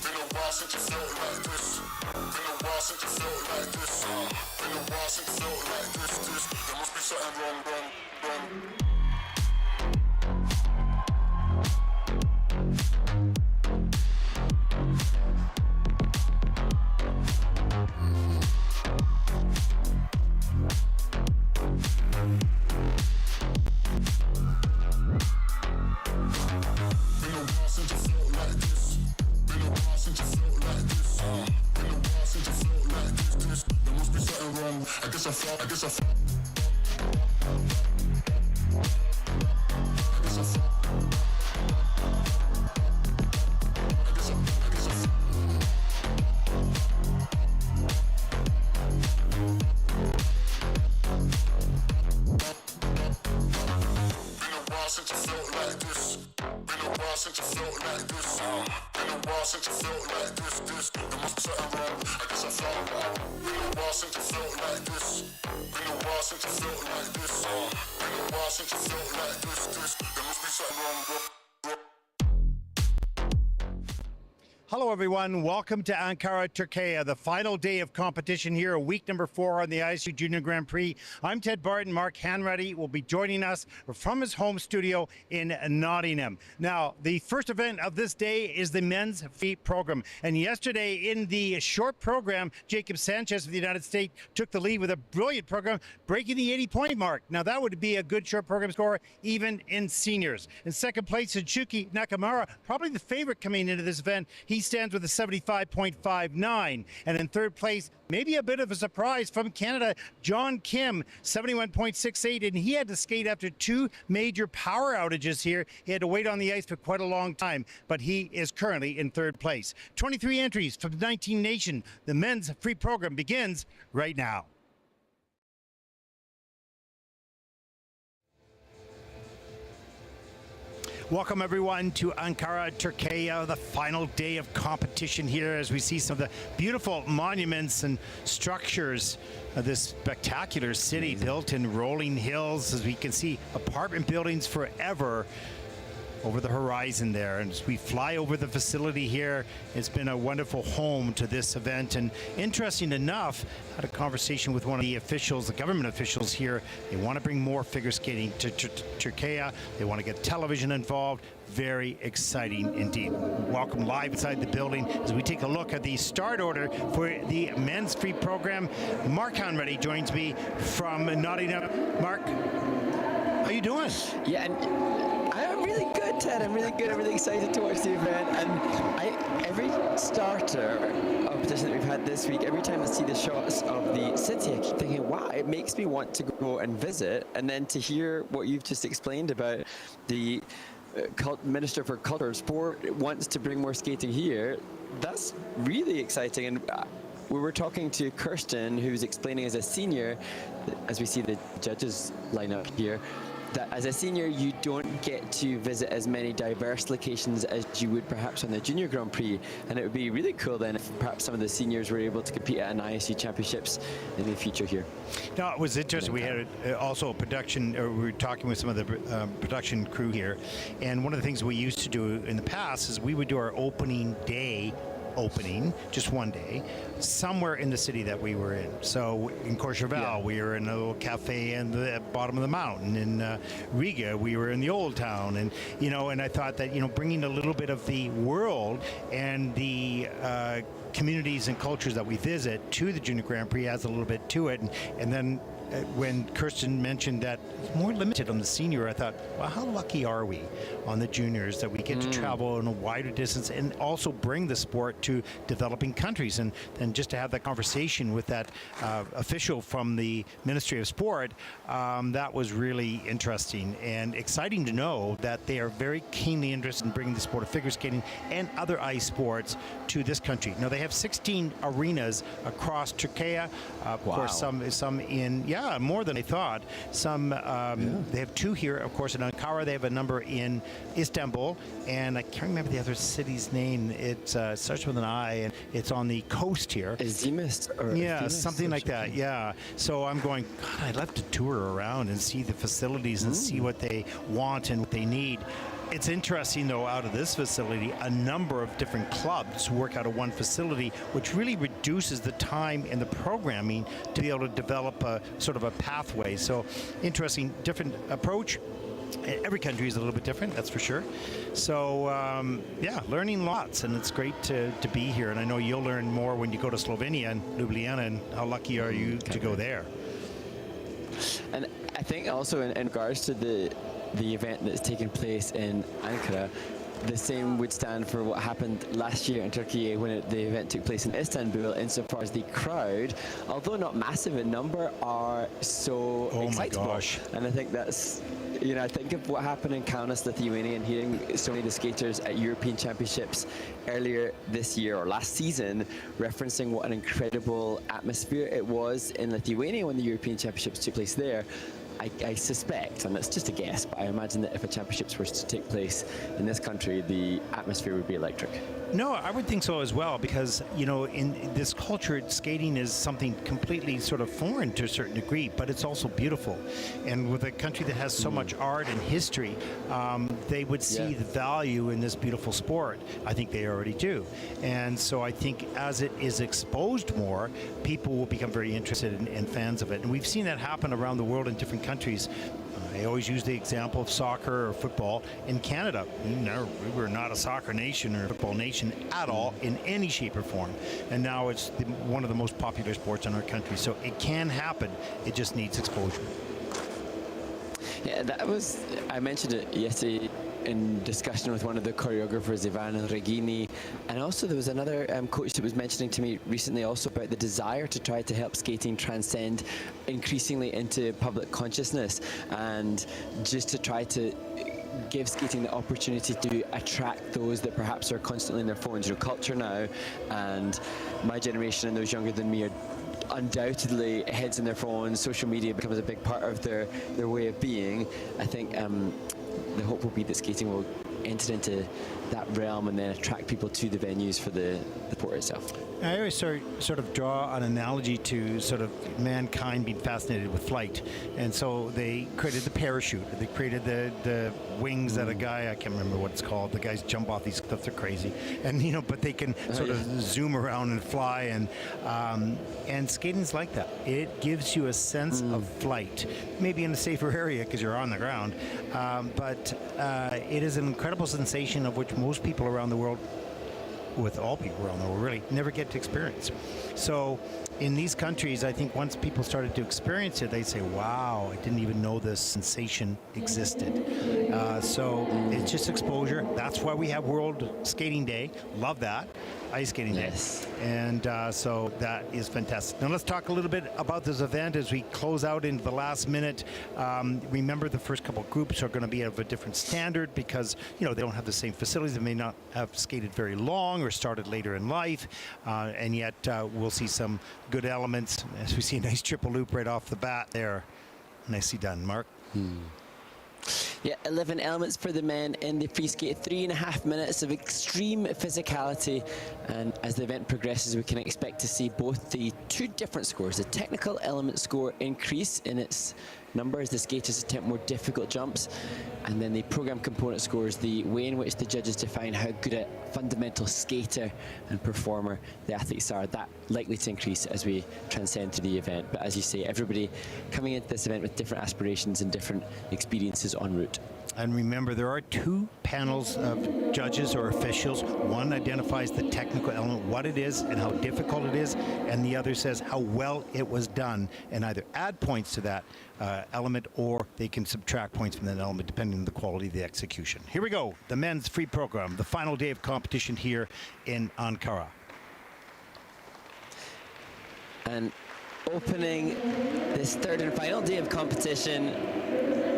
Been a while since you felt like this. Been a while since you felt like this. Been a while since you felt like this. There must be something wrong. I guess I felt. Since you felt like this. Been a while since you felt like this. Been a while since you felt like this. There must be something wrong. I guess I found out. Been a while since you felt like this. Been a while since you felt like this. Been a while since you felt like this. There must be something wrong. Hello, everyone. Welcome to Ankara, Turkey, the final day of competition here, week number 4 on the ISU Junior Grand Prix. I'm Ted Barton. Mark Hanratty will be joining us from his home studio in Nottingham. Now, the first event of this day is the men's feet program. And yesterday in the short program, Jacob Sanchez of the United States took the lead with a brilliant program, breaking the 80-point mark. Now, that would be a good short program score, even in seniors. In second place, Shunsuke Nakamura, probably the favorite coming into this event. He stands with a 75.59. And in third place, maybe a bit of a surprise from Canada, John Kim, 71.68. And he had to skate after 2 major power outages here. He had to wait on the ice for quite a long time, but he is currently in third place. 23 entries from 19 nations. The men's free program begins right now. Welcome, everyone, to Ankara, Turkey, the final day of competition here as we see some of the beautiful monuments and structures of this spectacular city built in rolling hills, as we can see apartment buildings forever over the horizon there. And as we fly over the facility here, it's been a wonderful home to this event. And interesting enough, I had a conversation with one of the officials, the government officials here. They want to bring more figure skating to Turkey. They want to get television involved. Very exciting indeed. Welcome live inside the building as we take a look at the start order for the men's free program. Mark Hanratty joins me from Nottingham. Mark, how you doing? Yeah, and I'm really good, Ted. I'm really good. I'm really excited to watch the event. And every starter competition that we've had this week, every time I see the shots of the city, I keep thinking, wow, it makes me want to go and visit. And then to hear what you've just explained about the Minister for Culture and Sport wants to bring more skating here, that's really exciting. And we were talking to Kirsten, who's explaining as a senior, as we see the judges line up here, that as a senior you don't get to visit as many diverse locations as you would perhaps on the Junior Grand Prix, and it would be really cool then if perhaps some of the seniors were able to compete at an ISU Championships in the future here. No, it was interesting. We had also a production, we were talking with some of the production crew here, and one of the things we used to do in the past is we would do our opening day just one day, somewhere in the city that we were in. So in Courchevel, we were in a little cafe in the bottom of the mountain. In Riga, we were in the old town. And, you know, and I thought that, you know, bringing a little bit of the world and the communities and cultures that we visit to the Junior Grand Prix adds a little bit to it. And then when Kirsten mentioned that it's more limited on the senior, I thought, well, how lucky are we on the juniors that we get to travel in a wider distance and also bring the sport to developing countries. And just to have that conversation with that official from the Ministry of Sport, that was really interesting and exciting to know that they are very keenly interested in bringing the sport of figure skating and other ice sports to this country. Now, they have 16 arenas across Turkey. Of course, some in, more than I thought. Some, they have 2 here, of course, in Ankara. They have a number in Istanbul, and I can't remember the other city's name. It starts with an I, and it's on the coast here. Izmit, or yeah, something like that. Yeah. So I'm going, God, I'd love to tour around and see the facilities and see what they want and what they need. It's interesting, though, out of this facility, a number of different clubs work out of one facility, which really reduces the time and the programming to be able to develop a sort of a pathway. So interesting, different approach. Every country is a little bit different, that's for sure. So, yeah, learning lots, and it's great to be here. And I know you'll learn more when you go to Slovenia and Ljubljana, and how lucky are you to go there? And I think also in regards to the event that's taking place in Ankara, the same would stand for what happened last year in Turkey when the event took place in Istanbul, insofar as the crowd, although not massive in number, are so excitable. My gosh. And I think that's, I think of what happened in Kaunas, Lithuania, and hearing so many of the skaters at European Championships earlier this year or last season referencing what an incredible atmosphere it was in Lithuania when the European Championships took place there. I suspect, and it's just a guess, but I imagine that if a championships were to take place in this country, the atmosphere would be electric. No, I would think so as well, because, in this culture, skating is something completely sort of foreign to a certain degree, but it's also beautiful. And with a country that has so much art and history, they would see the value in this beautiful sport. I think they already do. And so I think as it is exposed more, people will become very interested and fans of it. And we've seen that happen around the world in different countries. I always use the example of soccer or football. In Canada, we were not a soccer nation or a football nation at all in any shape or form. And now it's one of the most popular sports in our country. So it can happen. It just needs exposure. Yeah, I mentioned it yesterday in discussion with one of the choreographers, Ivan Regini, and also there was another coach that was mentioning to me recently also about the desire to try to help skating transcend increasingly into public consciousness, and just to try to give skating the opportunity to attract those that perhaps are constantly in their phones. Culture now, and my generation and those younger than me are undoubtedly heads in their phones. Social media becomes a big part of their way of being. I think the hope will be that skating will enter into that realm and then attract people to the venues for the sport itself. I always sort of draw an analogy to sort of mankind being fascinated with flight, and so they created the parachute. They created the wings that a guy, I can't remember what it's called. The guys jump off these cliffs, they're crazy, and but they can sort of zoom around and fly, and skating's like that. It gives you a sense of flight, maybe in a safer area because you're on the ground, but it is an incredible sensation of which most people around the world, with all people around the world, really never get to experience. So in these countries, I think once people started to experience it, they say, wow, I didn't even know this sensation existed. So it's just exposure. That's why we have World Skating Day. Love that. Ice Skating Day. And so that is fantastic. Now let's talk a little bit about this event as we close out into the last minute. Remember, the first couple groups are going to be of a different standard because, they don't have the same facilities. They may not have skated very long or started later in life. And yet we'll see some good elements as we see a nice triple loop right off the bat there. Nicely done, Mark. Yeah, 11 elements for the men in the free skate, 3.5 minutes of extreme physicality, and as the event progresses we can expect to see both the two different scores. The technical element score increase in its number as the skaters attempt more difficult jumps, and then the program component scores, the way in which the judges define how good a fundamental skater and performer the athletes are, that likely to increase as we transcend through the event. But as you say, everybody coming into this event with different aspirations and different experiences en route. And remember, there are two panels of judges or officials. One identifies the technical element, what it is and how difficult it is, and the other says how well it was done, and either add points to that element or they can subtract points from that element depending on the quality of the execution. Here we go, the men's free program, the final day of competition here in Ankara. And opening this third and final day of competition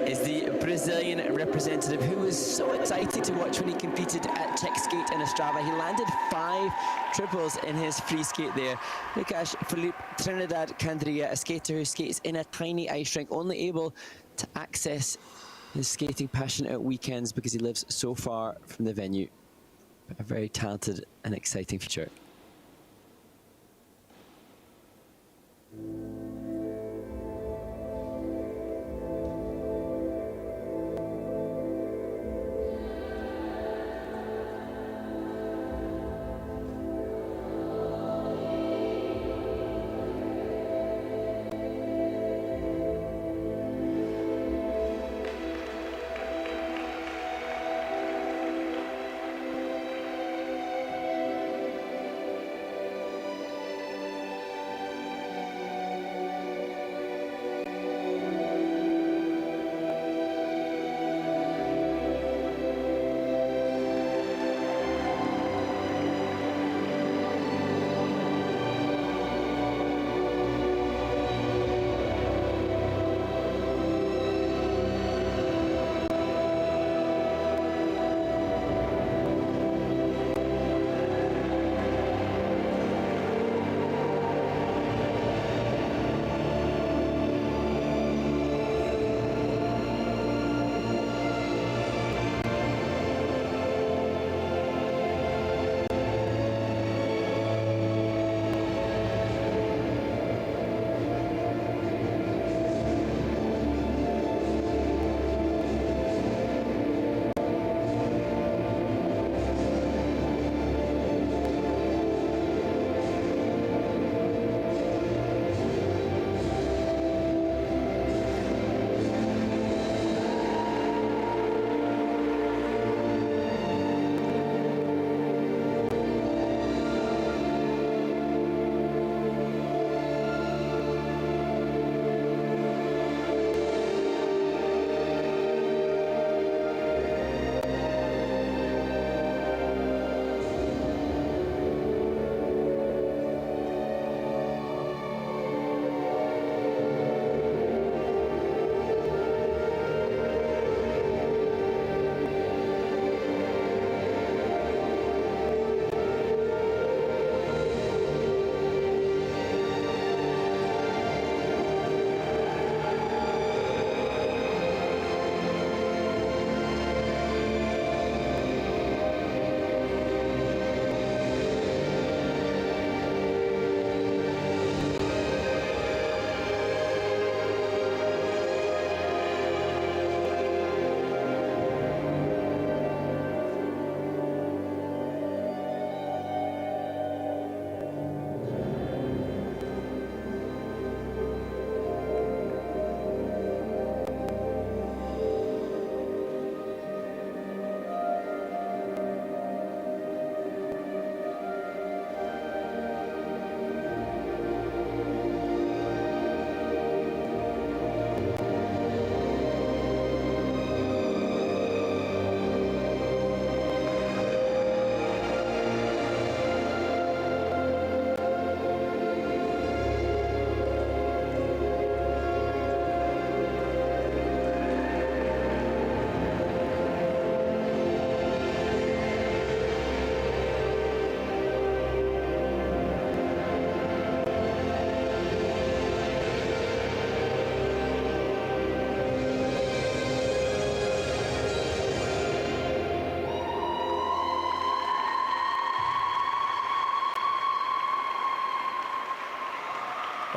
is the Brazilian representative who was so excited to watch when he competed at Czech Skate in Ostrava. He landed 5 triples in his free skate there. Lucaz Filipe, Trinidad Candria, a skater who skates in a tiny ice rink, only able to access his skating passion at weekends because he lives so far from the venue. A very talented and exciting future.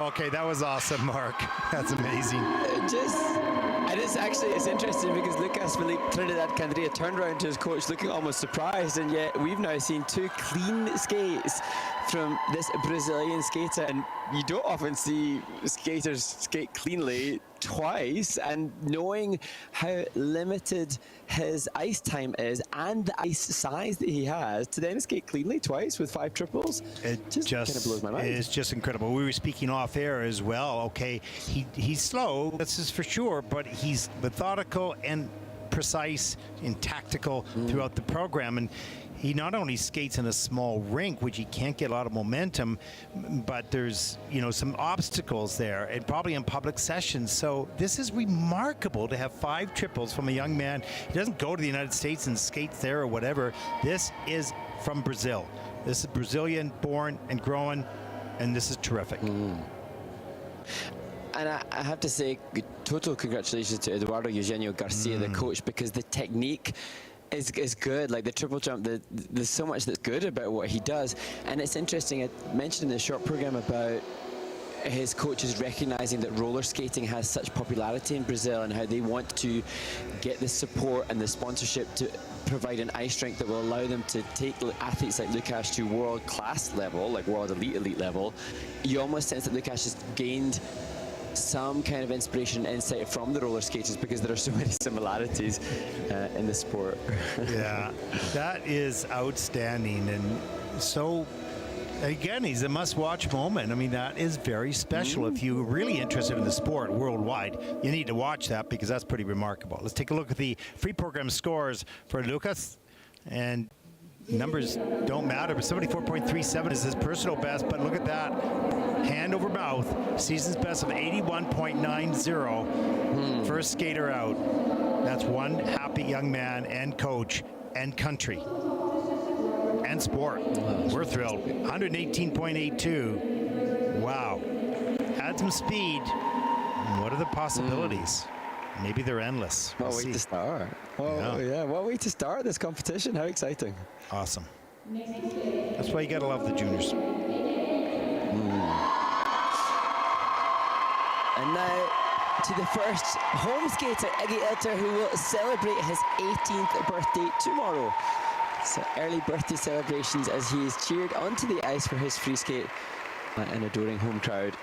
Okay, that was awesome, Mark. That's amazing. It's interesting because Lucaz Filipe Trinidad Candrea turned around to his coach looking almost surprised, and yet we've now seen 2 clean skates from this Brazilian skater, and you don't often see skaters skate cleanly twice, and knowing how limited his ice time is and the ice size that he has, to then skate cleanly twice with 5 triples, it just kind of blows my mind. It's just incredible. We were speaking off air as well. Okay, he's slow, this is for sure, but he's methodical and precise and tactical throughout the program, and he not only skates in a small rink, which he can't get a lot of momentum, but there's, you know, some obstacles there, and probably in public sessions. So this is remarkable to have 5 triples from a young man. He doesn't go to the United States and skates there or whatever. This is from Brazil. This is Brazilian, born and growing, and this is terrific. And I have to say, total congratulations to Eduardo Eugenio Garcia, the coach, because the technique is good. Like the triple jump, there's so much that's good about what he does. And it's interesting, I mentioned in the short program about his coaches recognizing that roller skating has such popularity in Brazil and how they want to get the support and the sponsorship to provide an ice rink that will allow them to take athletes like Lucas to world-class level, like world elite level. You almost sense that Lucas has gained some kind of inspiration and insight from the roller skaters because there are so many similarities in the sport. Yeah, that is outstanding, and so again, he's a must-watch moment. I mean, that is very special. If you're really interested in the sport worldwide, you need to watch that because that's pretty remarkable. Let's take a look at the free program scores for Lucas, and numbers don't matter, but 74.37 is his personal best, but look at that. Hand over mouth, season's best of 81.90. First skater out. That's one happy young man and coach and country and sport. We're thrilled. 118.82. Wow. Add some speed. What are the possibilities? Maybe they're endless. What a way to start. Yeah, what a way to start this competition. How exciting. Awesome. That's why you got to love the juniors. And now to the first home skater, Ege Ilter, who will celebrate his 18th birthday tomorrow. So early birthday celebrations as he is cheered onto the ice for his free skate by an adoring home crowd.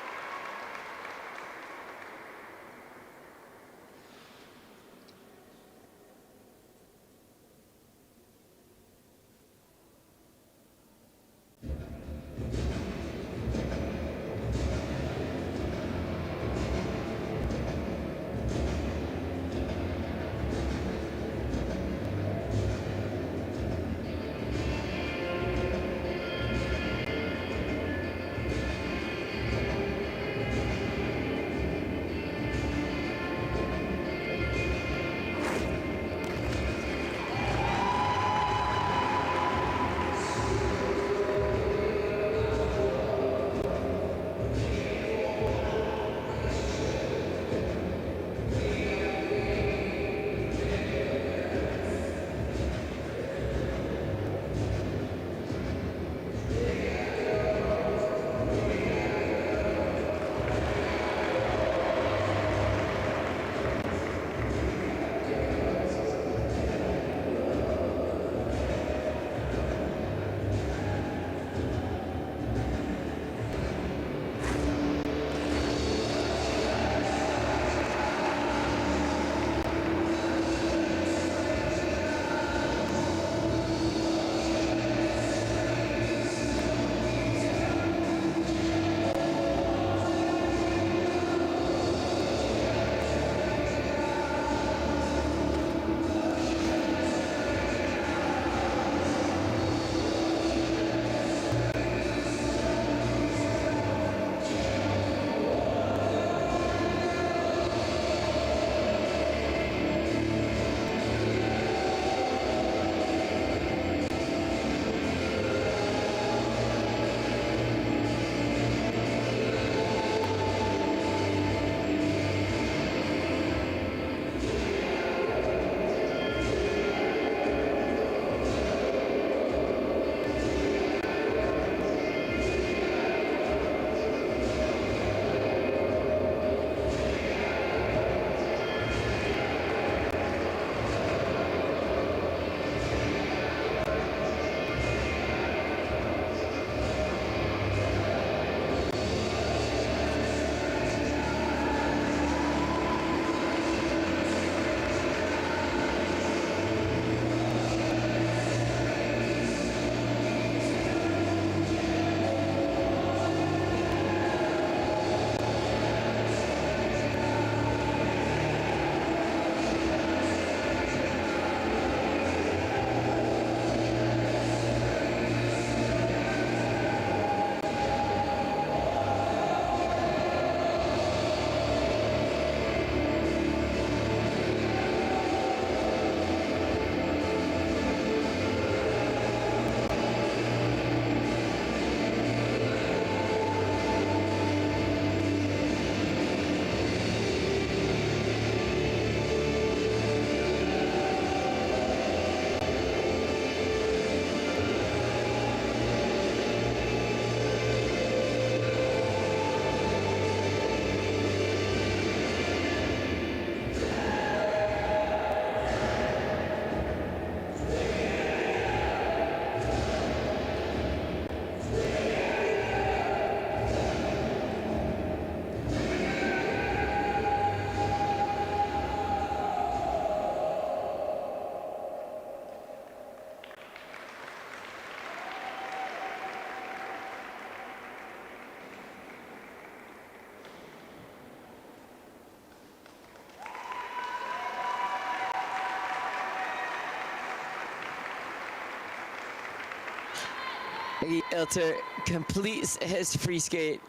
Ege Ilter completes his free skate.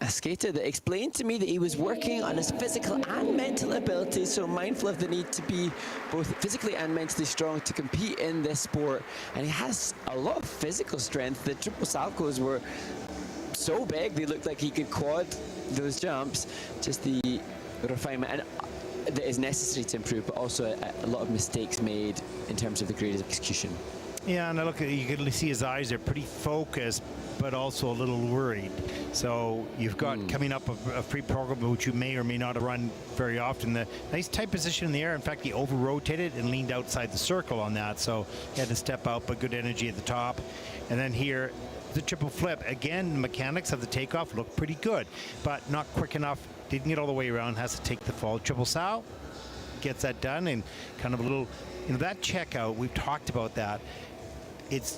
A skater that explained to me that he was working on his physical and mental ability, so mindful of the need to be both physically and mentally strong to compete in this sport. And he has a lot of physical strength. The triple salchos were so big, they looked like he could quad those jumps. Just the refinement and that is necessary to improve, but also a lot of mistakes made in terms of the grade of execution. Yeah, and I look at you can see his eyes; they're pretty focused, but also a little worried. So you've got coming up a free program which you may or may not run very often. The nice tight position in the air. In fact, he over-rotated and leaned outside the circle on that, so he had to step out, but good energy at the top. And then here, the triple flip. Again, the mechanics of the takeoff look pretty good, but not quick enough. Didn't get all the way around. Has to take the fall. Triple sal gets that done, and kind of a little, that checkout. We've talked about that. It's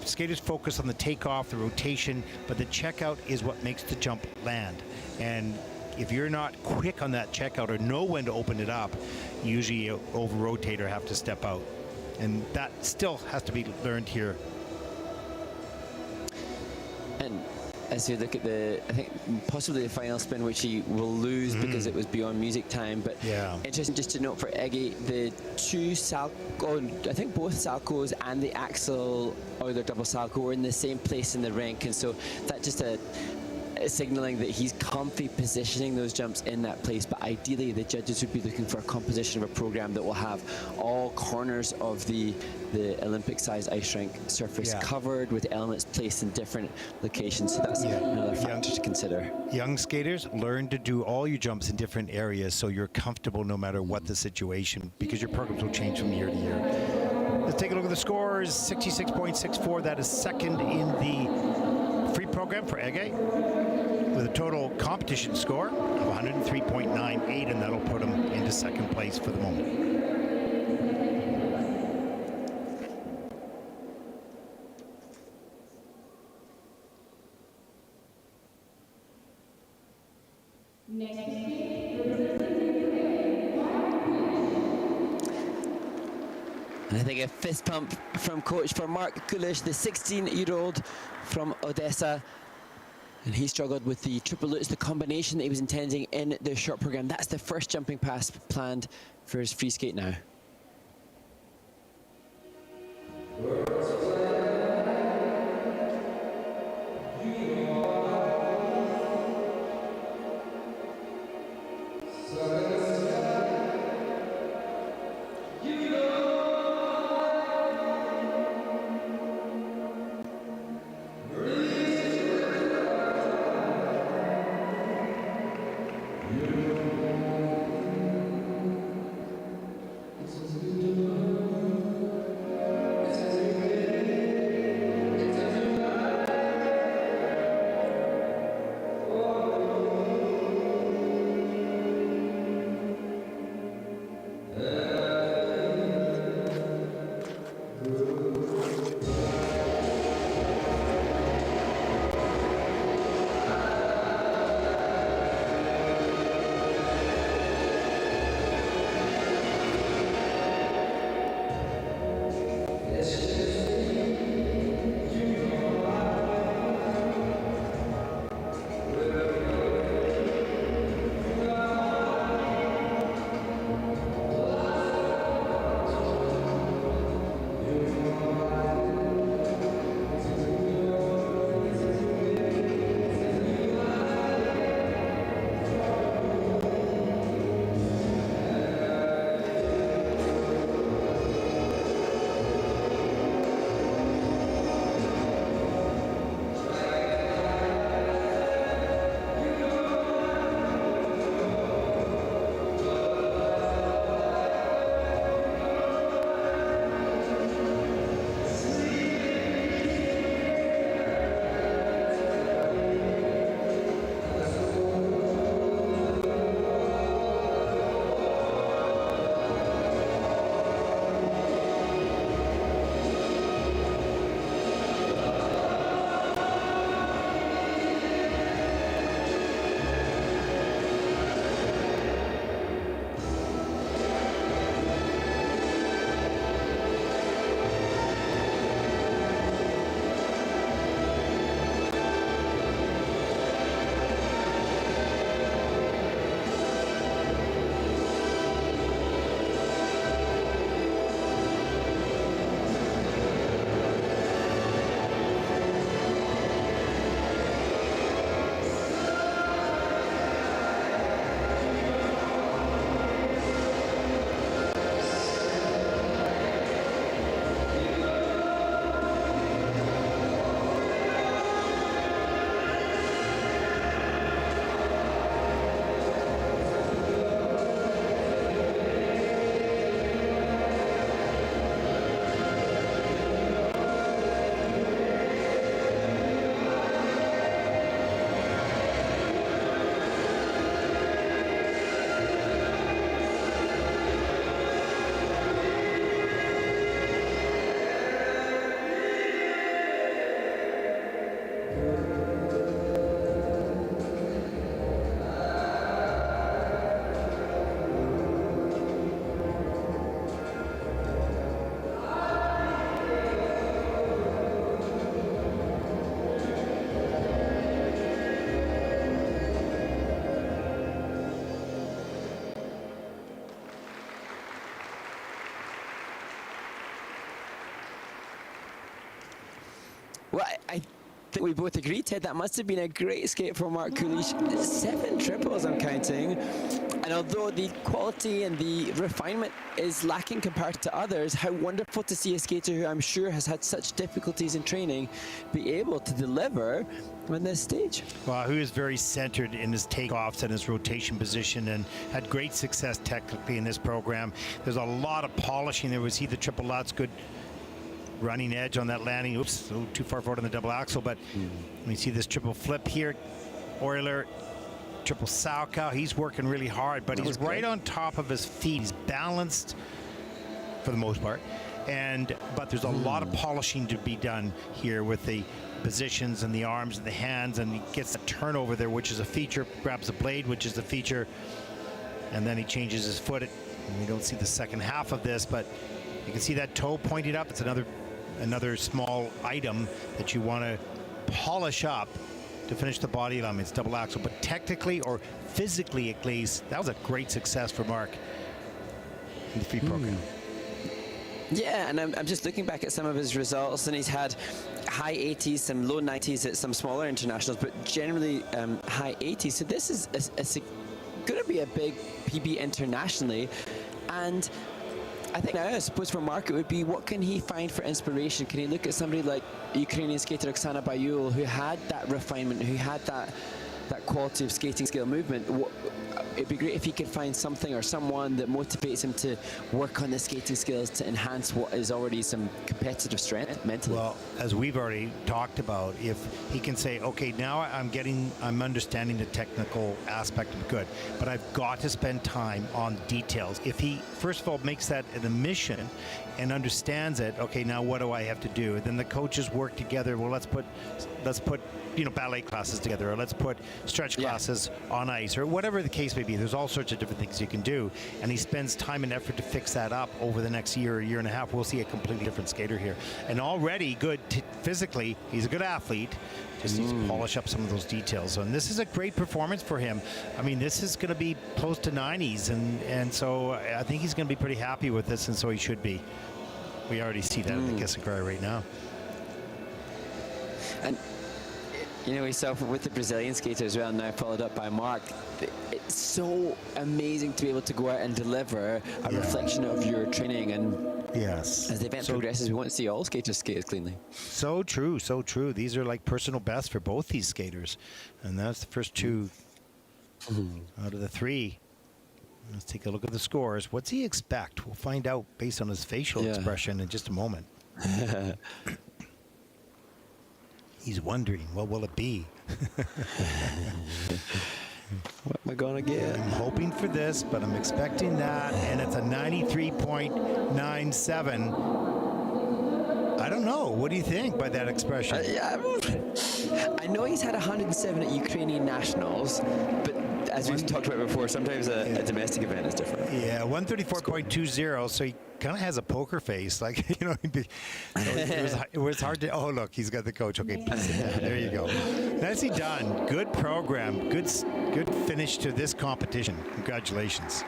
skaters focus on the takeoff, the rotation, but the checkout is what makes the jump land. And if you're not quick on that checkout or know when to open it up, usually you over-rotate or have to step out. And that still has to be learned here. And as you look at I think possibly the final spin, which he will lose because it was beyond music time. But yeah, interesting just to note for Ege, the two salco, I think both salcos and the axle or the double salco were in the same place in the rink, and so that just signaling that he's comfy positioning those jumps in that place. But ideally, the judges would be looking for a composition of a program that will have all corners of the Olympic-sized ice rink surface covered with elements placed in different locations. So that's another factor to consider. Young skaters, learn to do all your jumps in different areas so you're comfortable no matter what the situation, because your programs will change from year to year. Let's take a look at the scores. 66.64. That is second in the free program for Ege, with a total competition score of 103.98, and that'll put him into second place for the moment. And I think a fist pump from coach for Mark Kulish, the 16-year-old from Odessa. And he struggled with the triple lutz, the combination that he was intending in the short program. That's the first jumping pass planned for his free skate now. Well, I think we both agree, Ted, that must have been a great skate for Mark Kulish. 7 triples, I'm counting. And although the quality and the refinement is lacking compared to others, how wonderful to see a skater who I'm sure has had such difficulties in training be able to deliver on this stage. Well, who is very centered in his takeoffs and his rotation position and had great success technically in this program. There's a lot of polishing. There was the triple Lutz, good running edge on that landing. Oops, a little too far forward on the double axel, but we see this triple flip here. Euler, triple Salchow. He's working really hard, but he's right on top of his feet. He's balanced for the most part, but there's a lot of polishing to be done here with the positions and the arms and the hands, and he gets a turnover there, which is a feature. Grabs a blade, which is the feature, and then he changes his foot. And we don't see the second half of this, but you can see that toe pointed up. It's another small item that you want to polish up to finish the body element. It's double axel, but technically or physically at least, that was a great success for Mark in the free program. Yeah, and I'm just looking back at some of his results, and he's had high 80s, some low 90s at some smaller internationals, but generally high 80s. So this is going to be a big PB internationally, and I think now, I suppose for Mark, it would be what can he find for inspiration? Can he look at somebody like Ukrainian skater Oksana Bayul, who had that refinement, who had that quality of skating skill movement? It'd be great if he could find something or someone that motivates him to work on the skating skills to enhance what is already some competitive strength mentally. Well, as we've already talked about, if he can say, okay, now I'm understanding the technical aspect of good, but I've got to spend time on details. If he, first of all, makes that an admission and understands it, okay, now what do I have to do? And then the coaches work together. Well, let's put ballet classes together, or let's put stretch classes on ice, or whatever the case may be. There's all sorts of different things you can do, and he spends time and effort to fix that up over the next year and a half. We'll see a completely different skater here, and already good physically. He's a good athlete. Just needs to polish up some of those details. And this is a great performance for him. I mean, this is going to be close to 90s, and so I think he's going to be pretty happy with this, and so he should be. We already see that in the Kiss and Cry right now. And you know, we saw with the Brazilian skater as well, now followed up by Mark. It's so amazing to be able to go out and deliver a reflection of your training. And as the event progresses, we want to see all skaters skate as cleanly. So true, so true. These are like personal bests for both these skaters. And that's the first 2 out of the 3. Let's take a look at the scores. What's he expect? We'll find out based on his facial expression in just a moment. He's wondering, what will it be? What am I going to get? I'm hoping for this, but I'm expecting that, and it's a 93.97. I don't know. What do you think by that expression? I know he's had 107 at Ukrainian nationals, but as we've talked about before, sometimes a domestic event is different. Yeah, 134.20, so he kind of has a poker face. Like, you know, it was hard to, oh, look, he's got the coach. Okay, there you go. Nicely done. Good program. Good finish to this competition. Congratulations.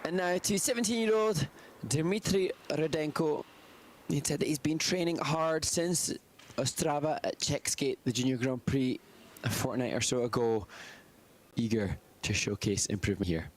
And now to 17-year-old Dmitry Rudenko. He said that he's been training hard since Ostrava at Czech Skate, the Junior Grand Prix, a fortnight or so ago. Eager to showcase improvement here.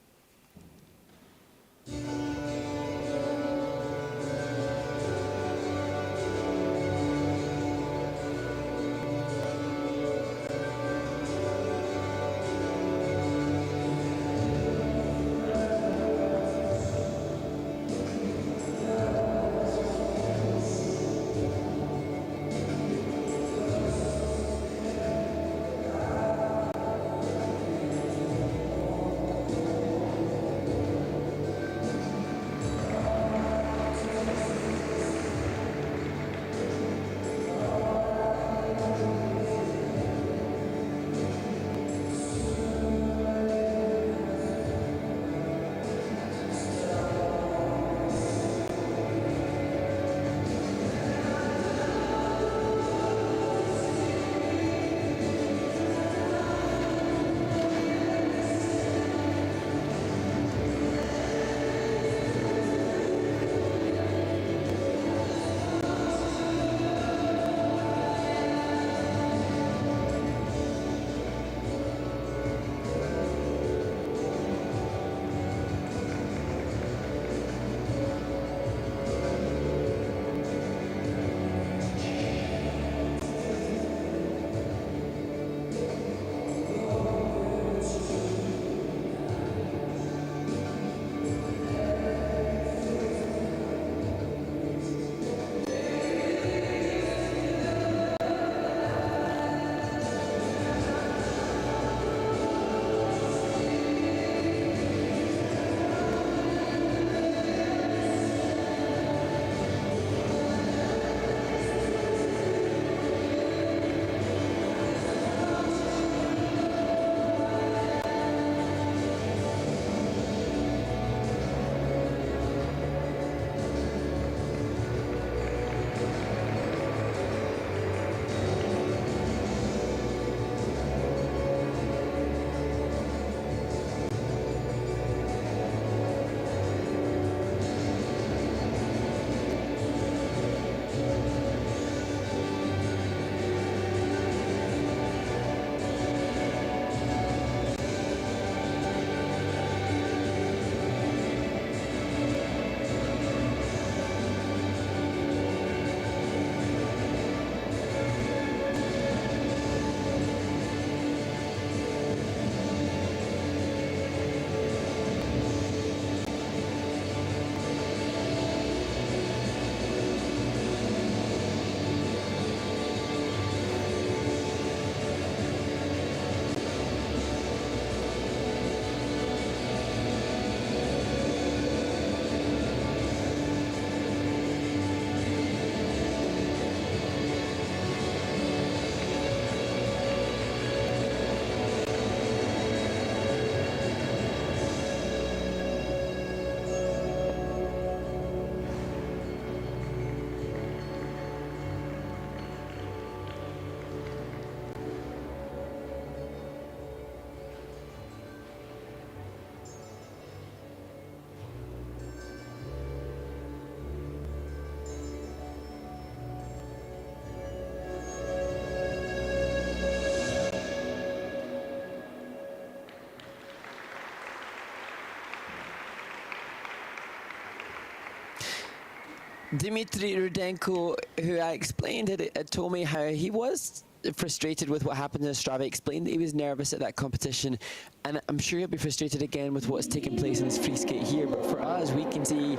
Dmitry Rudenko, who I explained, had told me how he was frustrated with what happened in Ostrava. He explained that he was nervous at that competition, and I'm sure he'll be frustrated again with what's taken place in his free skate here. But for us, we can see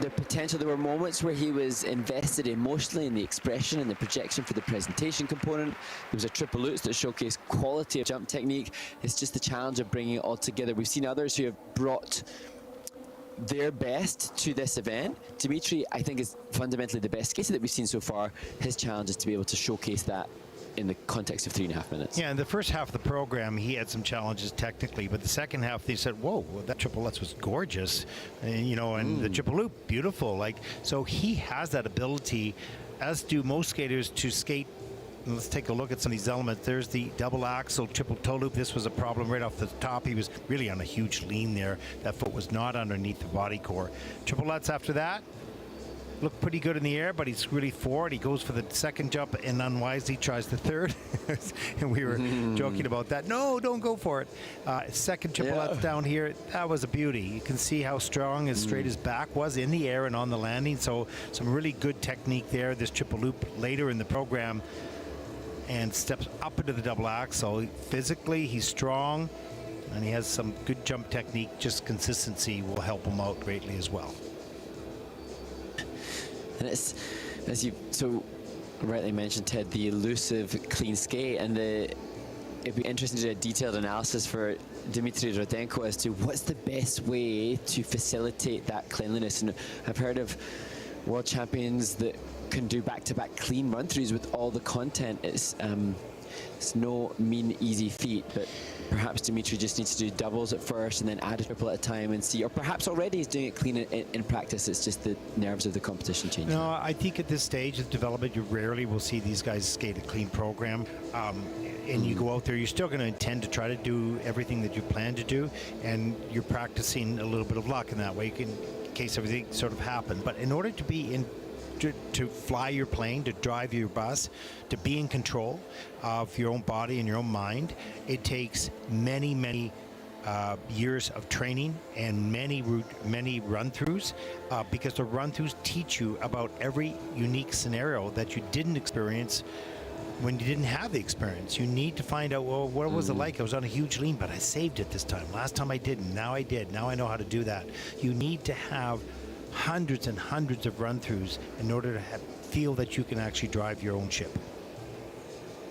the potential. There were moments where he was invested emotionally in the expression and the projection for the presentation component. There was a triple lutz that showcased quality of jump technique. It's just the challenge of bringing it all together. We've seen others who have brought their best to this event. Dmitry, I think, is fundamentally the best skater that we've seen so far. His challenge is to be able to showcase that in the context of 3.5 minutes. Yeah, in the first half of the program, he had some challenges technically, but the second half, they said, whoa, that triple lutz was gorgeous. And, you know, and the triple loop, beautiful. Like, so he has that ability, as do most skaters, to skate. Let's take a look at some of these elements. There's the double axel, triple toe loop. This was a problem right off the top. He was really on a huge lean there. That foot was not underneath the body core. Triple lutz after that. Looked pretty good in the air, but he's really forward. He goes for the second jump and unwisely tries the third. And we were joking about that. No, don't go for it. Second triple lutz down here. That was a beauty. You can see how strong and straight his back was in the air and on the landing. So some really good technique there. This triple loop later in the program, and steps up into the double axel. Physically, he's strong, and he has some good jump technique. Just consistency will help him out greatly as well. And it's, as you so rightly mentioned, Ted, the elusive clean skate, and it'd be interesting to do a detailed analysis for Dmitry Rudenko as to what's the best way to facilitate that cleanliness. And I've heard of world champions that can do back-to-back clean run-throughs with all the content. It's no mean, easy feat, but perhaps Dmitry just needs to do doubles at first and then add a triple at a time and see, or perhaps already he's doing it clean in practice. It's just the nerves of the competition changing. No, I think at this stage of development, you rarely will see these guys skate a clean program. And you go out there, you're still going to intend to try to do everything that you plan to do, and you're practicing a little bit of luck in that way in case everything sort of happened. But in order to be to fly your plane, to drive your bus, to be in control of your own body and your own mind, it takes many, many years of training and many run-throughs, because the run-throughs teach you about every unique scenario that you didn't experience when you didn't have the experience. You need to find out, well, what was it like? I was on a huge lean, but I saved it this time. Last time I didn't. Now I did. Now I know how to do that. You need to have hundreds and hundreds of run-throughs in order to feel that you can actually drive your own ship,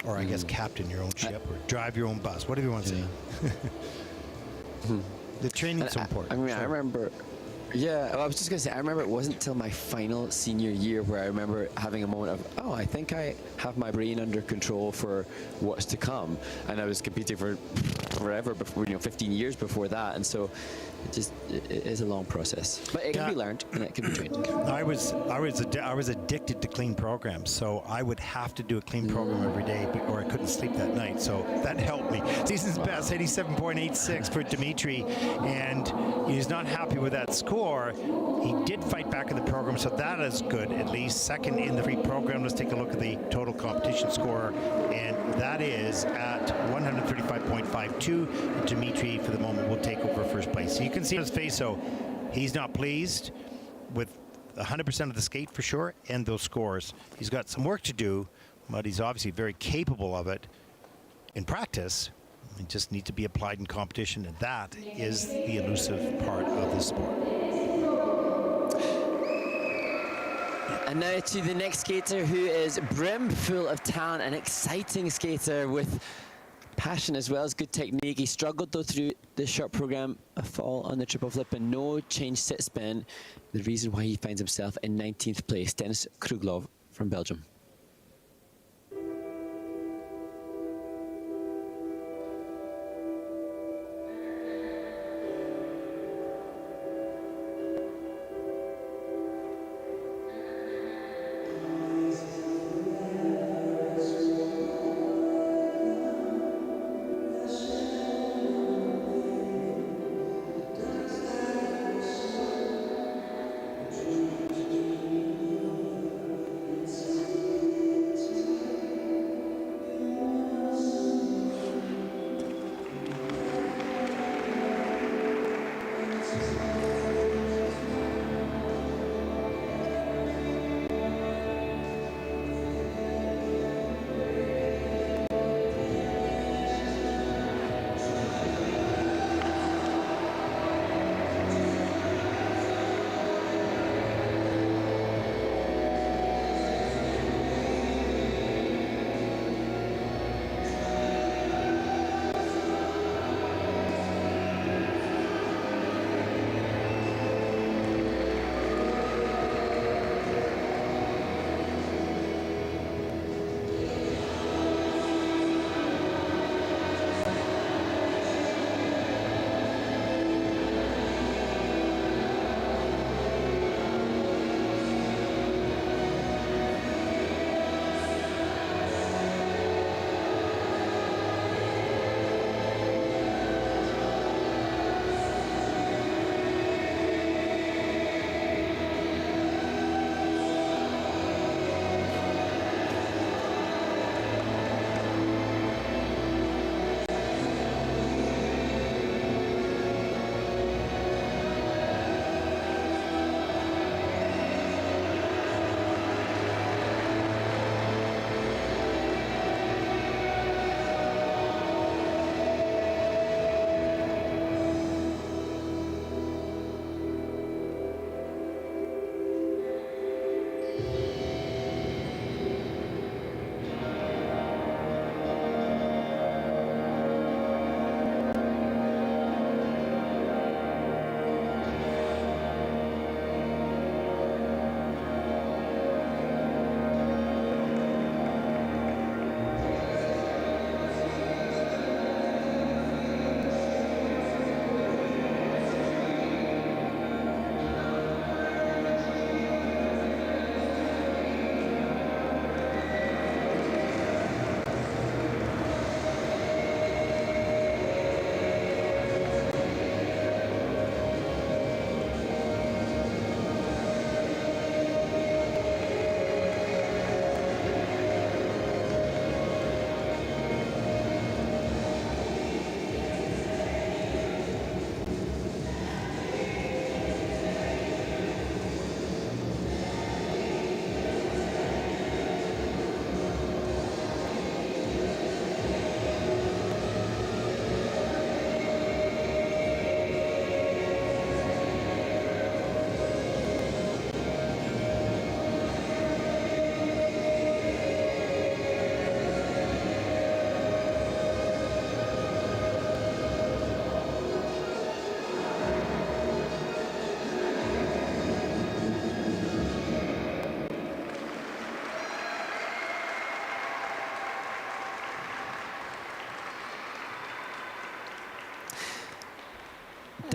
or I guess captain your own ship, or drive your own bus, whatever you want to say. The training's so important. I mean, I remember, I was just going to say, I remember it wasn't until my final senior year where I remember having a moment of, oh, I think I have my brain under control for what's to come. And I was competing for forever before, 15 years before that. And so it is a long process, but it can be learned and it can be trained. I was addicted to clean programs, so I would have to do a clean program every day, or I couldn't sleep that night. So that helped me. Season's best, 87.86 for Dmitry, and he's not happy with that score. He did fight back in the program, so that is good. At least second in the free program. Let's take a look at the total competition score, and that is at 135.52. Dmitry, for the moment, will take over first place. So you can see on his face, so he's not pleased with 100% of the skate for sure, and those scores. He's got some work to do, but he's obviously very capable of it in practice. It just needs to be applied in competition, and that is the elusive part of the sport. And now to the next skater, who is brimful of talent, an exciting skater with passion as well as good technique. He struggled though through the short program, a fall on the triple flip and no change sit spin. The reason why he finds himself in 19th place. Denis Kruglov from Belgium.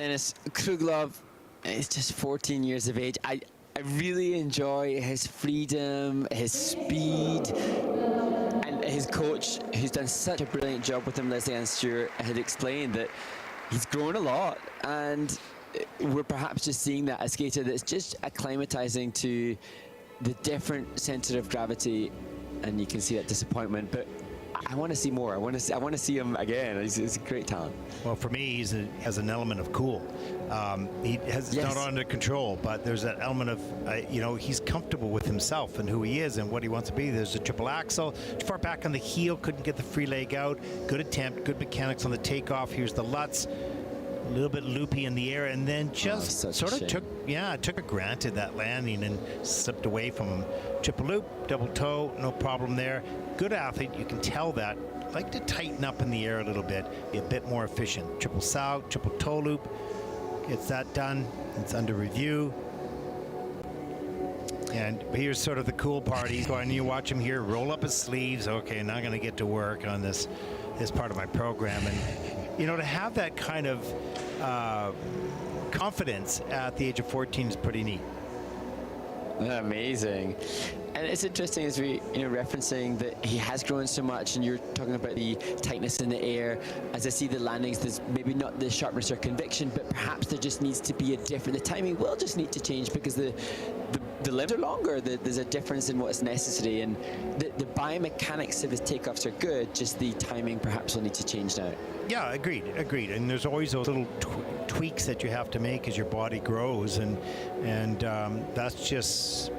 Denis Kruglov is just 14 years of age. I really enjoy his freedom, his speed, and his coach, who's done such a brilliant job with him, Leslie Stewart, had explained that he's grown a lot, and we're perhaps just seeing that a skater that's just acclimatizing to the different center of gravity, and you can see that disappointment. But I want to see more. I want to see him again. He's a great talent. Well, for me, he has an element of cool. It's not under control, but there's that element of, he's comfortable with himself and who he is and what he wants to be. There's a triple axel, too far back on the heel, couldn't get the free leg out. Good attempt, good mechanics on the takeoff. Here's the Lutz, a little bit loopy in the air, and then just sort of took for granted that landing and slipped away from him. Triple loop, double toe, no problem there. Good athlete, you can tell that. Like to tighten up in the air a little bit, be a bit more efficient. Triple sow, triple toe loop, gets that done. It's under review. And here's sort of the cool part. He's going, you watch him here, roll up his sleeves. Okay, now I'm going to get to work on this part of my program. And, to have that kind of confidence at the age of 14 is pretty neat. Amazing. And it's interesting as we, referencing that he has grown so much, and you're talking about the tightness in the air. As I see the landings, there's maybe not the sharpness or conviction, but perhaps there just needs to be the timing will just need to change because the limbs are longer. There's a difference in what's necessary, and the biomechanics of his takeoffs are good, just the timing perhaps will need to change now. Yeah, agreed. And there's always those little tweaks that you have to make as your body grows, and that's just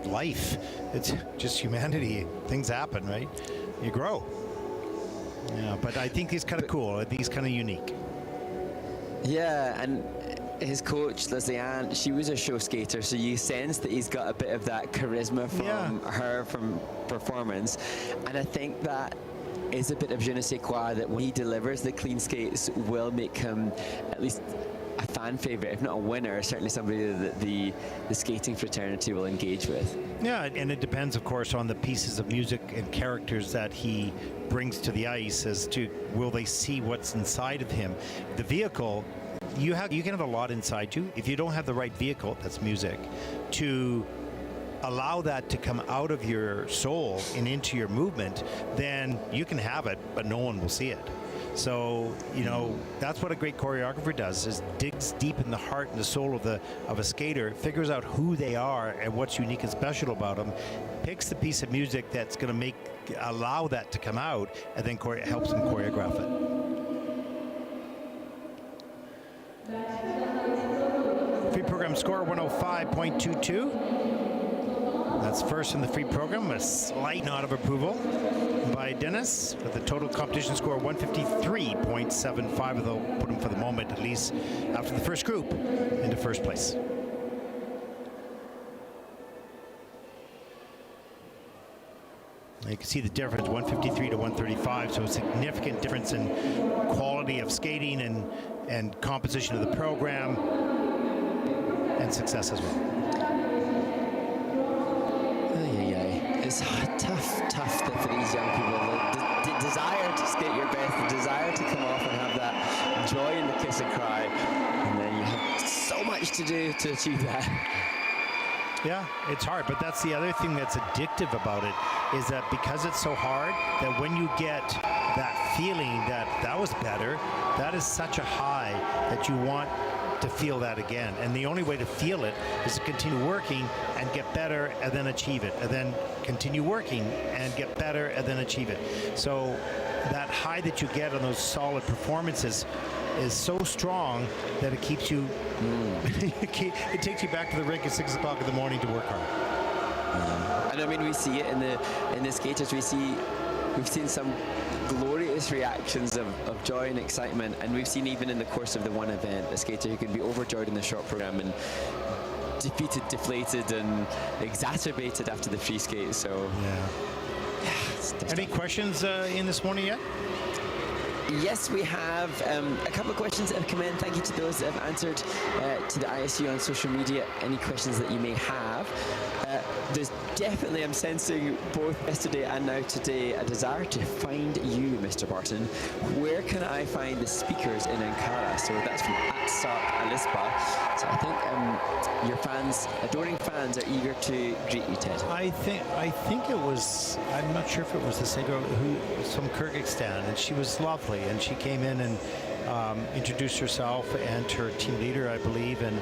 life. It's just humanity. Things happen, right? You grow. Yeah, but I think he's kind of cool. He's kind of unique. Yeah, and his coach, Leslie Ann, she was a show skater, so you sense that he's got a bit of that charisma from her, from performance. And I think that is a bit of je ne sais quoi, that when he delivers the clean skates will make him at least a fan favorite, if not a winner, certainly somebody that the skating fraternity will engage with. Yeah, and it depends, of course, on the pieces of music and characters that he brings to the ice as to will they see what's inside of him. The vehicle, you can have a lot inside you. If you don't have the right vehicle, that's music, to allow that to come out of your soul and into your movement, then you can have it, but no one will see it. So, that's what a great choreographer does, is digs deep in the heart and the soul of a skater, figures out who they are and what's unique and special about them, picks the piece of music that's going to allow that to come out, and then helps them choreograph it. Free program score 105.22. That's first in the free program. A slight nod of approval by Denis, with the total competition score 153.75. They'll put him for the moment, at least after the first group, into first place. You can see the difference, 153 to 135, so a significant difference in quality of skating and composition of the program, and success as well. It's tough for these young people. The desire to skate your best, the desire to come off and have that joy in the kiss and cry, and then you have so much to do to achieve that. Yeah, it's hard, but that's the other thing that's addictive about it, is that because it's so hard, that when you get that feeling that was better, that is such a high that you want to feel that again. And the only way to feel it is to continue working and get better and then achieve it, and then continue working and get better and then achieve it. So that high that you get on those solid performances is so strong that it keeps you it takes you back to the rink at 6 o'clock in the morning to work hard. And I mean, we see it in the skaters. We've seen some glorious reactions of joy and excitement, and we've seen even in the course of the one event a skater who can be overjoyed in the short program and defeated, deflated, and exacerbated after the free skate. So any questions in this morning yet? Yes, we have a couple of questions that have come in. Thank you to those that have answered to the ISU on social media any questions that you may have. there's definitely, I'm sensing both yesterday and now today, a desire to find you, Mr. Barton. Where can I find the speakers in Ankara? So that's from @SarkAlispa. So I think your fans, adoring fans, are eager to greet you, Ted. I think it was, I'm not sure if it was the same girl who was from Kyrgyzstan, and she was lovely, and she came in and introduced herself and her team leader, I believe, and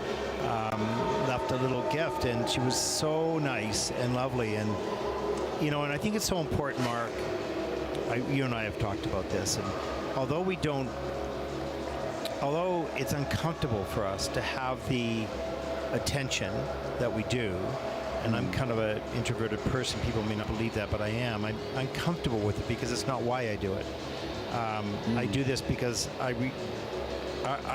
left a little gift, and she was so nice and lovely. And you know, and I think it's so important, Mark, you and I have talked about this, and although it's uncomfortable for us to have the attention that we do, and I'm kind of an introverted person, people may not believe that, but I am. I'm comfortable with it because it's not why I do it. I do this because I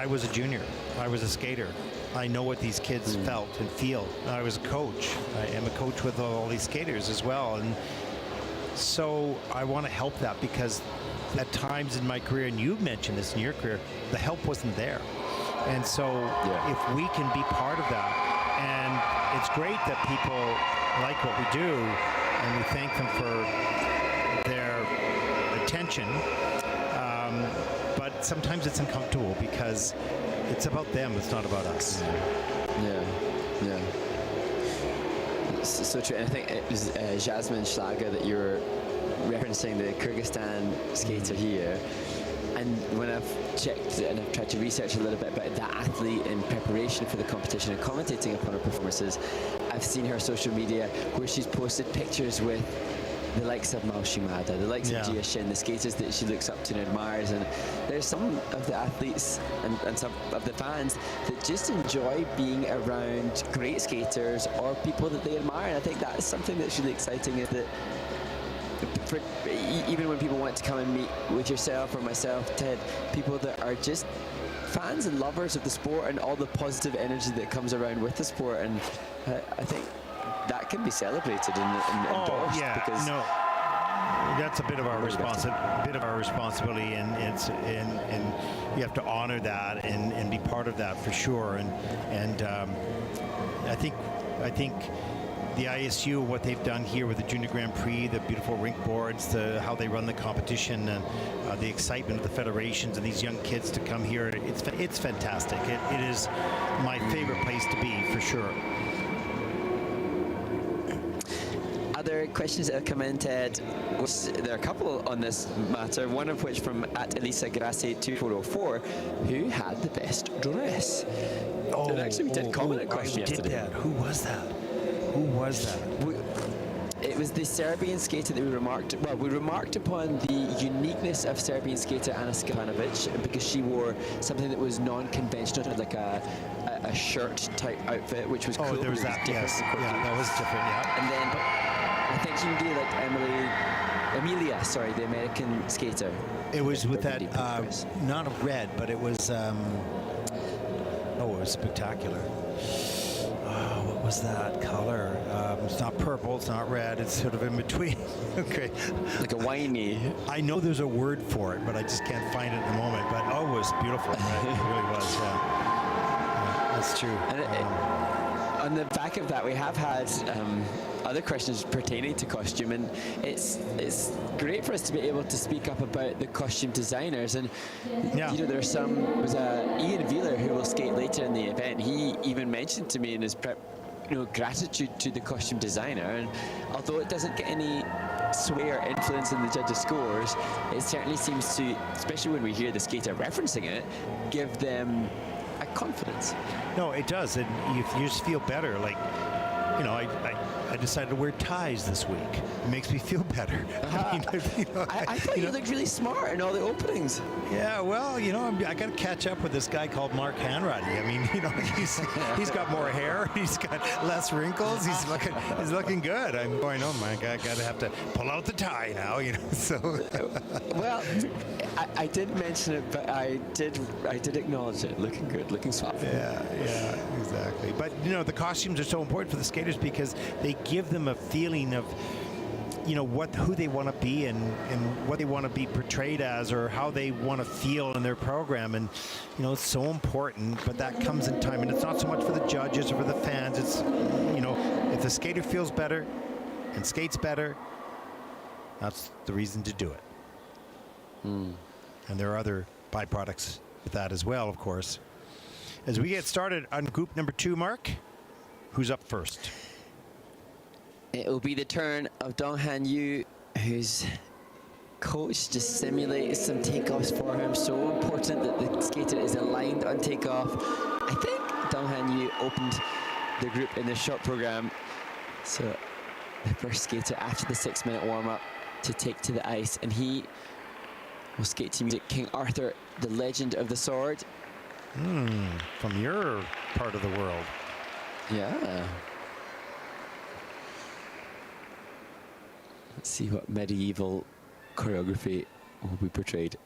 was a junior. I was a skater. I know what these kids felt and feel. I was a coach. I am a coach with all these skaters as well. And so I want to help that, because at times in my career, and you've mentioned this in your career, the help wasn't there. And so if we can be part of that, and it's great that people like what we do, and we thank them for their attention, but sometimes it's uncomfortable because it's about them, it's not about us. Yeah. So true. And I think it was Jasmine Schlager that you were referencing, the Kyrgyzstan skater here. And when I've checked and I've tried to research a little bit about that athlete in preparation for the competition and commentating upon her performances, I've seen her social media where she's posted pictures with the likes of Mao Shimada, the likes of Jia Shin, the skaters that she looks up to and admires. And there's some of the athletes and some of the fans that just enjoy being around great skaters or people that they admire. And I think that is something that's really exciting, is that even when people want to come and meet with yourself or myself, Ted, people that are just fans and lovers of the sport and all the positive energy that comes around with the sport. And I think that can be celebrated and endorsed. Because that's a bit of our responsibility, and you have to honor that and be part of that for sure. And I think the ISU, what they've done here with the Junior Grand Prix, the beautiful rink boards, how they run the competition, and the excitement of the federations and these young kids to come here, it's fantastic. It is my favorite place to be, for sure. Other questions that have come in, Ted, there are a couple on this matter, one of which from @ElisaGracie2404, who had the best dress? And actually, we did comment a question yesterday. Who was that? It was the Serbian skater that we remarked upon the uniqueness of Serbian skater Ana Skivanovic, because she wore something that was non-conventional, like a shirt type outfit, which was cool. There was that. Yes. Yeah, that was different. Yeah. And then I think she really liked Emilia, the American skater. It was with that not a red, but it was it was spectacular. What was that color? It's not purple, it's not red, it's sort of in between. Okay. Like a winey. I know there's a word for it, but I just can't find it at the moment. But it was beautiful. Right? It really was, yeah. That's true. And on the back of that, we have had other questions pertaining to costume, and it's great for us to be able to speak up about the costume designers. And there's was Ian Veler who will skate later in the event. He even mentioned to me in his prep, gratitude to the costume designer. And although it doesn't get any sway or influence in the judges' scores, it certainly seems to, especially when we hear the skater referencing it, give them a confidence. No, it does, and you just feel better. Like, I decided to wear ties this week. It makes me feel better. I thought you looked really smart in all the openings. Yeah, well, I got to catch up with this guy called Mark Hanratty. I mean, he's got more hair, he's got less wrinkles, he's looking good. I'm going, oh my God, I have to pull out the tie now, So. Well, I did mention it, but I did acknowledge it. Looking good, looking soft. Yeah, exactly. But the costumes are so important for the skaters because they give them a feeling of who they want to be and what they want to be portrayed as, or how they want to feel in their program. And it's so important, but that comes in time, and it's not so much for the judges or for the fans. It's if the skater feels better and skates better, that's the reason to do it. And there are other byproducts with that as well, of course. As we get started on group number 2, Mark, who's up first? It will be the turn of Donghan Yu, whose coach just simulates some takeoffs for him. So important that the skater is aligned on takeoff. I think Donghan Yu opened the group in the short program. So the first skater after the 6-minute warm-up to take to the ice, and he will skate to music King Arthur, the legend of the sword. From your part of the world. Yeah. Let's see what medieval choreography will be portrayed.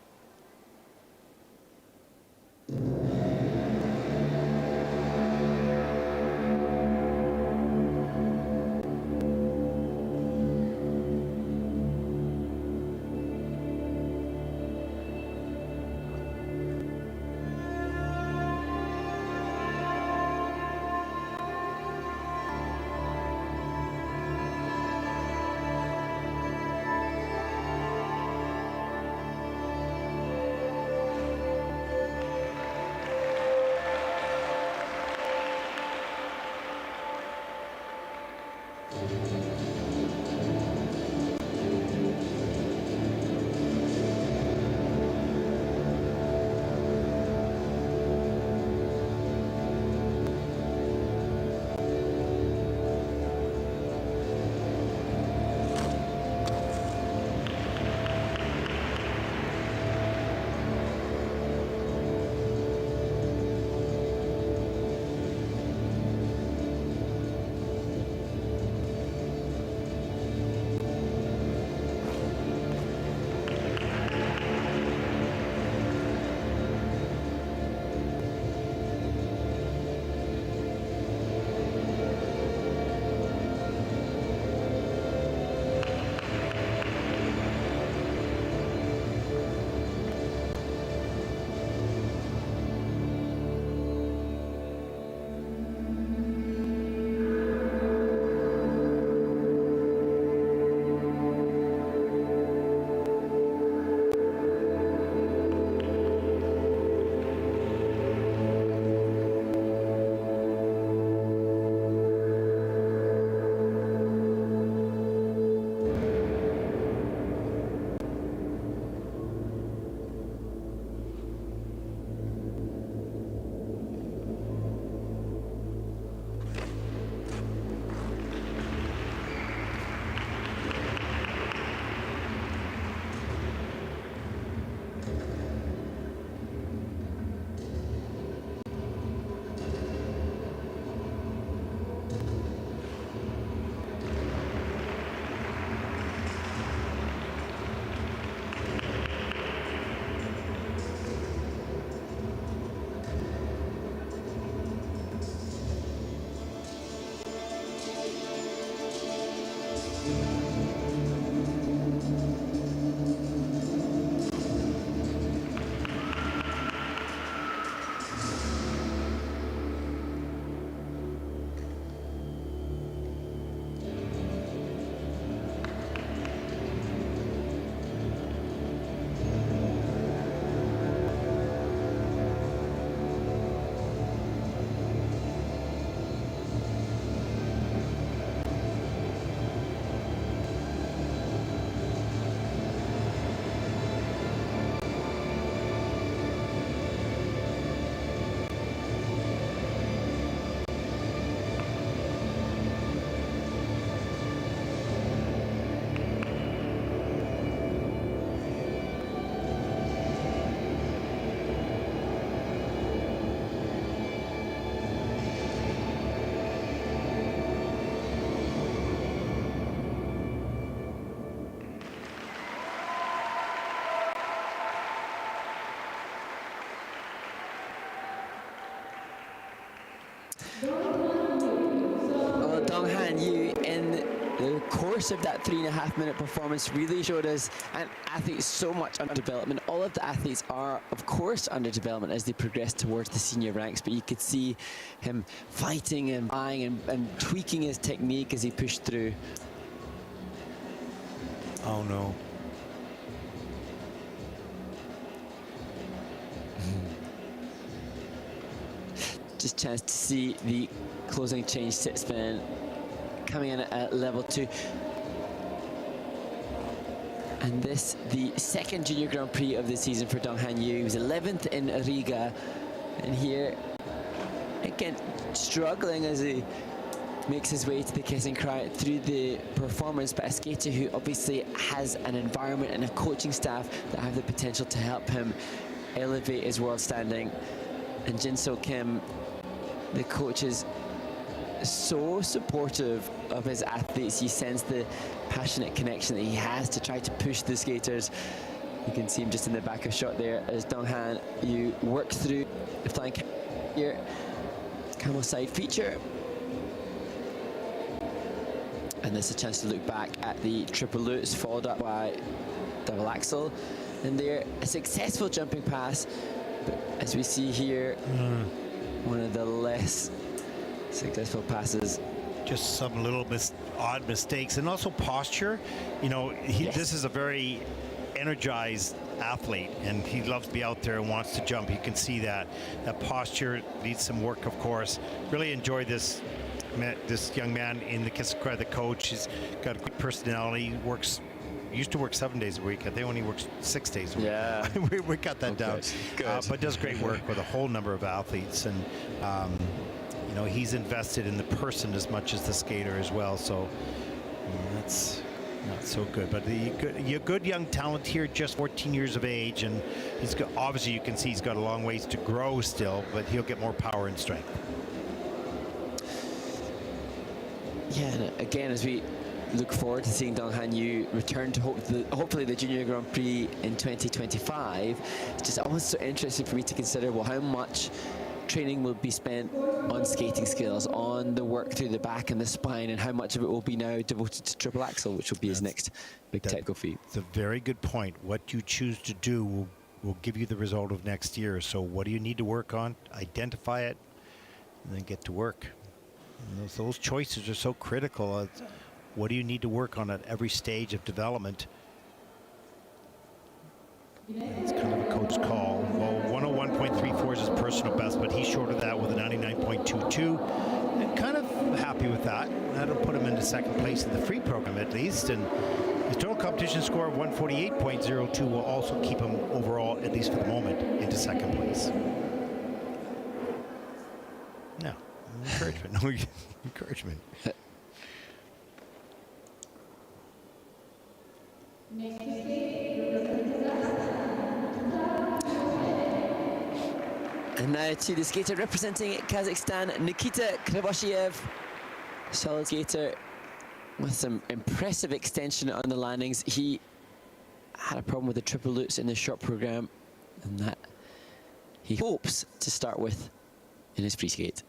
Donghan Yu in the course of that 3.5-minute performance really showed us an athlete so much under development. All of the athletes are, of course, under development as they progress towards the senior ranks, but you could see him fighting and buying and tweaking his technique as he pushed through. Oh, no. Just chance to see the closing change sit spin coming in at level 2. And this, the second Junior Grand Prix of the season for Donghan Yu. He was 11th in Riga. And here, again, struggling as he makes his way to the kiss and cry through the performance, but a skater who obviously has an environment and a coaching staff that have the potential to help him elevate his world standing. And Jin-So Kim, the coach, is so supportive of his athletes. You sense the passionate connection that he has to try to push the skaters. You can see him just in the back of shot there as Donghan Yu work through the flying here. Camel side feature. And there's a chance to look back at the triple lutz followed up by double axel. And there, a successful jumping pass. But as we see here, one of the less successful passes. Just some little odd mistakes, and also posture. You know, this is a very energized athlete, and he loves to be out there and wants to jump. You can see that. That posture needs some work, of course. Really enjoyed this young man in the kiss and cry. The coach, he's got a good personality. Used to work 7 days a week. I think only works 6 days a week. Yeah. we got that down. But does great work with a whole number of athletes, and you know, he's invested in the person as much as the skater as well. So that's not so good. But the good young talent here, just 14 years of age, and he's got, obviously you can see he's got a long ways to grow still, but he'll get more power and strength. Yeah, and again, as we look forward to seeing Donghan Yu return to hopefully the Junior Grand Prix in 2025, it's just almost so interesting for me to consider, well, how much training will be spent on skating skills, on the work through the back and the spine, and how much of it will be now devoted to triple axel, which will be his next big technical feat. It's a very good point. What you choose to do will give you the result of next year. So what do you need to work on? Identify it, and then get to work. And those choices are so critical. What do you need to work on at every stage of development? It's kind of a coach call. Well, 101.34 is his personal best, but he's short of that with a 99.22. And kind of happy with that. That'll put him into second place in the free program at least. And his total competition score of 148.02 will also keep him overall, at least for the moment, into second place. No, encouragement. No encouragement. And now to the skater representing Kazakhstan, Nikita Krivosheyev. Solid skater with some impressive extension on the landings. He had a problem with the triple lutz in the short program, and that he hopes to start with in his free skate.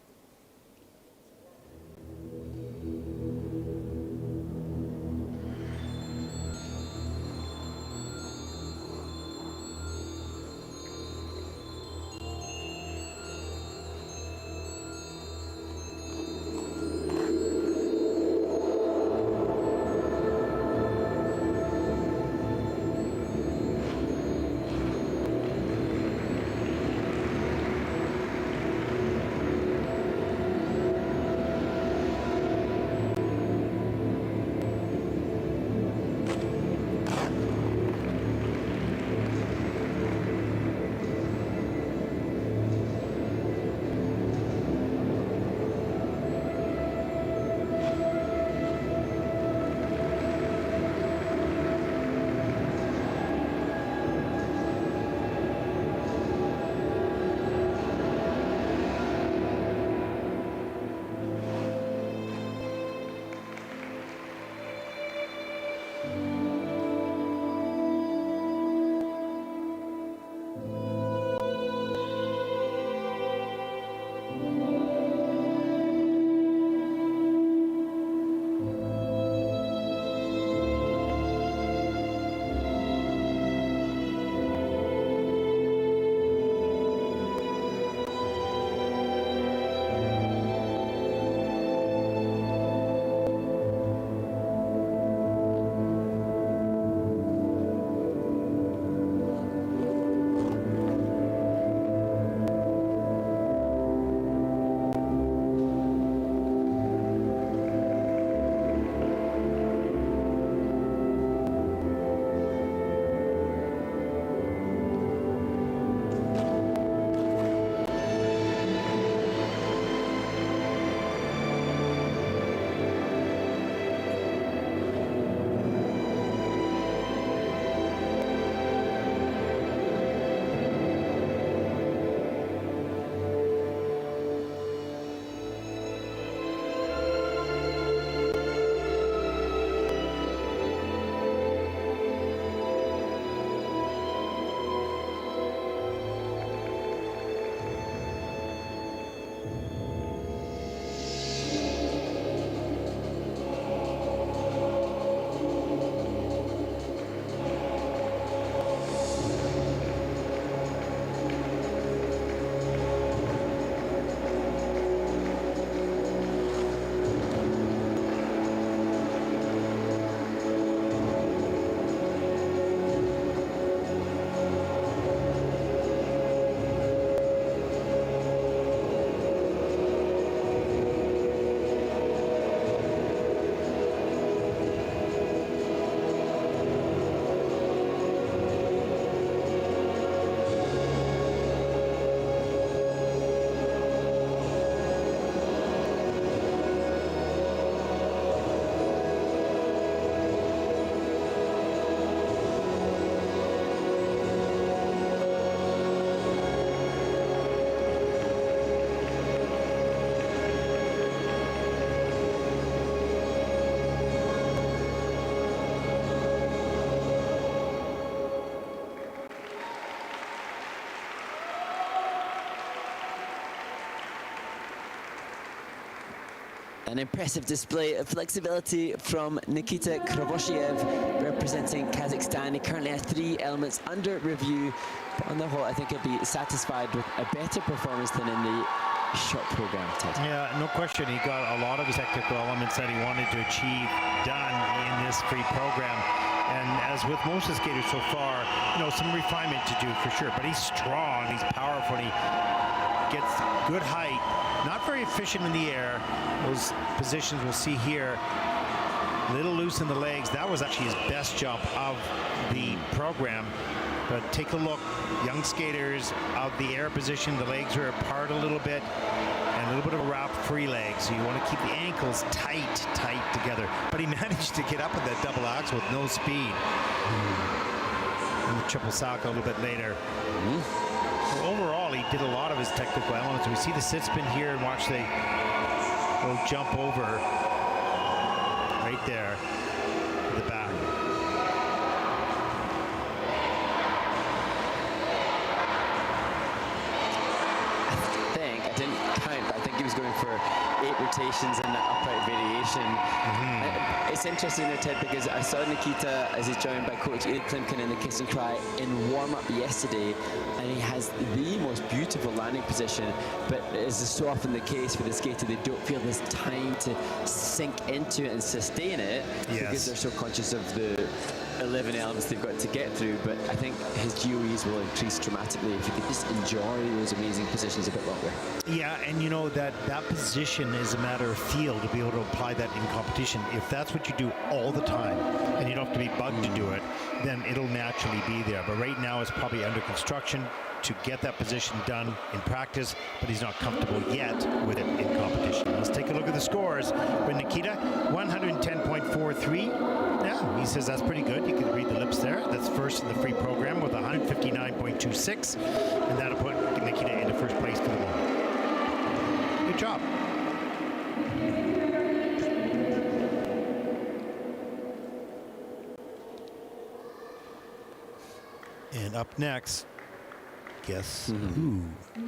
An impressive display of flexibility from Nikita Krivosheyev, representing Kazakhstan. He currently has 3 elements under review. But on the whole, I think he'll be satisfied with a better performance than in the short program, Ted. Yeah, no question. He got a lot of his technical elements that he wanted to achieve done in this free program. And as with most of the skaters so far, some refinement to do for sure. But he's strong, he's powerful, and he gets good height. Not very efficient in the air. Those positions we'll see here, a little loose in the legs. That was actually his best jump of the program. But take a look, young skaters of the air position, the legs are apart a little bit, and a little bit of a wrap free legs. So you want to keep the ankles tight together. But he managed to get up with that double axel with no speed. And the triple sock a little bit later. So overall, he did a lot of his technical elements. We see the sit spin here, and watch the little jump over right there at the back. I didn't count, but I think he was going for 8 rotations in that upright variation. It's interesting there, Ted, because I saw Nikita as he's joined by coach Ilia Gogitidze in the Kiss and Cry in warm-up yesterday, and he has the most beautiful landing position, but as is so often the case for the skater, they don't feel this time to sink into it and sustain it because they're so conscious of the 11 elements they've got to get through. But I think his GOEs will increase dramatically if you could just enjoy those amazing positions a bit longer. Yeah, and that position is a matter of feel to be able to apply that in competition. If that's what you do all the time and you don't have to be bugged to do it, then it'll naturally be there. But right now it's probably under construction to get that position done in practice, but he's not comfortable yet with it in competition. Let's take a look at the scores for Nikita. 110.43. Yeah, he says that's pretty good. You can read the lips there. That's first in the free program with 159.26, and that'll put Nikita into first place for the moment. Good job. And up next, guess who? The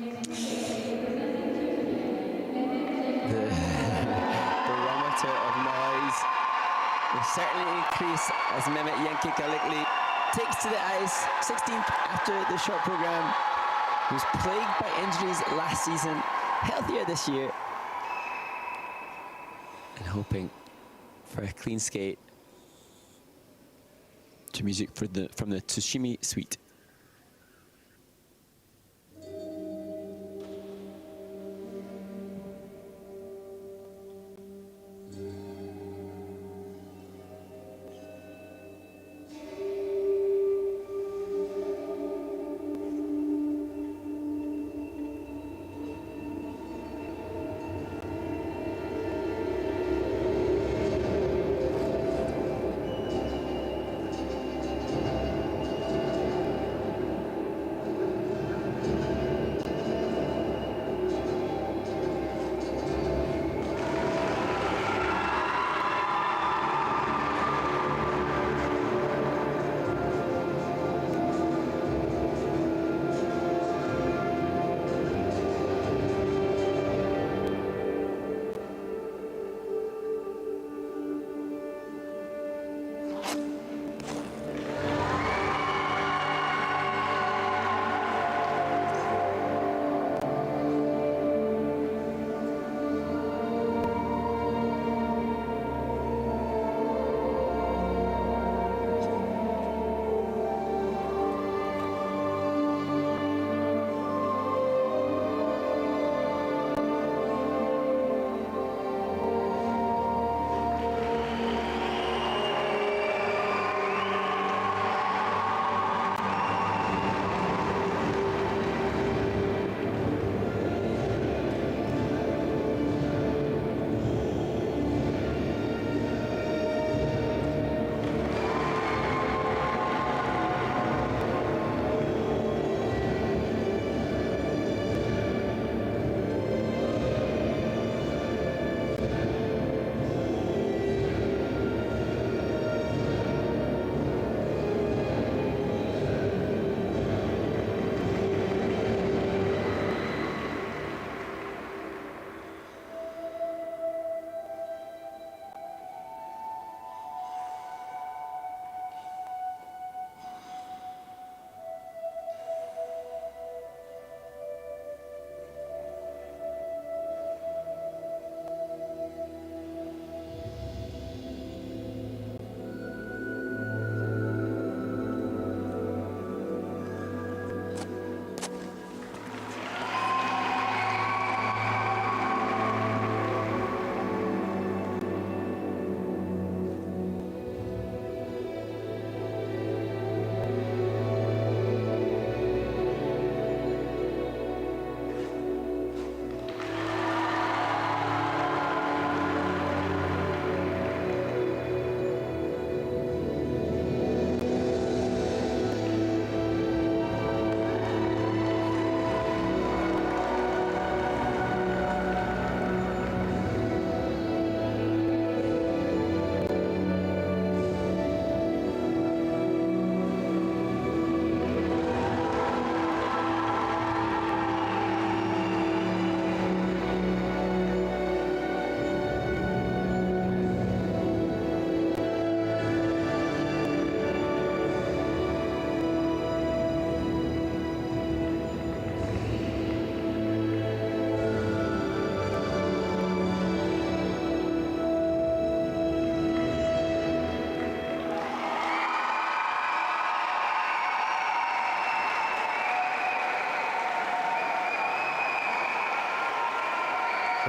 barometer of noise will certainly increase as Mehmet Yenki Galikli takes to the ice, 16th after the short program. He was plagued by injuries last season, healthier this year, and hoping for a clean skate to music from the Tsushimi Suite.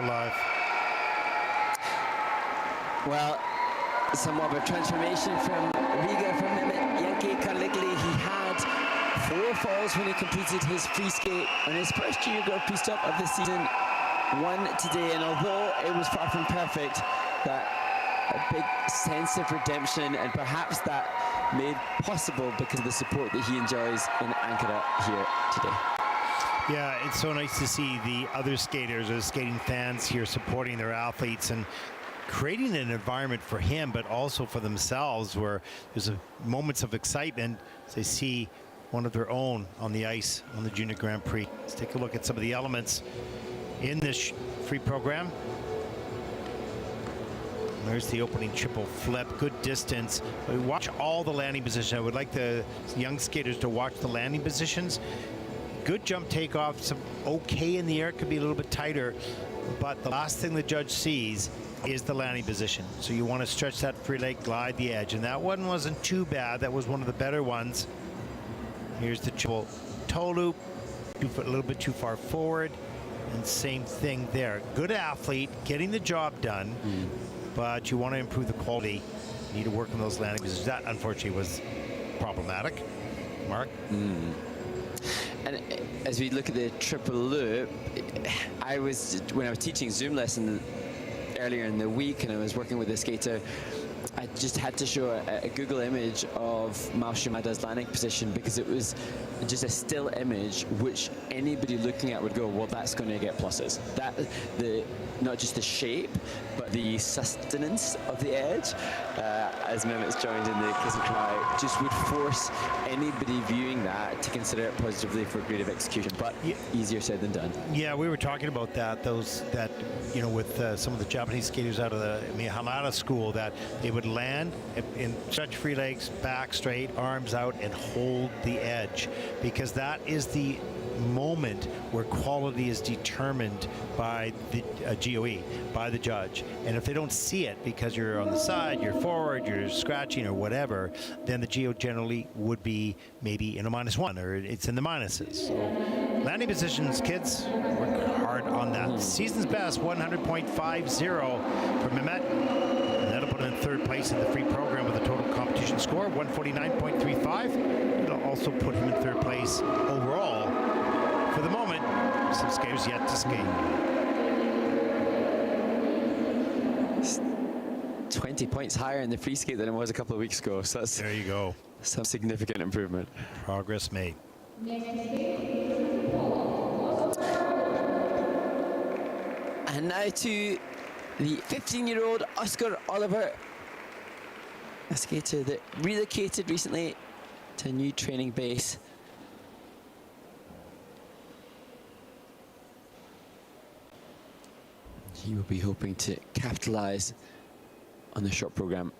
alive. Well, somewhat of a transformation from Riga from Yankee Karligli. He had 4 falls when he completed his free skate on his first junior Grand Prix stop of the season. 1 today, and although it was far from perfect, that a big sense of redemption, and perhaps that made possible because of the support that he enjoys in Ankara here today. Yeah, it's so nice to see the other skaters or the skating fans here supporting their athletes and creating an environment for him, but also for themselves, where there's moments of excitement as they see one of their own on the ice on the Junior Grand Prix. Let's take a look at some of the elements in this free program. There's the opening triple flip, good distance. We watch all the landing positions. I would like the young skaters to watch the landing positions. Good jump takeoff, some okay in the air, could be a little bit tighter, but the last thing the judge sees is the landing position. So you want to stretch that free leg, glide the edge, and that one wasn't too bad. That was one of the better ones. Here's the triple toe loop, a little bit too far forward, and same thing there. Good athlete, getting the job done, but you want to improve the quality. You need to work on those landing positions. That, unfortunately, was problematic. Mark? And as we look at the triple loop, when I was teaching Zoom lesson earlier in the week and I was working with a skater, I just had to show a Google image of Mal Shumada's landing position because it was just a still image which anybody looking at would go, well, that's going to get pluses. That not just the shape, but the sustenance of the edge, as Mehmet's joined in the kiss and cry, just would force anybody viewing that to consider it positively for creative execution, but easier said than done. Yeah, we were talking about that, with some of the Japanese skaters out of the Mihaylov school, that they would land and stretch free legs back straight, arms out, and hold the edge, because that is the moment where quality is determined by the GOE, by the judge. And if they don't see it because you're on the side, you're forward, you're scratching or whatever, then the GO generally would be maybe in a -1 or it's in the minuses. So landing positions, kids, work hard on that. Season's best, 100.50 for Mehmet. And that'll put him in 3rd place in the free program with a total competition score, 149.35. It'll also put him in 3rd place overall. For the moment, some skaters yet to skate. 20 points higher in the free skate than it was a couple of weeks ago. So that's There you go. some significant improvement. Progress made. And now to the 15-year-old Oscar Oliver, a skater that relocated recently to a new training base. He will be hoping to capitalize on the short program.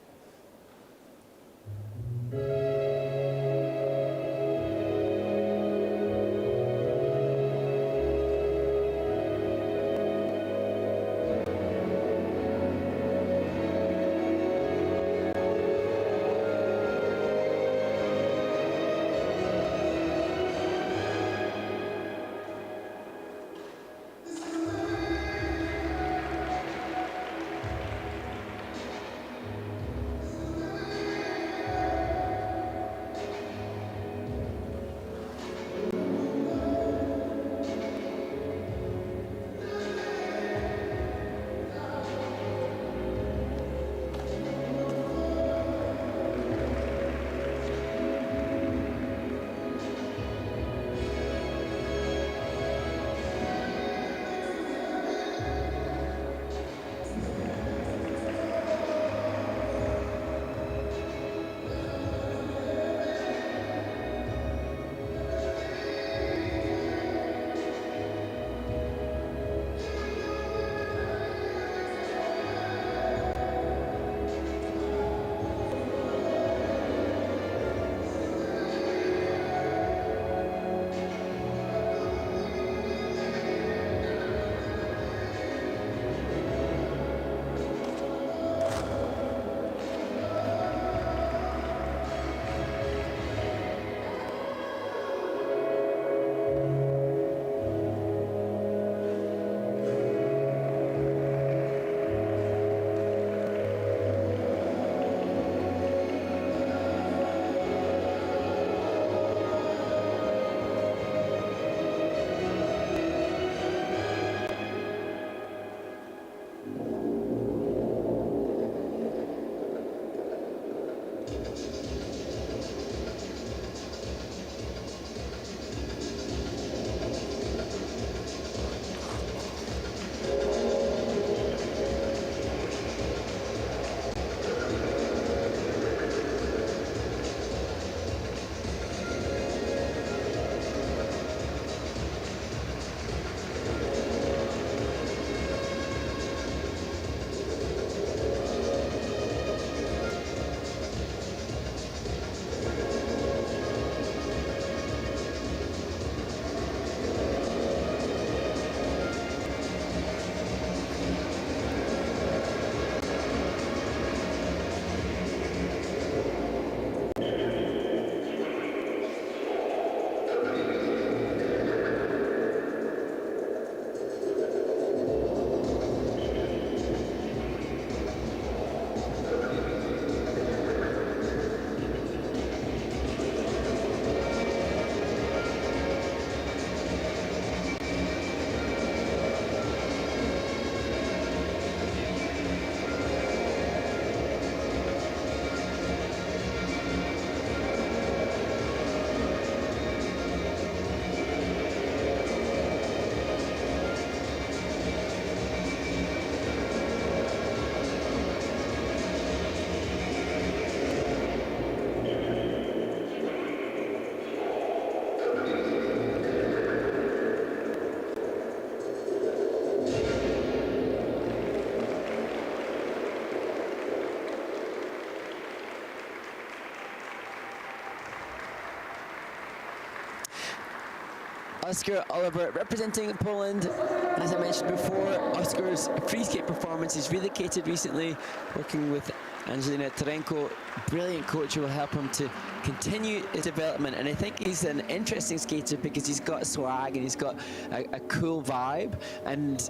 Oscar Oliver representing Poland. As I mentioned before, Oscar's free skate performance is relocated recently, working with Angelina Tarenko, brilliant coach who will help him to continue his development. And I think he's an interesting skater because he's got swag and he's got a cool vibe, and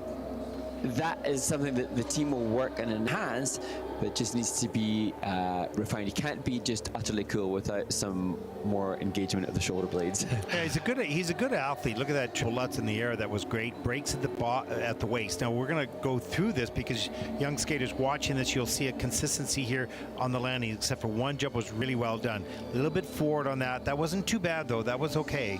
that is something that the team will work and enhance, but just needs to be refined. He can't be just utterly cool without some more engagement of the shoulder blades. Yeah, he's a good athlete. Look at that Cholutz in the air. That was great. Breaks at the waist. Now we're going to go through this because young skaters watching this, you'll see a consistency here on the landing, except for one jump was really well done. A little bit forward on that. That wasn't too bad though. That was okay.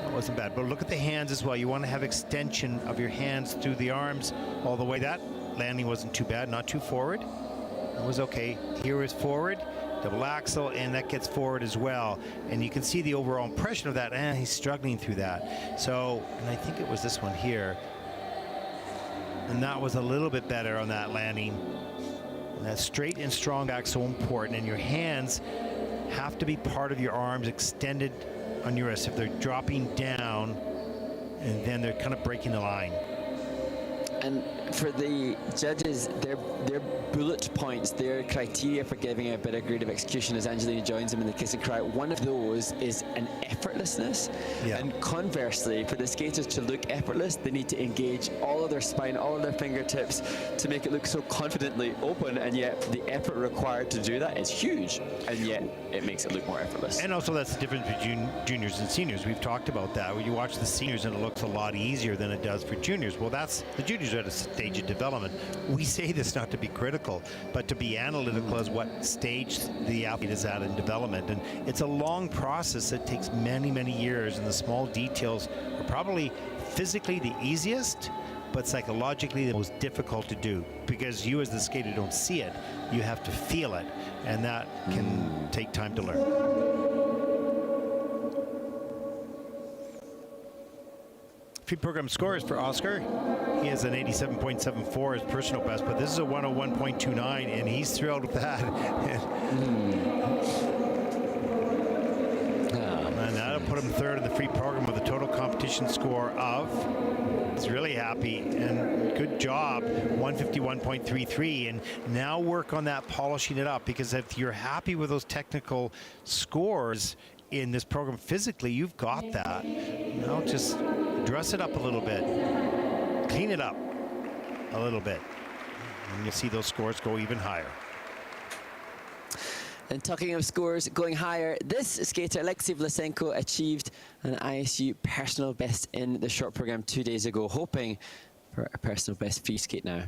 That wasn't bad. But look at the hands as well. You want to have extension of your hands through the arms all the way. That landing wasn't too bad. Not too forward. It was okay. Here is forward, double axel, and that gets forward as well. And you can see the overall impression of that. He's struggling through that. So, and I think it was this one here. And that was a little bit better on that landing. And that straight and strong back so important. And your hands have to be part of your arms extended on your wrist. If they're dropping down, and then they're kind of breaking the line. And for the judges, their bullet points, their criteria for giving a better grade of execution as Angelina joins them in the kiss and cry, one of those is an effortlessness. Yeah. And conversely, for the skaters to look effortless, they need to engage all of their spine, all of their fingertips to make it look so confidently open, and yet the effort required to do that is huge, and yet it makes it look more effortless. And also that's the difference between juniors and seniors. We've talked about that. When you watch the seniors and it looks a lot easier than it does for juniors. Well, that's the juniors are at a stage of development. We say this not to be critical, but to be analytical as what stage the athlete is at in development. And it's a long process that takes many, many years, and the small details are probably physically the easiest, but psychologically the most difficult to do, because you as the skater don't see it, you have to feel it, and that can take time to learn. Free program scores for Oscar. He has an 87.74 as personal best, but this is a 101.29, and he's thrilled with that. And that'll put him third in the free program with a total competition score of, he's really happy, and good job, 151.33. And now work on that, polishing it up, because if you're happy with those technical scores in this program physically, you've got that. Now just dress it up a little bit, clean it up a little bit, and you'll see those scores go even higher. And talking of scores going higher, this skater, Aleksei Vlasenko, achieved an ISU personal best in the short program 2 days ago, hoping for a personal best free skate now.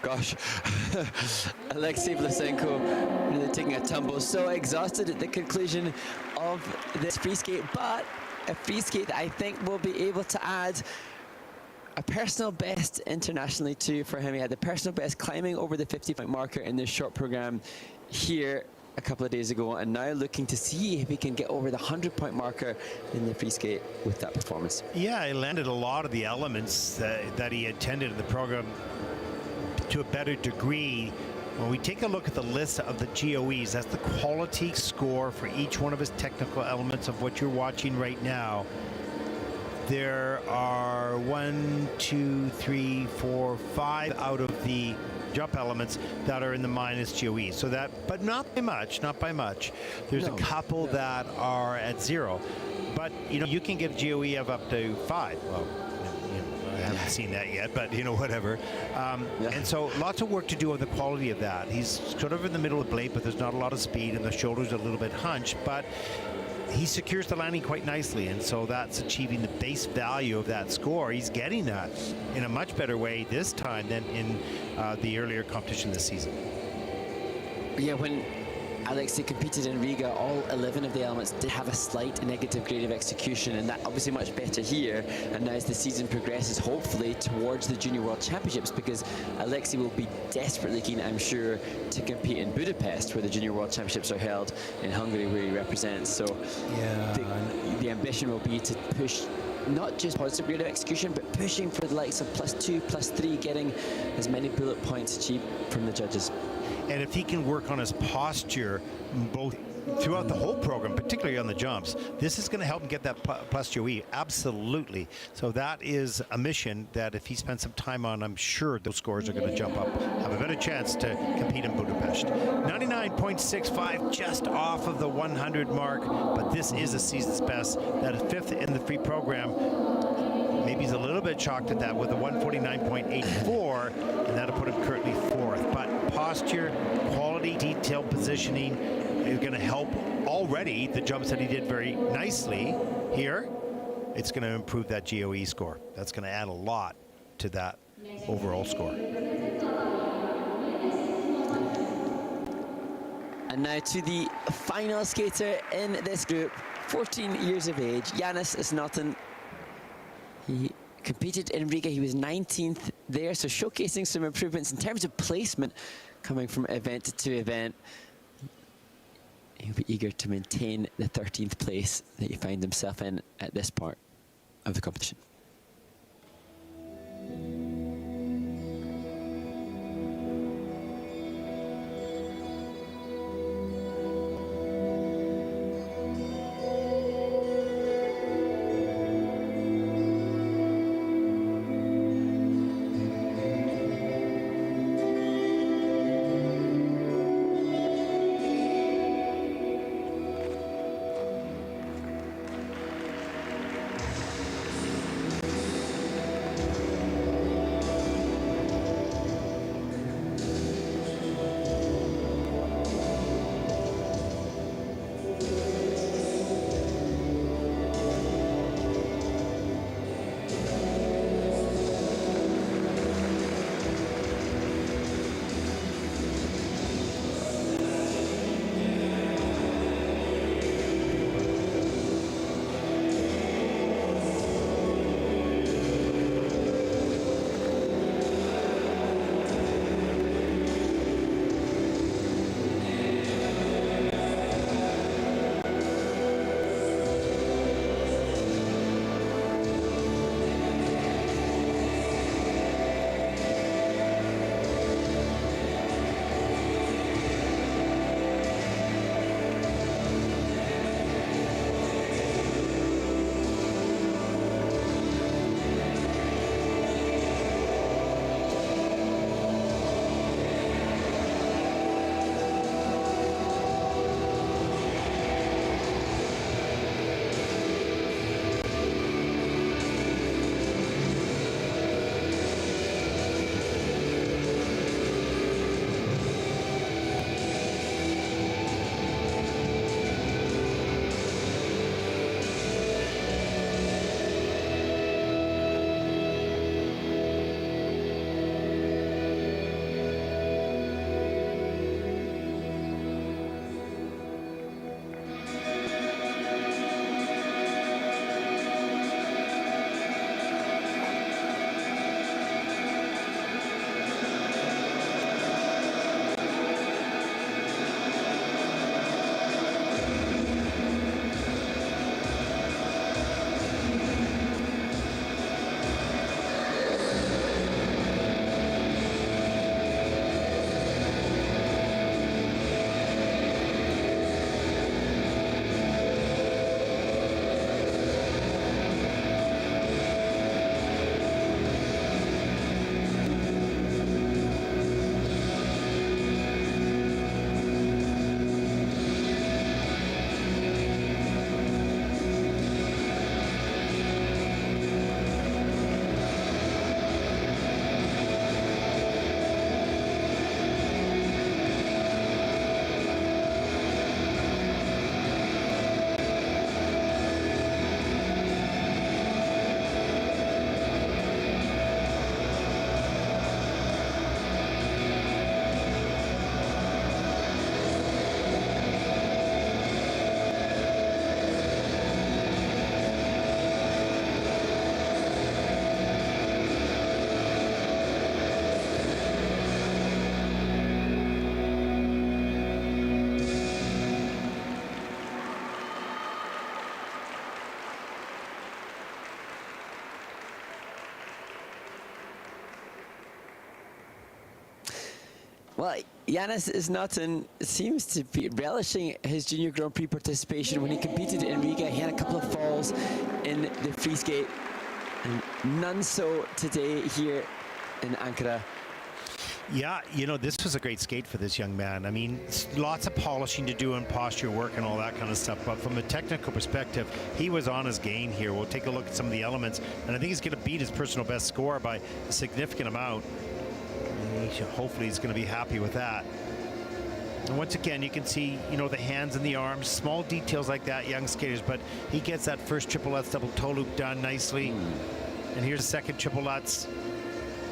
gosh. Aleksei Vlasenko really taking a tumble. So exhausted at the conclusion of this free skate, but a free skate that I think will be able to add a personal best internationally too for him. He had the personal best climbing over the 50-point marker in this short program here a couple of days ago, and now looking to see if he can get over the 100-point marker in the free skate with that performance. Yeah, he landed a lot of the elements that he intended in the program to a better degree. When we take a look at the list of the GOEs, that's the quality score for each one of his technical elements of what you're watching right now. There are 1, 2, 3, 4, 5 out of the jump elements that are in the minus GOE. So that, but not by much, not by much. There's a couple that are at 0. But, you know, you can get a GOE of up to 5. Well, I haven't seen that yet, but, you know, whatever. And so lots of work to do on the quality of that. He's sort of in the middle of the blade, but there's not a lot of speed, and the shoulder's a little bit hunched. But he secures the landing quite nicely, and so that's achieving the base value of that score. He's getting that in a much better way this time than in the earlier competition this season. Yeah, when Aleksei competed in Riga, all 11 of the elements did have a slight negative grade of execution, and that obviously much better here. And now as the season progresses, hopefully towards the Junior World Championships, because Aleksei will be desperately keen, I'm sure, to compete in Budapest, where the Junior World Championships are held, in Hungary, where he represents. So the ambition will be to push not just positive grade of execution, but pushing for the likes of +2, +3, getting as many bullet points achieved from the judges. And if he can work on his posture both throughout the whole program, particularly on the jumps, this is going to help him get that plus GOE. Absolutely. So that is a mission that if he spends some time on, I'm sure those scores are going to jump up, have a better chance to compete in Budapest. 99.65, just off of the 100 mark, but this is a season's best. That is 5th in the free program. Maybe he's a little bit shocked at that with a 149.84, and that'll put him currently 4th. But posture, quality, detailed positioning is going to help already the jumps that he did very nicely here. It's going to improve that GOE score. That's going to add a lot to that overall score. And now to the final skater in this group, 14 years of age, Janis Znotins. He competed in Riga. He was 19th there, so showcasing some improvements in terms of placement coming from event to event. He'll be eager to maintain the 13th place that he finds himself in at this part of the competition. Well, Janis Znotins seems to be relishing his Junior Grand Prix participation. When he competed in Riga, he had a couple of falls in the free skate, and none so today here in Ankara. Yeah, you know, this was a great skate for this young man. I mean, lots of polishing to do and posture work and all that kind of stuff. But from a technical perspective, he was on his game here. We'll take a look at some of the elements. And I think he's going to beat his personal best score by a significant amount. And hopefully he's going to be happy with that. And once again, you can see, you know, the hands and the arms, small details like that, young skaters. But he gets that first triple Lutz double toe loop done nicely. And here's the second triple Lutz.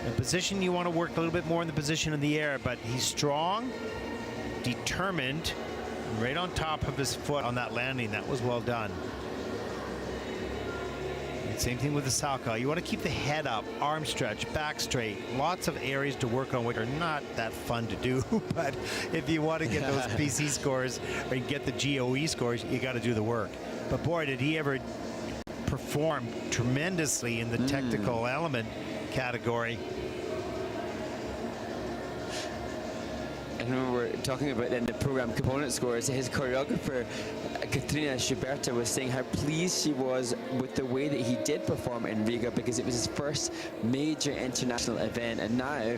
In position, you want to work a little bit more in the position in the air, but he's strong, determined, right on top of his foot on that landing. That was well done. And same thing with the Salchow. You want to keep the head up, arm stretch, back straight. Lots of areas to work on which are not that fun to do, but if you want to get those PC scores or get the GOE scores, you got to do the work. But boy, did he ever perform tremendously in the technical element category. And when we were talking about in the program component scores, his choreographer Katrina Schuberta was saying how pleased she was with the way that he did perform in Riga, because it was his first major international event, and now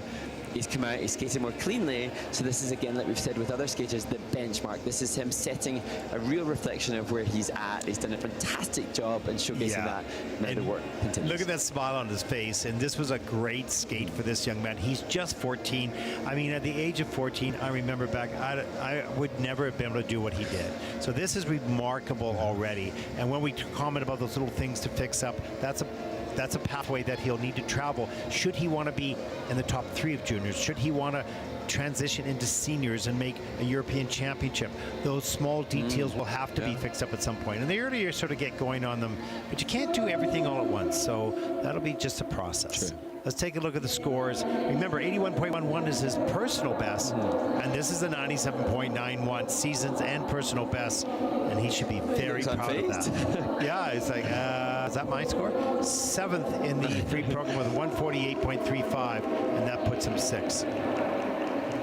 he's come out, he's skating more cleanly. So this is, again, like we've said with other skaters, the benchmark. This is him setting a real reflection of where he's at. He's done a fantastic job in showcasing that. Now the work continues. Look at that smile on his face, and this was a great skate for this young man. He's just 14. I mean, at the age of 14, I remember back, I would never have been able to do what he did. So this is remarkable already. And when we comment about those little things to fix up, that's a pathway that he'll need to travel should he want to be in the top 3 of juniors, should he want to transition into seniors and make a European championship. Those small details will have to be fixed up at some point. And the earlier you sort of get going on them, but you can't do everything all at once. So that'll be just a process. True. Let's take a look at the scores. Remember, 81.11 is his personal best, and this is the 97.91 seasons and personal best, and he should be very proud of that. Yeah, it's like, is that my score? 7th in the free program with 148.35, and that puts him 6th.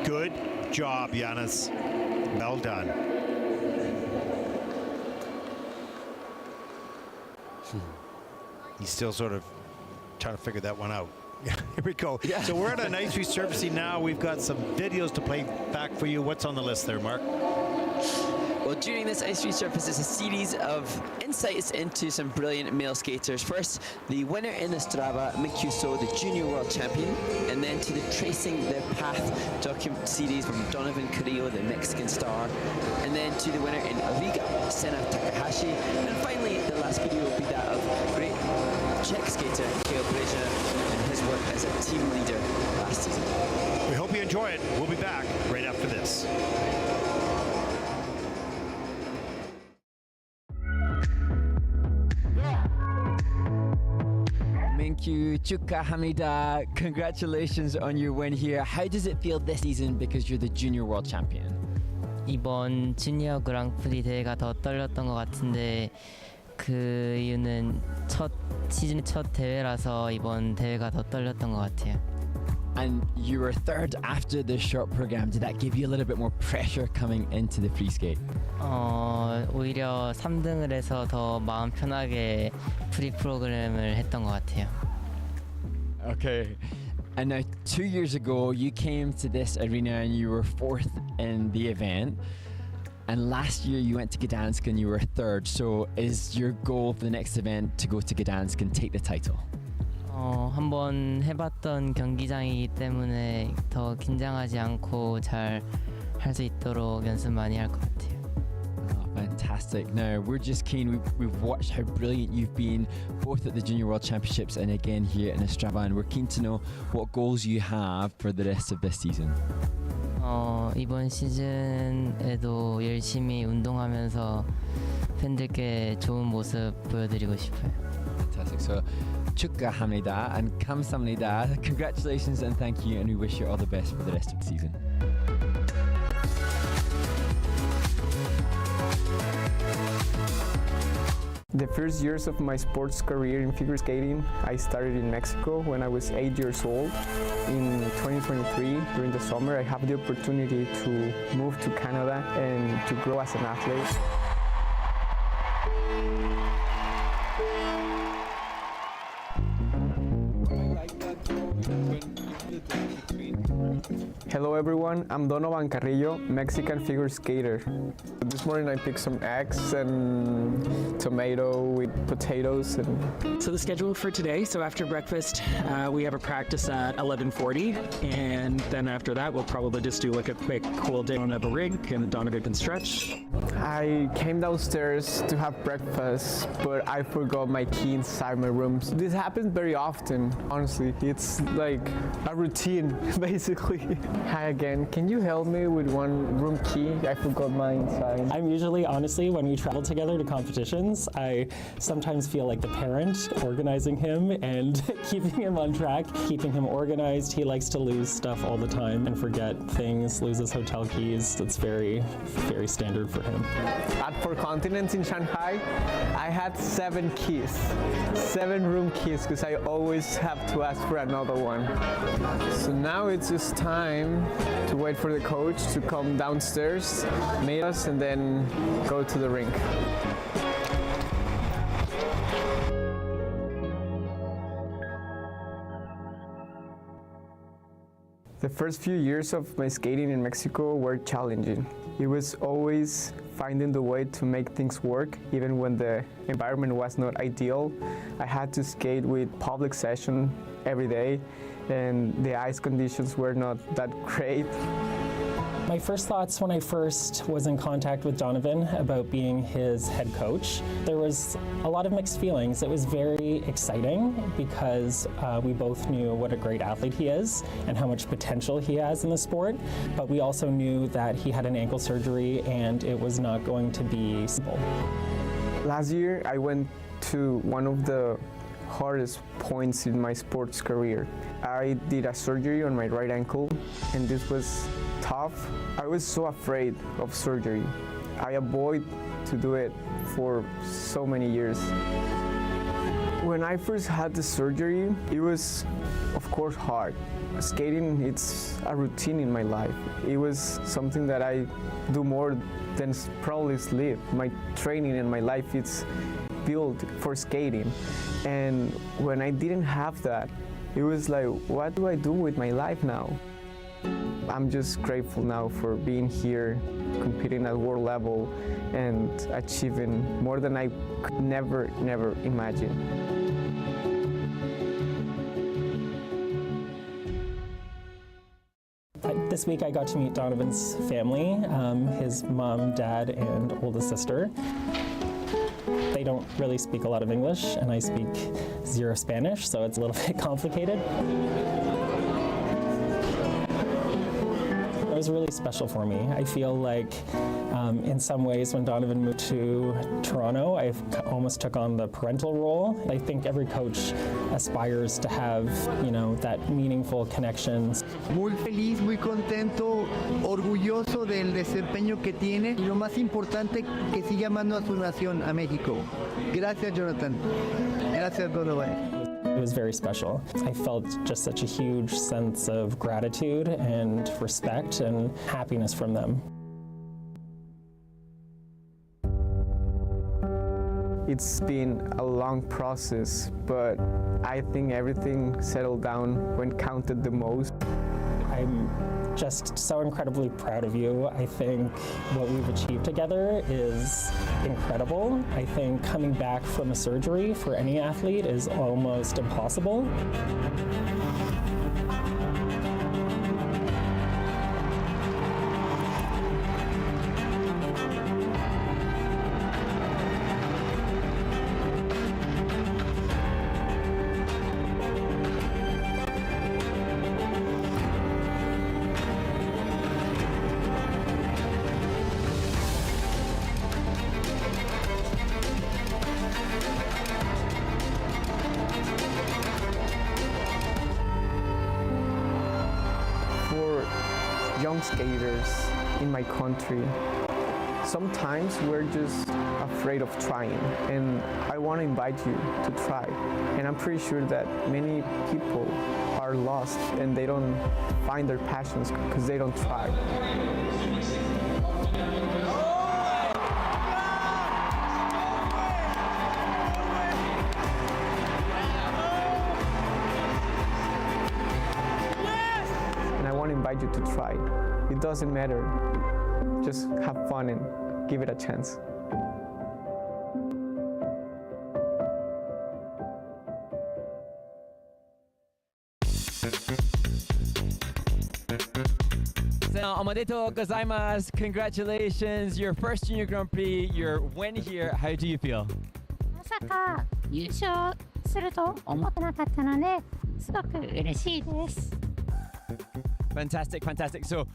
Good job, Janis. Well done. He's still sort of trying to figure that one out. Here we go. Yeah. So we're at an ice resurfacing now. We've got some videos to play back for you. What's on the list there, Mark? Well, during this ice resurface is a series of insights into some brilliant male skaters. First, the winner in the Strava, Hyunseo, the junior world champion, and then to the Tracing the Path document series from Donovan Carrillo, the Mexican star, and then to the winner in Riga, Sena Takahashi, and finally the last video will be that of great Czech skater Kale Brezhnev and his work as a team leader last season. We hope you enjoy it. We'll be back right after this. Thank you, 축하합니다. Congratulations on your win here. How does it feel this season because you're the junior world champion? 이번 주니어 그랑프리 대회가 더 떨렸던 것 같은데 그 이유는 시즌 첫 대회라서 이번 대회가 더 떨렸던 것 같아요. And you were third after the short program. Did that give you a little bit more pressure coming into the free skate? 오히려 3등을 해서 더 마음 편하게 프리 프로그램을 했던 것 같아요. Okay. And now 2 years ago, you came to this arena and you were 4th in the event. And last year you went to Gdansk and you were 3rd. So is your goal for the next event to go to Gdansk and take the title? 한번 해봤던 경기장이기 때문에 더 긴장하지 않고 잘 할 수 있도록 연습 많이 할 것 같아요. Fantastic. Now, we're just keen. We've watched how brilliant you've been, both at the Junior World Championships and again here in Ostrava, and we're keen to know what goals you have for the rest of this season. 이번 시즌에도 열심히 운동하면서 팬들께 좋은 모습 보여드리고 싶어요. Fantastic. So, 축하합니다 and 감사합니다. Congratulations and thank you, and we wish you all the best for the rest of the season. The first years of my sports career in figure skating, I started in Mexico when I was 8 years old. In 2023, during the summer, I have the opportunity to move to Canada and to grow as an athlete. Hello everyone, I'm Donovan Carrillo, Mexican figure skater. This morning I picked some eggs and tomato with potatoes. So the schedule for today, so after breakfast we have a practice at 11:40, and then after that we'll probably just do like a quick cool down of a rink and Donovan can stretch. I came downstairs to have breakfast, but I forgot my key inside my room. This happens very often, honestly. It's like a routine, basically. Hi again, can you help me with one room key? I forgot mine inside. I'm usually, honestly, when we travel together to competitions, I sometimes feel like the parent organizing him and keeping him on track, keeping him organized. He likes to lose stuff all the time and forget things, lose his hotel keys. It's very, very standard for him. At 4 Continents in Shanghai, I had 7 keys, 7 room keys, because I always have to ask for another one. So now it's just time to wait for the coach to come downstairs, meet us, and then go to the rink. The first few years of my skating in Mexico were challenging. It was always finding the way to make things work, even when the environment was not ideal. I had to skate with public session every day, and the ice conditions were not that great. My first thoughts when I first was in contact with Donovan about being his head coach, there was a lot of mixed feelings. It was very exciting because we both knew what a great athlete he is and how much potential he has in the sport, but we also knew that he had an ankle surgery and it was not going to be simple. Last year, I went to one of the hardest points in my sports career. I did a surgery on my right ankle, and this was tough. I was so afraid of surgery. I avoided to do it for so many years. When I first had the surgery, it was, of course, hard. Skating, it's a routine in my life. It was something that I do more than probably sleep. My training and my life, it's built for skating. And when I didn't have that, it was like, what do I do with my life now? I'm just grateful now for being here, competing at world level, and achieving more than I could never imagine. This week I got to meet Donovan's family, his mom, dad, and oldest sister. They don't really speak a lot of English, and I speak 0 Spanish, so it's a little bit complicated. It was really special for me. I feel like in some ways when Donovan moved to Toronto, I almost took on the parental role. I think every coach aspires to have, that meaningful connection. Muy feliz, muy contento, orgulloso del desempeño que tiene y lo más importante que siga amando a su nación, a México. Gracias, Jonathan. Gracias, Donovan. It was very special. I felt just such a huge sense of gratitude and respect and happiness from them. It's been a long process, but I think everything settled down when counted the most. I'm just so incredibly proud of you. I think what we've achieved together is incredible. I think coming back from a surgery for any athlete is almost impossible. Young skaters in my country, sometimes we're just afraid of trying, and I want to invite you to try. And I'm pretty sure that many people are lost and they don't find their passions because they don't try. And I want to invite you to try. It doesn't matter. Just have fun and give it a chance. Omedetou gozaimasu. Congratulations, your first Junior Grand Prix, your win here. How do you feel? まさか優勝すると思ってなかったので、すごく嬉しいです。 Fantastic, fantastic. So,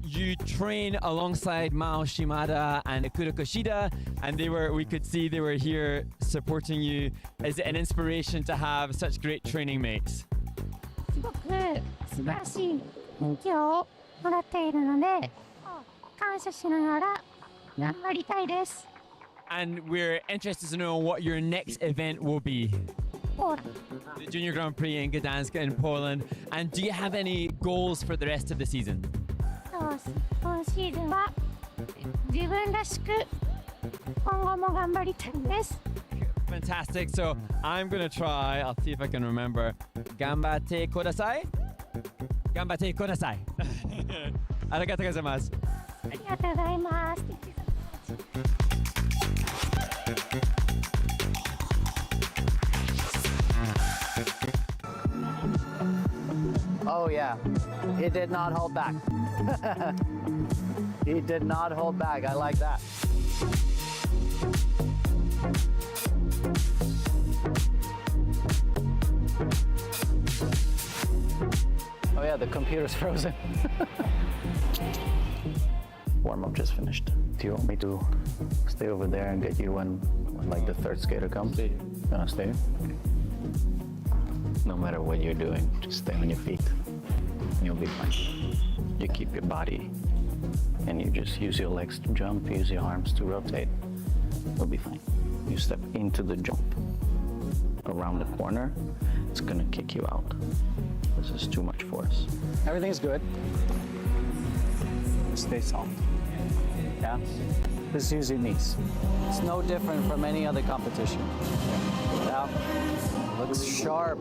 you train alongside Mao Shimada and Ikura Kushida, and we could see they were here supporting you. Is it an inspiration to have such great training mates? すごく素晴らしい人気をもらっているので、感謝しながら頑張りたいです。 And we're interested to know what your next event will be. ポーラン The Junior Grand Prix in Gdansk in Poland. And do you have any goals for the rest of the season? ド、今シーズンは自分らしく今後も頑張りたいです。 Fantastic. So I'm going to try. I'll see if I can remember. Ganbatte kodasai? Ganbatte kodasai. Arigatou gozaimasu. ありがとうございます。Oh yeah, he did not hold back. He did not hold back. I like that. Oh yeah, the computer's frozen. Warm-up just finished. Do you want me to stay over there and get you when like the third skater comes? Gonna stay? No matter what you're doing, just stay on your feet. And you'll be fine. You keep your body and you just use your legs to jump, use your arms to rotate. You'll be fine. You step into the jump around the corner, it's gonna kick you out. This is too much force. Everything's good. Stay soft. Yeah? Just use your knees. It's no different from any other competition. Yeah? Looks sharp.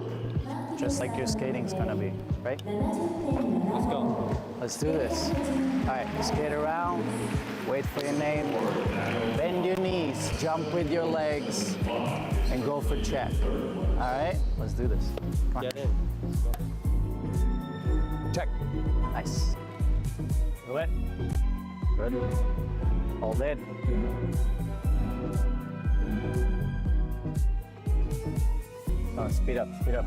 Just like your skating's gonna be, right? Let's go. Let's do this. All right, skate around, wait for your name, bend your knees, jump with your legs, and go for check. All right, let's do this. Come on. Get in. Check. Nice. Do it. Good. Hold it. Oh, speed up, speed up.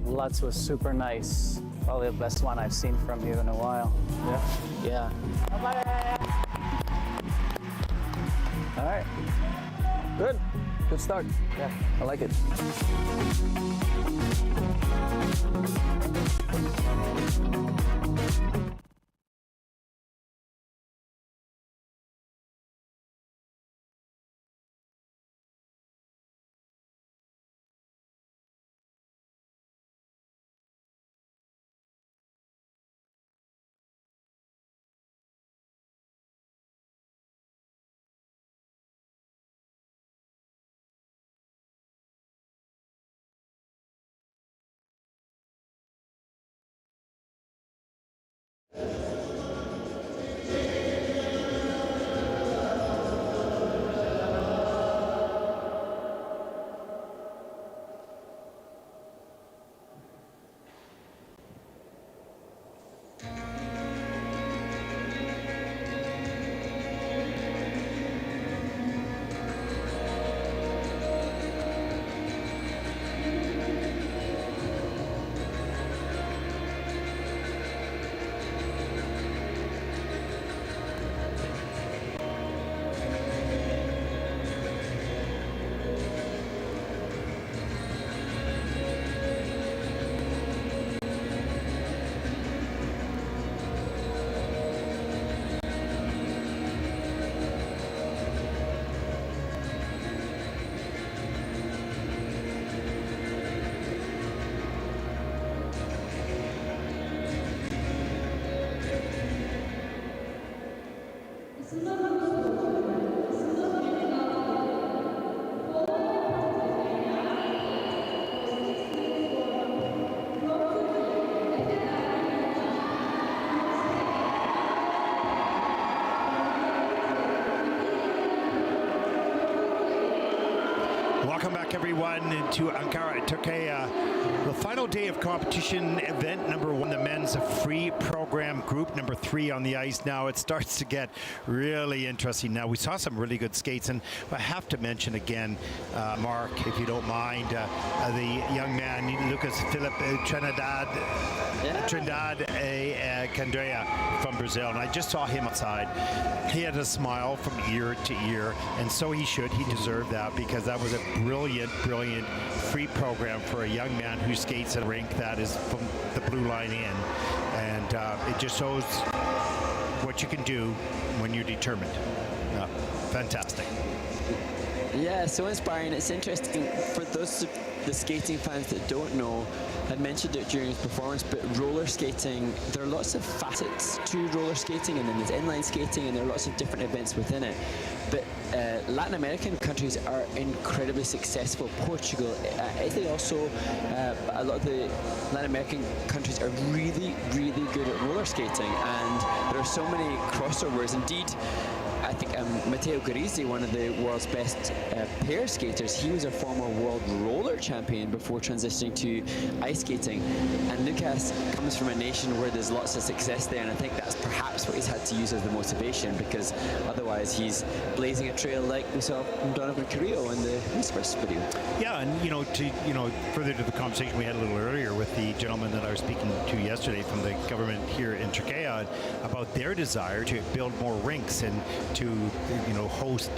Lutz was super nice. Probably the best one I've seen from you in a while. Yeah? Yeah. All right. Good. Good start. Yeah, I like it. Welcome back, everyone, to Ankara, Turkey. The final day of competition, event number 1, the men's free program, group number 3 on the ice. Now it starts to get really interesting. Now we saw some really good skates, and I have to mention again, Mark, if you don't mind, the young man Lucaz Filipe Trinidad Candrea from Brazil, and I just saw him outside. He had a smile from ear to ear, and so he should. He deserved that, because that was a brilliant free program for a young man who skates at a rink that is from the blue line in, and it just shows what you can do when you're determined. Fantastic. Yeah, so inspiring. It's interesting for those the skating fans that don't know. I mentioned it during his performance, but roller skating, there are lots of facets to roller skating, and then there's inline skating, and there are lots of different events within it. But Latin American countries are incredibly successful. Portugal, Italy also, a lot of the Latin American countries are really good at roller skating, and there are so many crossovers. Indeed, I think Matteo Grizzi, one of the world's best pair skaters, he was a former world roller champion before transitioning to ice skating. And Lucas comes from a nation where there's lots of success there, and I think that's perhaps what he's had to use as the motivation, because otherwise he's blazing a trail like we saw from Donovan Carrillo in the first video. Yeah, and further to the conversation we had a little earlier with the gentleman that I was speaking to yesterday from the government here in Turkey about their desire to build more rinks and to host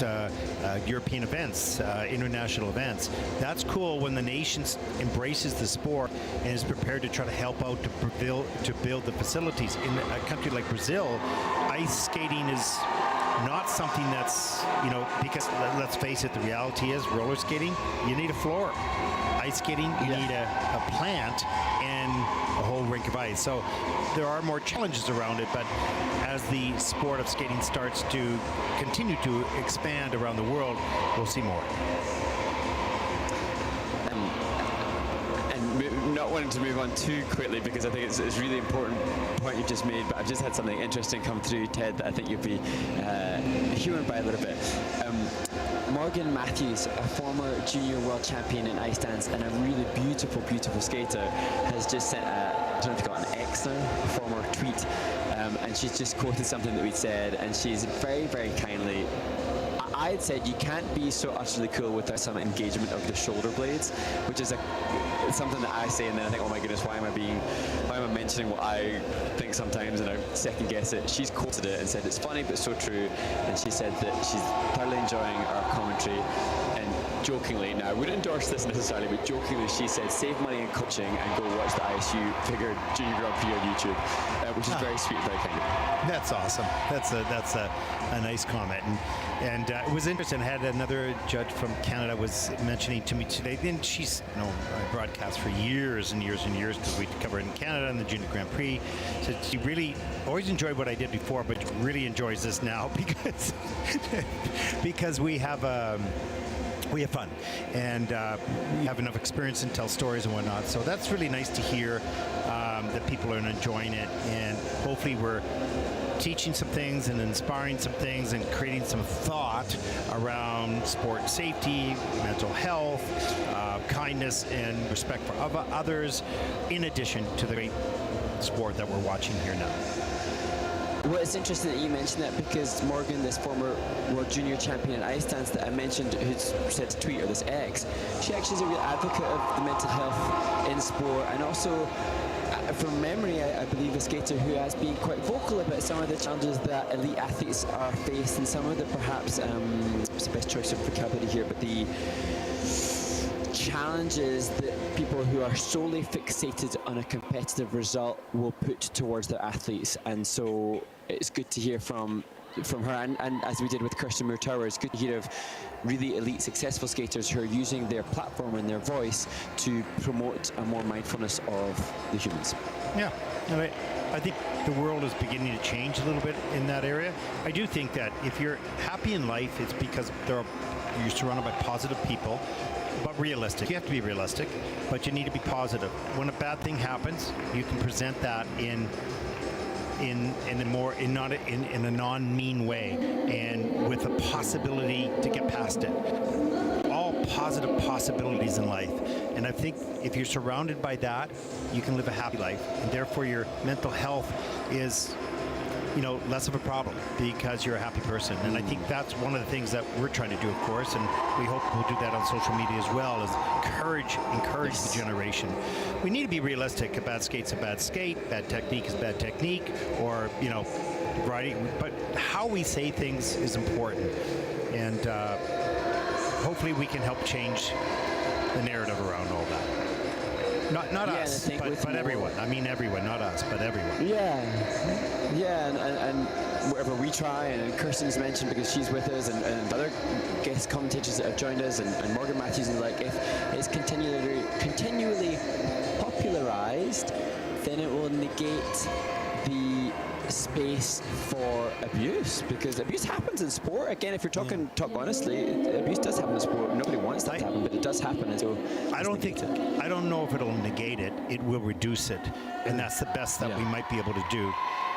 European events, international events. That's cool when the nation embraces the sport and is prepared to try to help out to build the facilities. In a country like Brazil, ice skating is not something that's, because let's face it, the reality is roller skating, you need a floor. Ice skating, you need a plant and a whole rink of ice. So there are more challenges around it, but as the sport of skating starts to continue to expand around the world, we'll see more. Not wanting to move on too quickly, because I think it's a really important point you've just made, but I've just had something interesting come through, Ted, that I think you'll be humoured by a little bit. Morgan Matthews, a former junior world champion in ice dance and a really beautiful skater, has just sent I don't know if you got an X now, a former tweet, and she's just quoted something that we said, and she's very kindly, I had said you can't be so utterly cool without some engagement of the shoulder blades, which is something that I say, and then I think, oh my goodness, why am I mentioning what I think sometimes, and I second guess it. She's quoted it and said it's funny but so true, and she said that she's thoroughly enjoying our commentary, and jokingly, now I wouldn't endorse this necessarily, but jokingly she said save money in coaching and go watch the ISU figure Junior Grand Prix on YouTube, which is very sweet, very kind of you. That's awesome. That's a nice comment, and it was interesting. I had another judge from Canada was mentioning to me today, and she's broadcast for years and years because we covered in Canada and the Junior Grand Prix. So she really always enjoyed what I did before, but really enjoys this now because we have fun, and we have enough experience and tell stories and whatnot. So that's really nice to hear that people are enjoying it, and hopefully we're teaching some things and inspiring some things and creating some thought around sport safety, mental health, kindness, and respect for others, in addition to the great sport that we're watching here now. Well, it's interesting that you mentioned that, because Morgan, this former world junior champion in ice dance that I mentioned, who said to tweet, or this X, she actually is a real advocate of the mental health in sport, and also, from memory, I believe a skater who has been quite vocal about some of the challenges that elite athletes are faced, and some of the perhaps, what's the best choice of vocabulary here, but the challenges that people who are solely fixated on a competitive result will put towards their athletes. And so it's good to hear from her, and as we did with Kirsten Moore-Tower, it's good to hear of really elite successful skaters who are using their platform and their voice to promote a more mindfulness of the humans. Yeah, I think the world is beginning to change a little bit in that area. I do think that if you're happy in life, it's because you're surrounded by positive people, but realistic. You have to be realistic, but you need to be positive. When a bad thing happens, you can present that in a non-mean way, and with a possibility to get past it. All positive possibilities in life. And I think if you're surrounded by that, you can live a happy life, and therefore your mental health is, less of a problem because you're a happy person. And I think that's one of the things that we're trying to do, of course, and we hope we'll do that on social media as well, is encourage the generation. We need to be realistic. A bad skate's a bad skate, bad technique is bad technique, or, writing. But how we say things is important. And hopefully we can help change the narrative around all that. Not us, but everyone. I mean everyone, not us, but everyone. Yeah, and wherever we try, and Kirsten's mentioned because she's with us, and other guest commentators that have joined us, and Morgan Matthews, and if it's continually popularized, then it will negate the space for abuse, because abuse happens in sport. Again, if you're talk honestly, abuse does happen in sport. Nobody wants that to happen, but it does happen, and so I don't know if it'll negate it. It will reduce it, and that's the best that we might be able to do,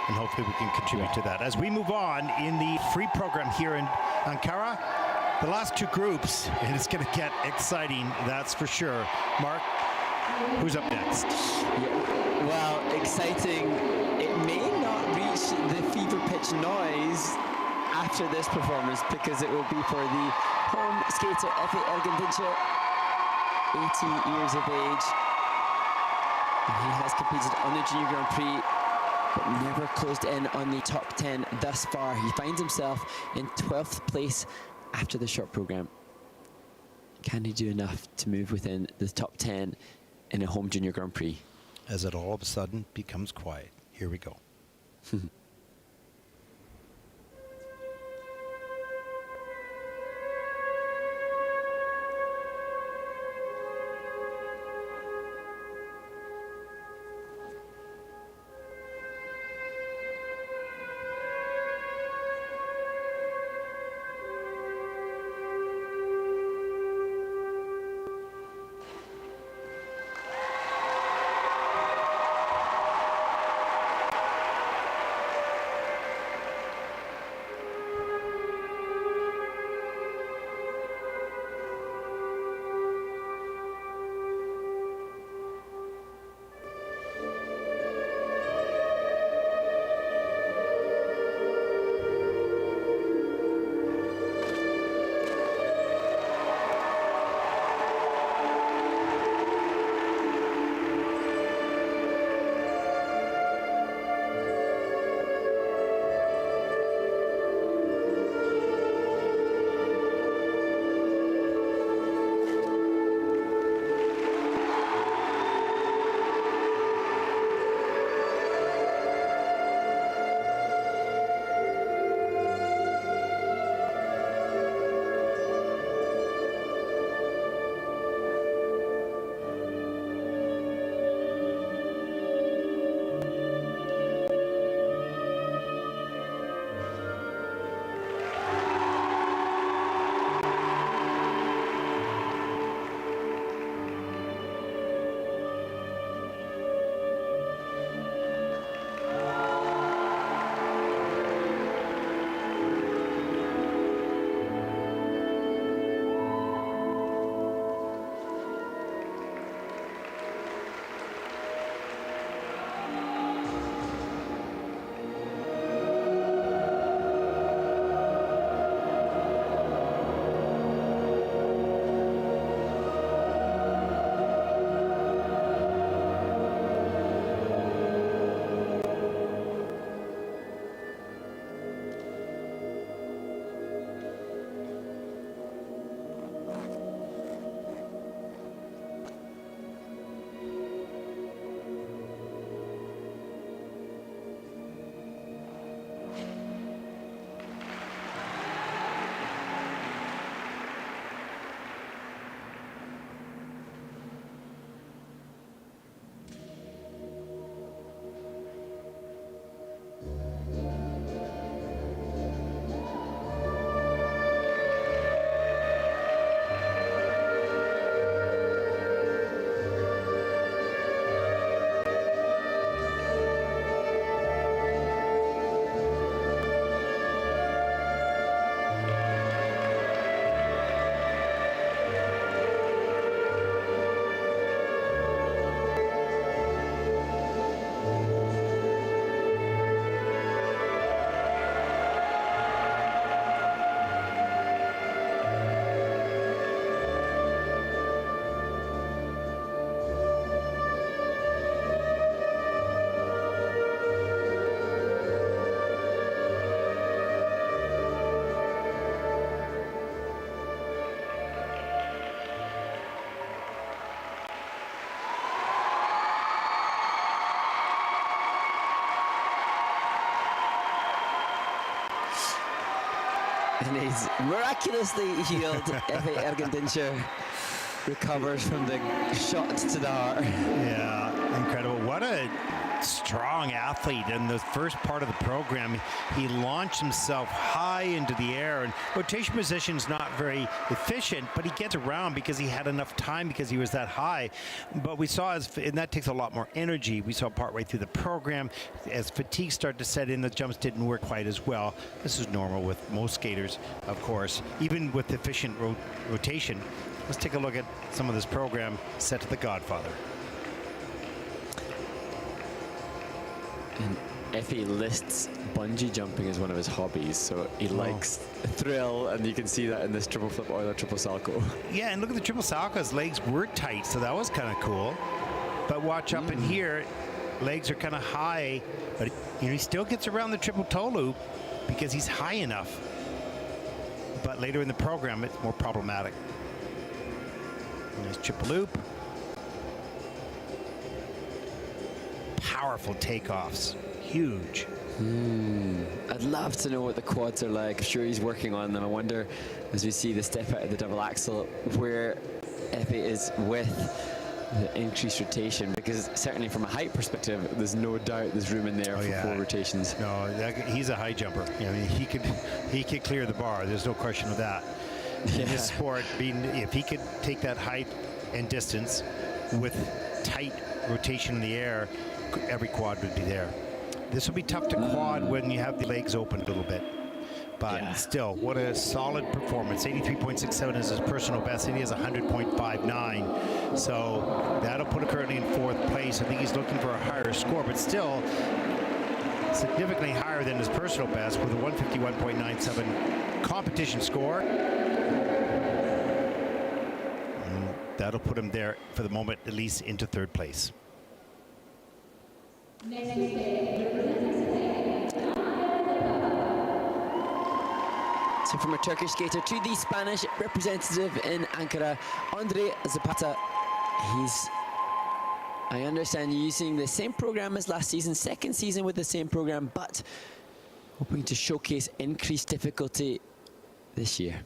and hopefully we can contribute to that. As we move on in the free program here in Ankara, the last two groups, and it's going to get exciting, that's for sure. Mark, who's up next? Well, exciting. It may not reach the fever pitch noise after this performance, because it will be for the home skater Efe Ergin Dincer, 18 years of age. And he has competed on the Junior Grand Prix, but never closed in on the top 10 thus far. He finds himself in 12th place after the short program. Can he do enough to move within the top 10 in a home Junior Grand Prix? As it all of a sudden becomes quiet. Here we go. And he's miraculously healed. Efe Ergin Dincer recovers from the shot to the heart. Yeah, incredible. What a strong athlete. In the first part of the program, he launched himself high into the air, and rotation position's not very efficient, but he gets around because he had enough time because he was that high. But we saw, and that takes a lot more energy. We saw partway through the program, as fatigue started to set in, the jumps didn't work quite as well. This is normal with most skaters, of course, even with efficient rotation. Let's take a look at some of this program set to the Godfather. And Efe lists bungee jumping as one of his hobbies, so he likes the thrill, and you can see that in this triple flip or the triple salto. Yeah, and look at the triple salto. His legs were tight, so that was kind of cool. But watch up in here, legs are kind of high, but he still gets around the triple toe loop because he's high enough. But later in the program, it's more problematic. Nice triple loop. Powerful takeoffs, huge. I'd love to know what the quads are like. I'm sure he's working on them. I wonder, as we see the step out of the double axel, where Efe is with the increased rotation, because certainly from a height perspective, there's no doubt there's room in there for 4 rotations. No, he's a high jumper. I mean, he could clear the bar. There's no question of that. In this sport, if he could take that height and distance with tight rotation in the air, every quad would be there. This will be tough to quad when you have the legs open a little bit. But still, what a solid performance. 83.67 is his personal best, and he has 100.59. So that'll put him currently in 4th place. I think he's looking for a higher score, but still significantly higher than his personal best with a 151.97 competition score. And that'll put him there for the moment, at least into 3rd place. So from a Turkish skater to the Spanish representative in Ankara, Andre Zapata. I understand, using the same program as last season, 2nd season with the same program, but hoping to showcase increased difficulty this year.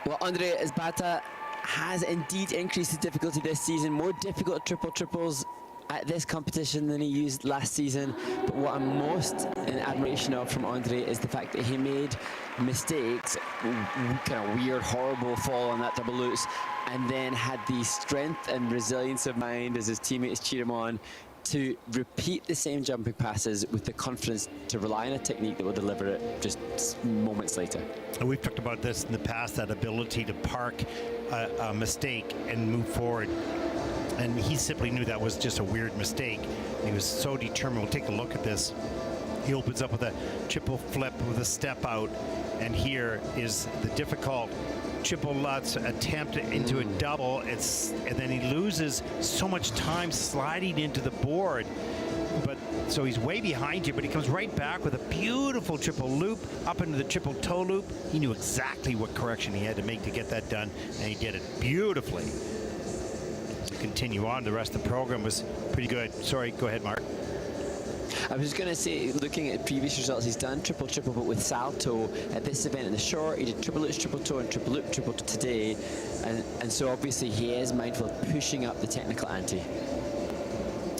Well, Andre Zapata has indeed increased his difficulty this season. More difficult triples at this competition than he used last season. But what I'm most in admiration of from Andre is the fact that he made mistakes, kind of weird, horrible fall on that double lutz, and then had the strength and resilience of mind as his teammates cheer him on to repeat the same jumping passes with the confidence to rely on a technique that will deliver it just moments later. And we've talked about this in the past, that ability to park a mistake and move forward. And he simply knew that was just a weird mistake. He was so determined. We'll take a look at this. He opens up with a triple flip with a step out. And here is the difficult triple lutz attempt into a double. And then he loses so much time sliding into the board. But so he's way behind you, but he comes right back with a beautiful triple loop up into the triple toe loop. He knew exactly what correction he had to make to get that done, and he did it beautifully. To continue on, the rest of the program was pretty good. Sorry, go ahead, Mark. I was going to say, looking at previous results, he's done triple, but with salto at this event in the short. He did triple lutz, triple toe, and triple loop, triple toe today. And so obviously he is mindful of pushing up the technical ante.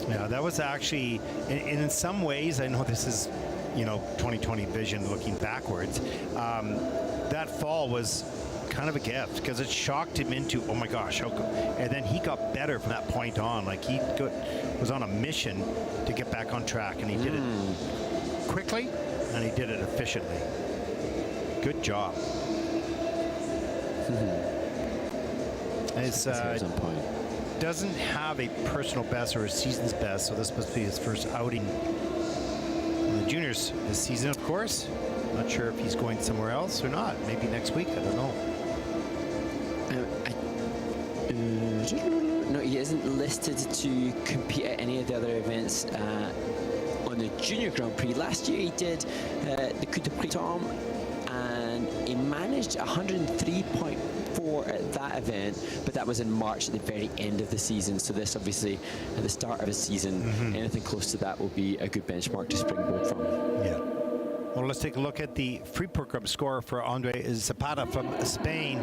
Yeah, that was actually, and in some ways, I know this is, 2020 vision looking backwards. That fall was kind of a gift because it shocked him into, oh my gosh, how good. And then he got better from that point on. Like he was on a mission to get back on track, and he did it quickly and he did it efficiently. Good job. It's on point. Doesn't have a personal best or a season's best, so this must be his first outing in the juniors this season, of course. Not sure if he's going somewhere else or not. Maybe next week, I don't know. No, he isn't listed to compete at any of the other events on the Junior Grand Prix. Last year he did the Coup de Prix and he managed 103.4 at that event, but that was in March at the very end of the season. So this obviously at the start of the season, anything close to that will be a good benchmark to springboard from. Yeah. Well, let's take a look at the free program score for Andre Zapata from Spain.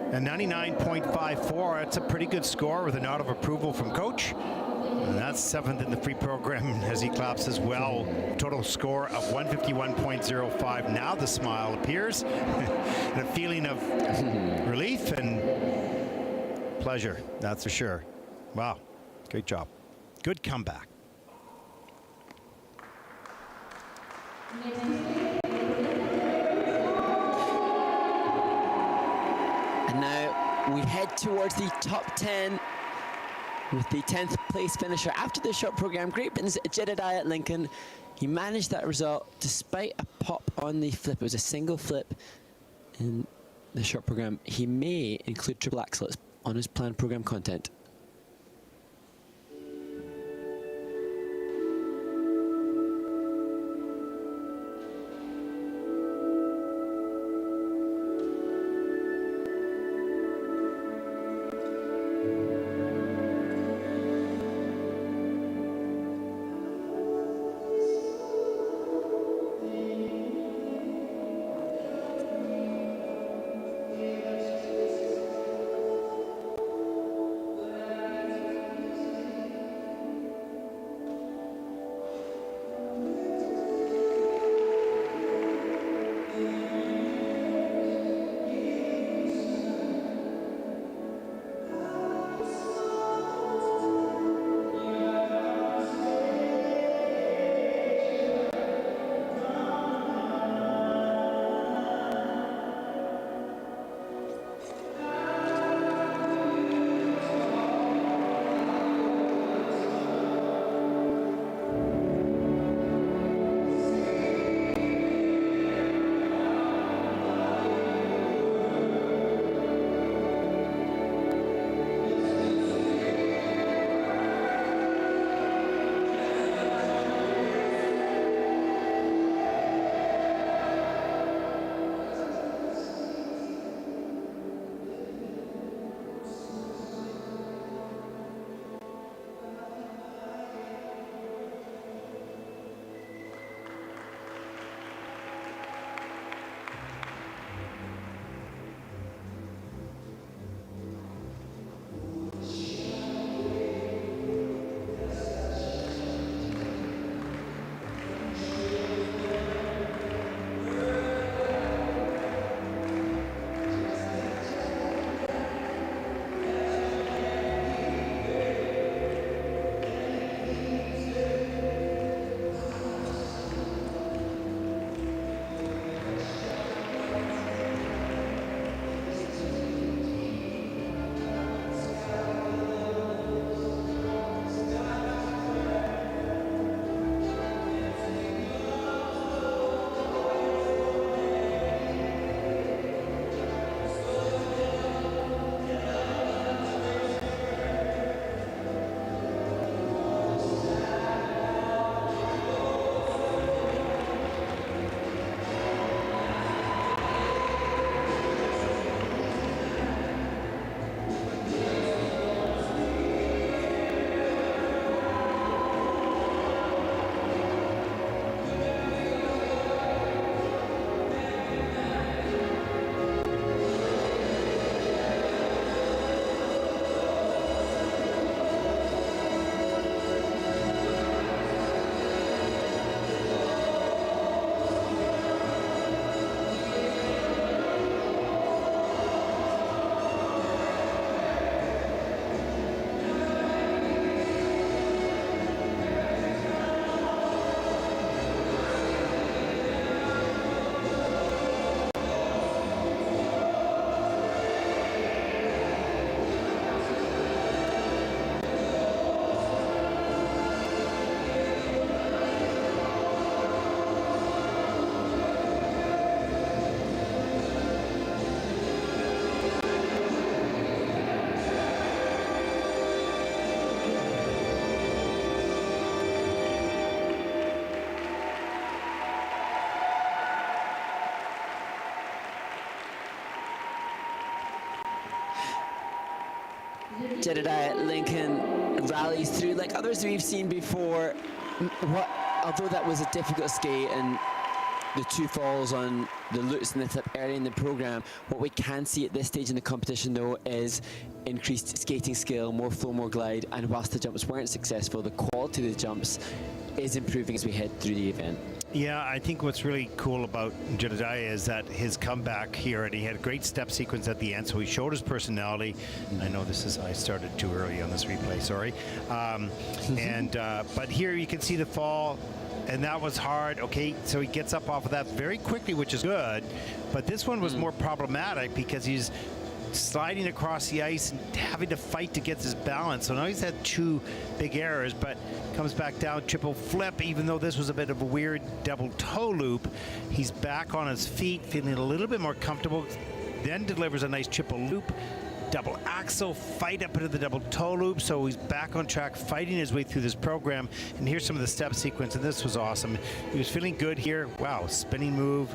A 99.54. That's a pretty good score with a nod of approval from coach. And that's 7th in the free program as he claps as well. Total score of 151.05. Now the smile appears. And a feeling of relief and pleasure, that's for sure. Wow, great job. Good comeback. And now we head towards the top 10 with the 10th place finisher after the short program. Great wins, Jedidiah Lincoln. He managed that result despite a pop on the flip. It was a single flip in the short program. He may include triple axels on his planned program content. Jedidiah Lincoln rallies through like others we've seen before. Although that was a difficult skate and the two falls on the Lutz and the flip early in the program, what we can see at this stage in the competition though is increased skating skill, more flow, more glide, and whilst the jumps weren't successful, the quality of the jumps is improving as we head through the event. Yeah, I think what's really cool about Jedidiah is that his comeback here, and he had a great step sequence at the end, so he showed his personality. I know I started too early on this replay, sorry. But here you can see the fall, and that was hard. Okay, so he gets up off of that very quickly, which is good, but this one was more problematic because he's sliding across the ice and having to fight to get his balance. So now he's had two big errors, but comes back down, triple flip, even though this was a bit of a weird double toe loop. He's back on his feet, feeling a little bit more comfortable, then delivers a nice triple loop, double axel, fight up into the double toe loop, so he's back on track, fighting his way through this program. And here's some of the step sequence, and this was awesome. He was feeling good here. Wow, spinning move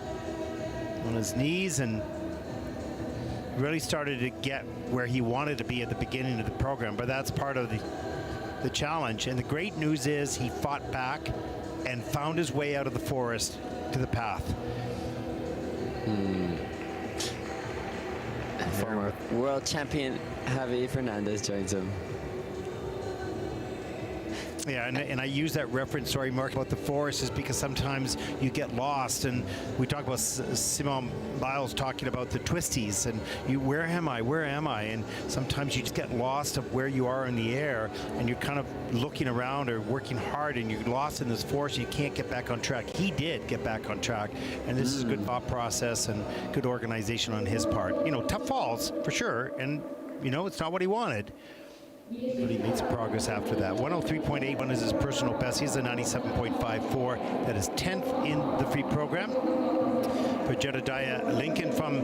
on his knees, and really started to get where he wanted to be at the beginning of the program, but that's part of the challenge. And the great news is he fought back and found his way out of the forest to the path. Former world champion Javi Fernandez joins him. Yeah, and I use that reference, sorry, Mark, about the forest is because sometimes you get lost, and we talk about Simone Biles talking about the twisties, and where am I, and sometimes you just get lost of where you are in the air, and you're kind of looking around or working hard, and you're lost in this forest, and you can't get back on track. He did get back on track, and this is a good thought process and good organization on his part. You know, tough falls, for sure, and, you know, it's not what he wanted. But he made some progress after that. 103.81 is his personal best. He's a 97.54. That is 10th in the free program. For Jedidiah Lincoln from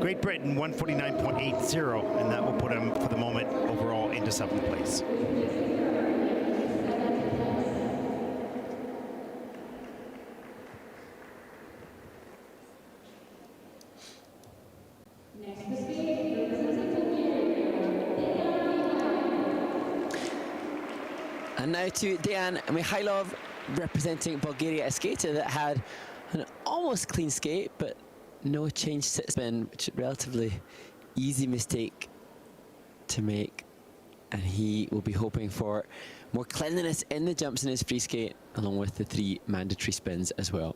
Great Britain, 149.80, and that will put him, for the moment, overall into 7th place. And now to Deyan Mihaylov, representing Bulgaria, a skater that had an almost clean skate, but no change sit spin, which is a relatively easy mistake to make. And he will be hoping for more cleanliness in the jumps in his free skate, along with the 3 mandatory spins as well.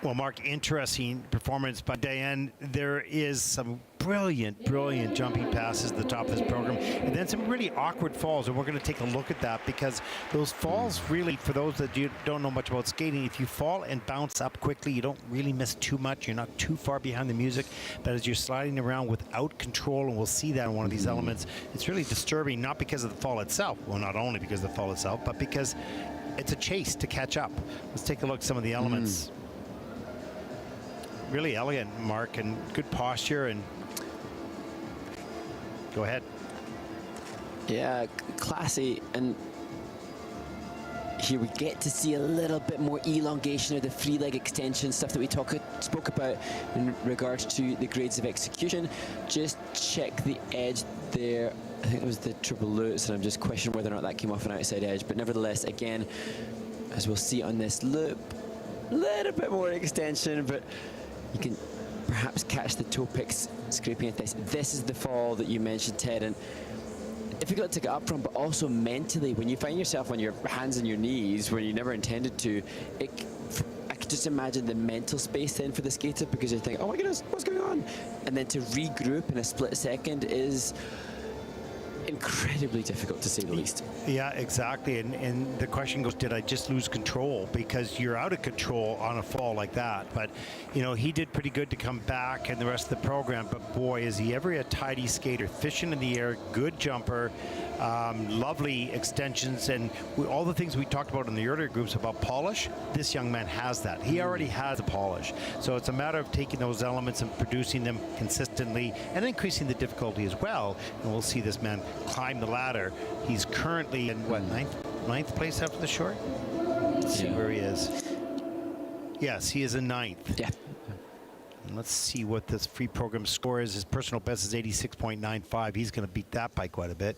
Well, Mark, interesting performance by Deyan. There is some brilliant jumping passes at the top of this program, and then some really awkward falls, and we're going to take a look at that, because those falls really, for those that don't know much about skating, if you fall and bounce up quickly, you don't really miss too much. You're not too far behind the music, but as you're sliding around without control, and we'll see that in one of these elements, it's really disturbing, not because of the fall itself, well, not only because of the fall itself, but because it's a chase to catch up. Let's take a look at some of the elements. Really elegant, Mark, and good posture. And go ahead. Yeah, classy. And here we get to see a little bit more elongation of the free leg extension, stuff that we spoke about in regards to the grades of execution. Just check the edge there. I think it was the triple loops, and I'm just questioning whether or not that came off an outside edge. But nevertheless, again, as we'll see on this loop, a little bit more extension, but you can perhaps catch the toe picks scraping at this. This is the fall that you mentioned, Ted, and difficult to get up from, but also mentally, when you find yourself on your hands and your knees when you never intended to, I could just imagine the mental space then for the skater, because you're thinking, oh my goodness, what's going on? And then to regroup in a split second is incredibly difficult, to say the least. Yeah, exactly. And the question goes, did I just lose control? Because you're out of control on a fall like that. But, you know, he did pretty good to come back and the rest of the program. But boy, is he ever a tidy skater, efficient in the air, good jumper, lovely extensions, and all the things we talked about in the earlier groups about polish. This young man has that. He already has the polish. So it's a matter of taking those elements and producing them consistently and increasing the difficulty as well. And we'll see this man climb the ladder. He's currently in what, ninth place after the short? Let's see where he is. Yes, he is in ninth. Yeah. And let's see what this free program score is. His personal best is 86.95. He's going to beat that by quite a bit.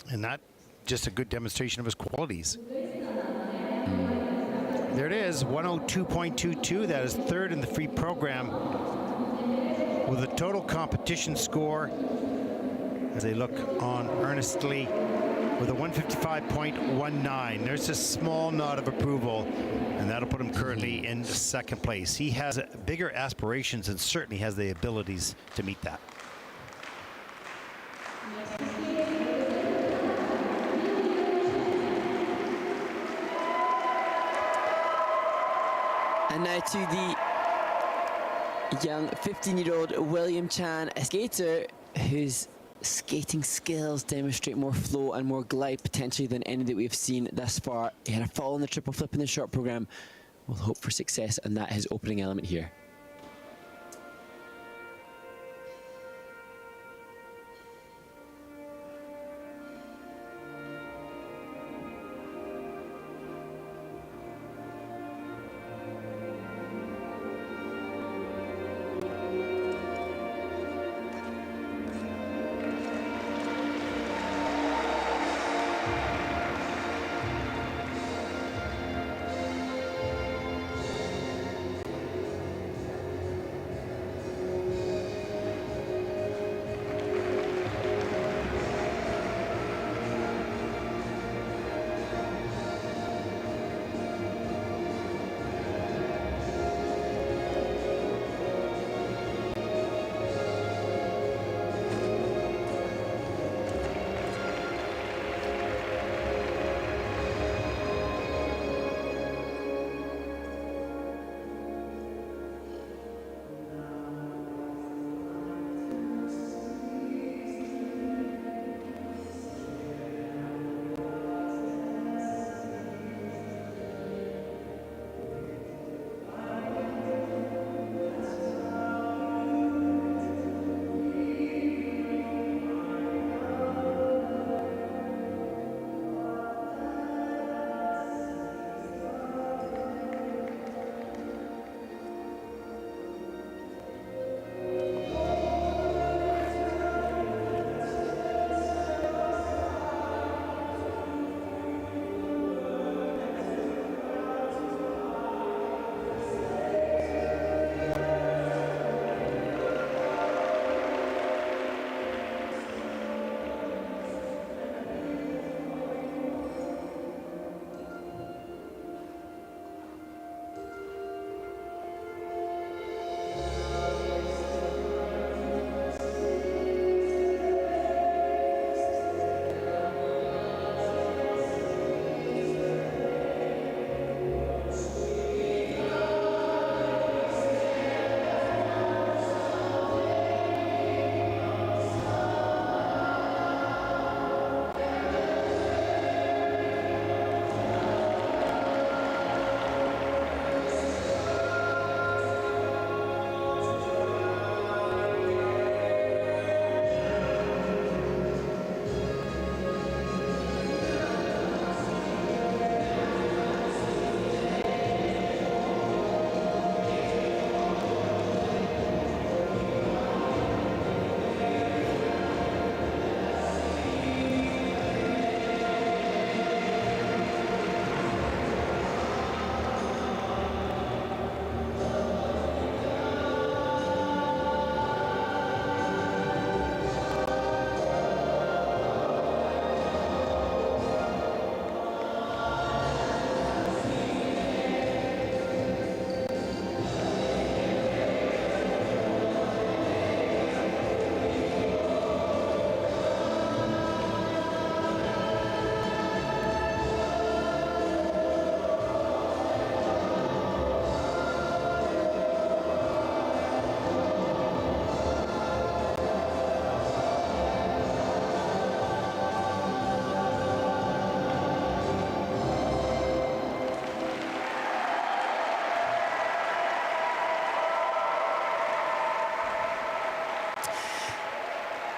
And that just a good demonstration of his qualities. There it is, 102.22. That is third in the free program with a total competition score, as they look on earnestly, with a 155.19. There's a small nod of approval, and that'll put him currently in second place. He has bigger aspirations and certainly has the abilities to meet that. And now to the young 15-year-old William Chan, a skater whose skating skills demonstrate more flow and more glide potentially than any that we've seen thus far. He had a fall on the triple flip in the short program. We'll hope for success on that, his opening element here.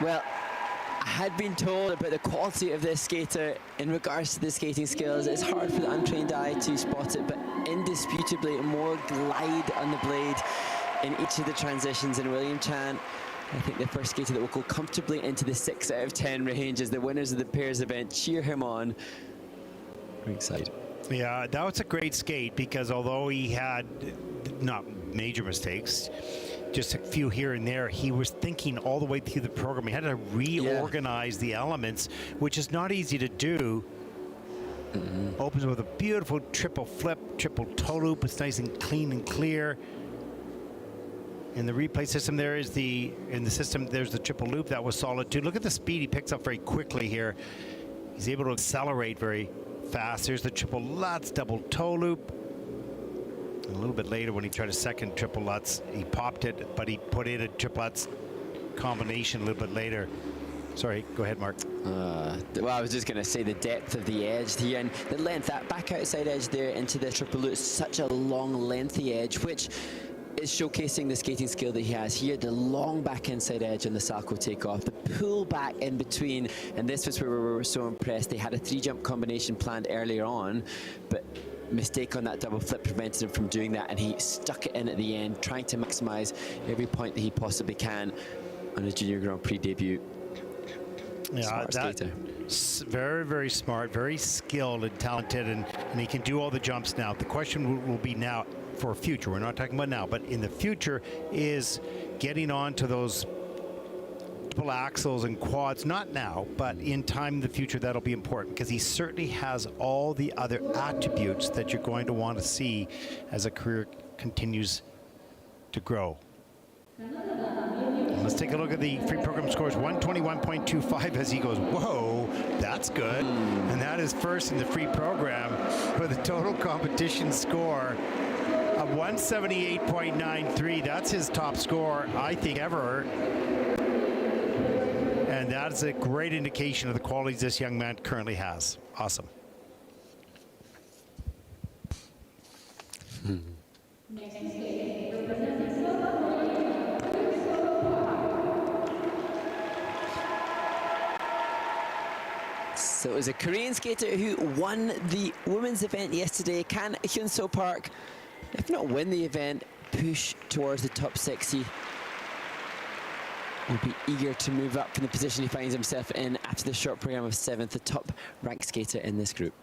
Well, I had been told about the quality of this skater in regards to the skating skills. It's hard for the untrained eye to spot it, but indisputably more glide on the blade in each of the transitions. And William Chan, I think the first skater that will go comfortably into the 6 out of 10 range as the winners of the pairs event cheer him on. Ringside. Yeah, that was a great skate because although he had not major mistakes, just a few here and there, he was thinking all the way through the program. He had to reorganize the elements, which is not easy to do. Opens with a beautiful triple flip, triple toe loop. It's nice and clean and clear. In the replay system, there's the triple loop. That was solid too. Look at the speed he picks up very quickly here. He's able to accelerate very fast. There's the triple Lutz, double toe loop. And a little bit later when he tried a second triple Lutz, he popped it, but he put in a triple Lutz combination a little bit later. Sorry, go ahead, Mark. Well, I was just going to say the depth of the edge here and the length, that back outside edge there into the triple loop, such a long, lengthy edge, which is showcasing the skating skill that he has here. The long back inside edge on the Salchow takeoff, the pull back in between, and this was where we were so impressed. They had a 3-jump combination planned earlier on, but mistake on that double flip prevented him from doing that, and he stuck it in at the end, trying to maximize every point that he possibly can on his Junior Grand Prix debut. Yeah, that's very, very smart, very skilled and talented, and he can do all the jumps now. The question will be now for future, we're not talking about now, but in the future, is getting on to those triple axles and quads, not now, but in time in the future, that'll be important because he certainly has all the other attributes that you're going to want to see as a career continues to grow. Let's take a look at the free program scores. 121.25 as he goes, whoa, that's good. And that is first in the free program for the total competition score of 178.93. That's his top score, I think, ever. And that is a great indication of the qualities this young man currently has. Awesome. So it was a Korean skater who won the women's event yesterday. Can Hyunseo Park, if not win the event, push towards the top 60? Will be eager to move up from the position he finds himself in after the short program of 7th, the top ranked skater in this group.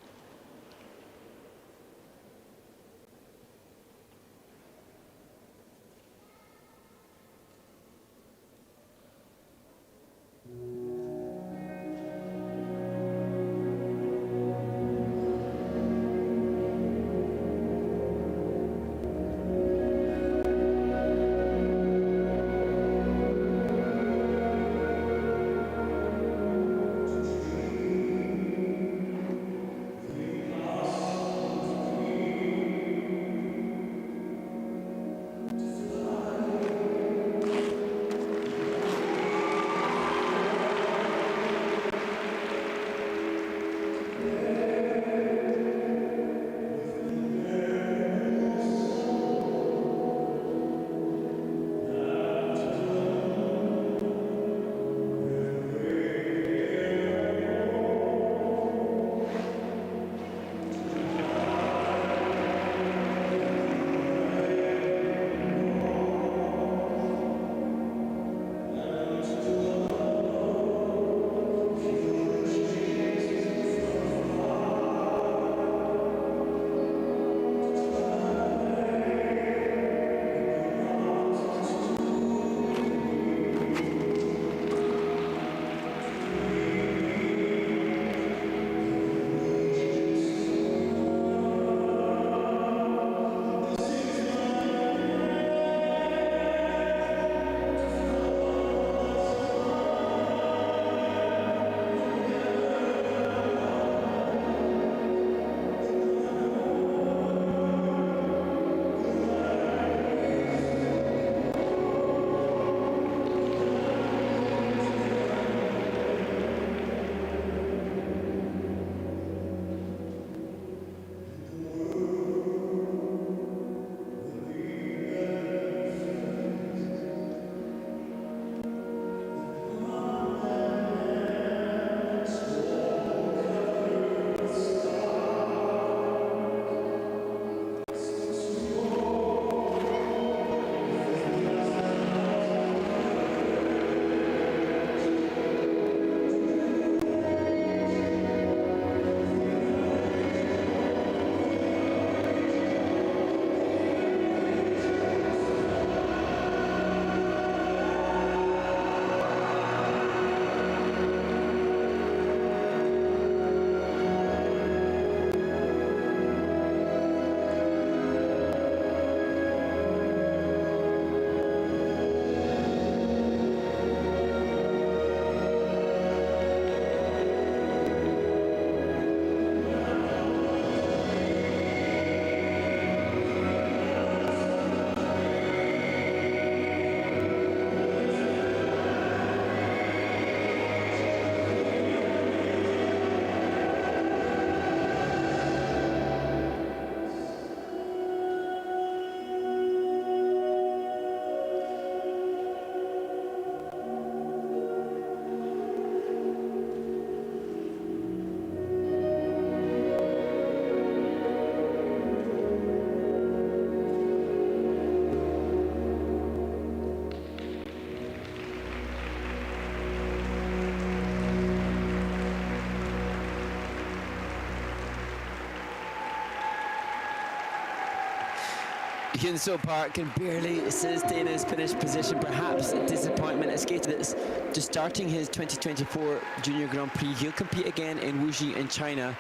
Hyunseo Park can barely sustain his finished position. Perhaps a disappointment. A skater that's just starting his 2024 Junior Grand Prix. He'll compete again in Wuxi in China.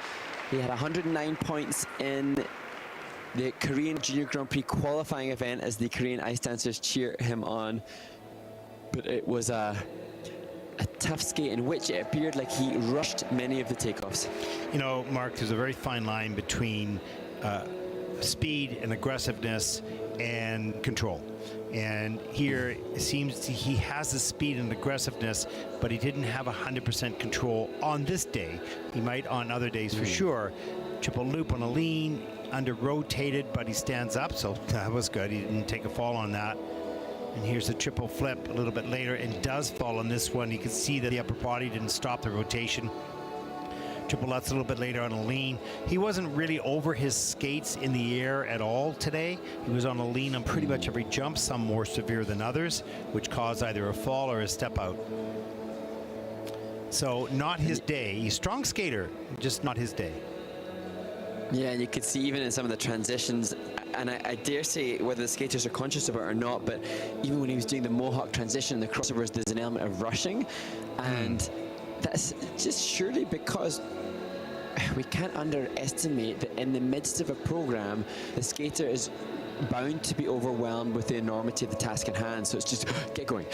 He had 109 points in the Korean Junior Grand Prix qualifying event as the Korean ice dancers cheer him on. But it was a tough skate in which it appeared like he rushed many of the takeoffs. You know, Mark, there's a very fine line between speed and aggressiveness and control. And here it seems he has the speed and aggressiveness, but he didn't have 100% control on this day. He might on other days for sure. Triple loop on a lean, under rotated, but he stands up, so that was good. He didn't take a fall on that. And here's the triple flip a little bit later, and does fall on this one. You can see that the upper body didn't stop the rotation. Triple Lutz a little bit later on a lean. He wasn't really over his skates in the air at all today. He was on a lean on pretty much every jump, some more severe than others, which caused either a fall or a step out. So not his day. He's a strong skater, just not his day. Yeah, and you could see even in some of the transitions, and I dare say whether the skaters are conscious of it or not, but even when he was doing the Mohawk transition, the crossovers, there's an element of rushing, and that's just surely because we can't underestimate that in the midst of a program, the skater is bound to be overwhelmed with the enormity of the task in hand. So it's just get going,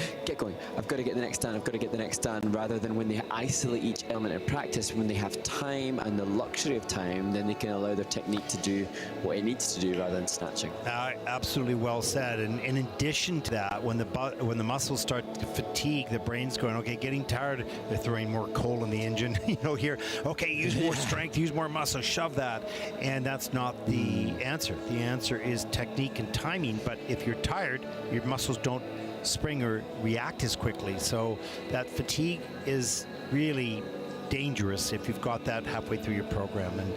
I've got to get the next done, I've got to get the next done, rather than when they isolate each element in practice, when they have time and the luxury of time, then they can allow their technique to do what it needs to do rather than snatching. Absolutely well said. And in addition to that, when the muscles start to fatigue, the brain's going, okay, getting tired, they're throwing more coal in the engine. You know, here, okay, use more strength, use more muscle, shove that. And that's not the answer. The answer is technique and timing, but if you're tired, your muscles don't spring or react as quickly. So that fatigue is really dangerous if you've got that halfway through your program. And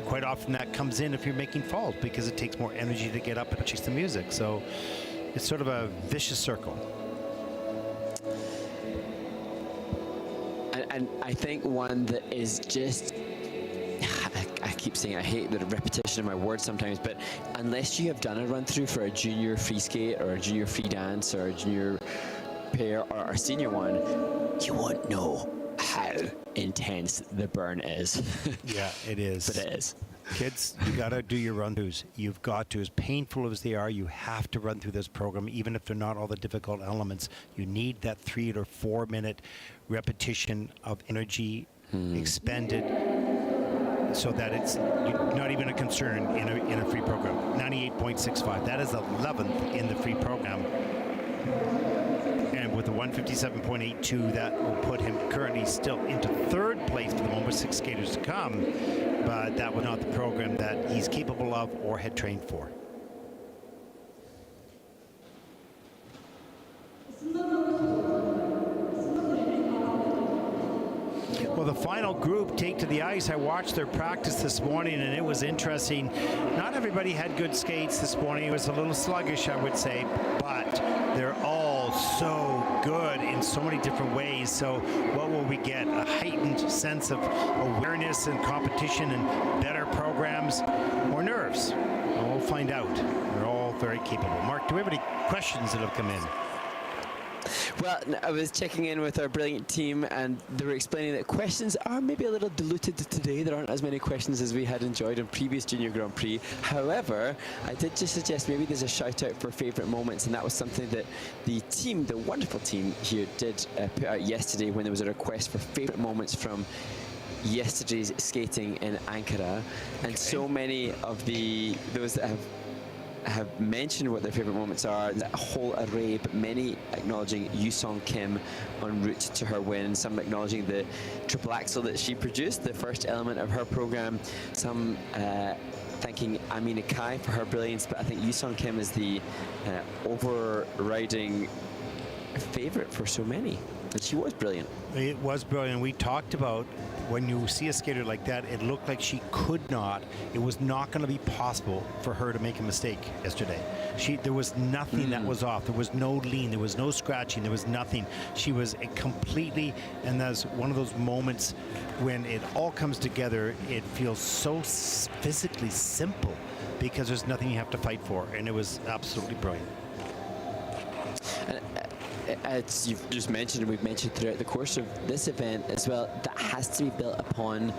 quite often that comes in if you're making falls, because it takes more energy to get up and chase the music. So it's sort of a vicious circle. And I think one that is just, I keep saying I hate the repetition of my words sometimes, but unless you have done a run through for a junior free skate or a junior free dance or a junior pair or a senior one, you won't know how intense the burn is. Yeah, it is. But it is. Kids, you got to do your run-throughs. You've got to, as painful as they are, you have to run through this program, even if they're not all the difficult elements. You need that 3 or 4 minute repetition of energy expended, so that it's not even a concern in a free program. 98.65. That is 11th in the free program. And with the 157.82, that will put him currently still into third place for the moment, with 6 skaters to come. But that was not the program that he's capable of or had trained for. Well, the final group take to the ice. I watched their practice this morning, and it was interesting. Not everybody had good skates this morning. It was a little sluggish, I would say, but they're all so good in so many different ways. So what will we get? A heightened sense of awareness and competition and better programs, or nerves? Well, we'll find out. They're all very capable. Mark, do we have any questions that have come in? Well, I was checking in with our brilliant team, and they were explaining that questions are maybe a little diluted today. There aren't as many questions as we had enjoyed on previous Junior Grand Prix. However, I did just suggest maybe there's a shout out for favourite moments, and that was something that the team, the wonderful team here, did put out yesterday when there was a request for favourite moments from yesterday's skating in Ankara. And so many of those that have mentioned what their favourite moments are, that whole array, but many acknowledging Yusong Kim en route to her win, some acknowledging the triple axel that she produced, the first element of her program, some thanking Amina Kai for her brilliance, but I think Yusong Kim is the overriding favourite for so many. And she was brilliant. It was brilliant. We talked about when you see a skater like that, it looked like she could not. It was not going to be possible for her to make a mistake yesterday. There was nothing that was off. There was no lean. There was no scratching. There was nothing. She was completely, and that's one of those moments when it all comes together. It feels so physically simple. because there's nothing you have to fight for, and it was absolutely brilliant. As you've just mentioned, and we've mentioned throughout the course of this event as well, that has to be built upon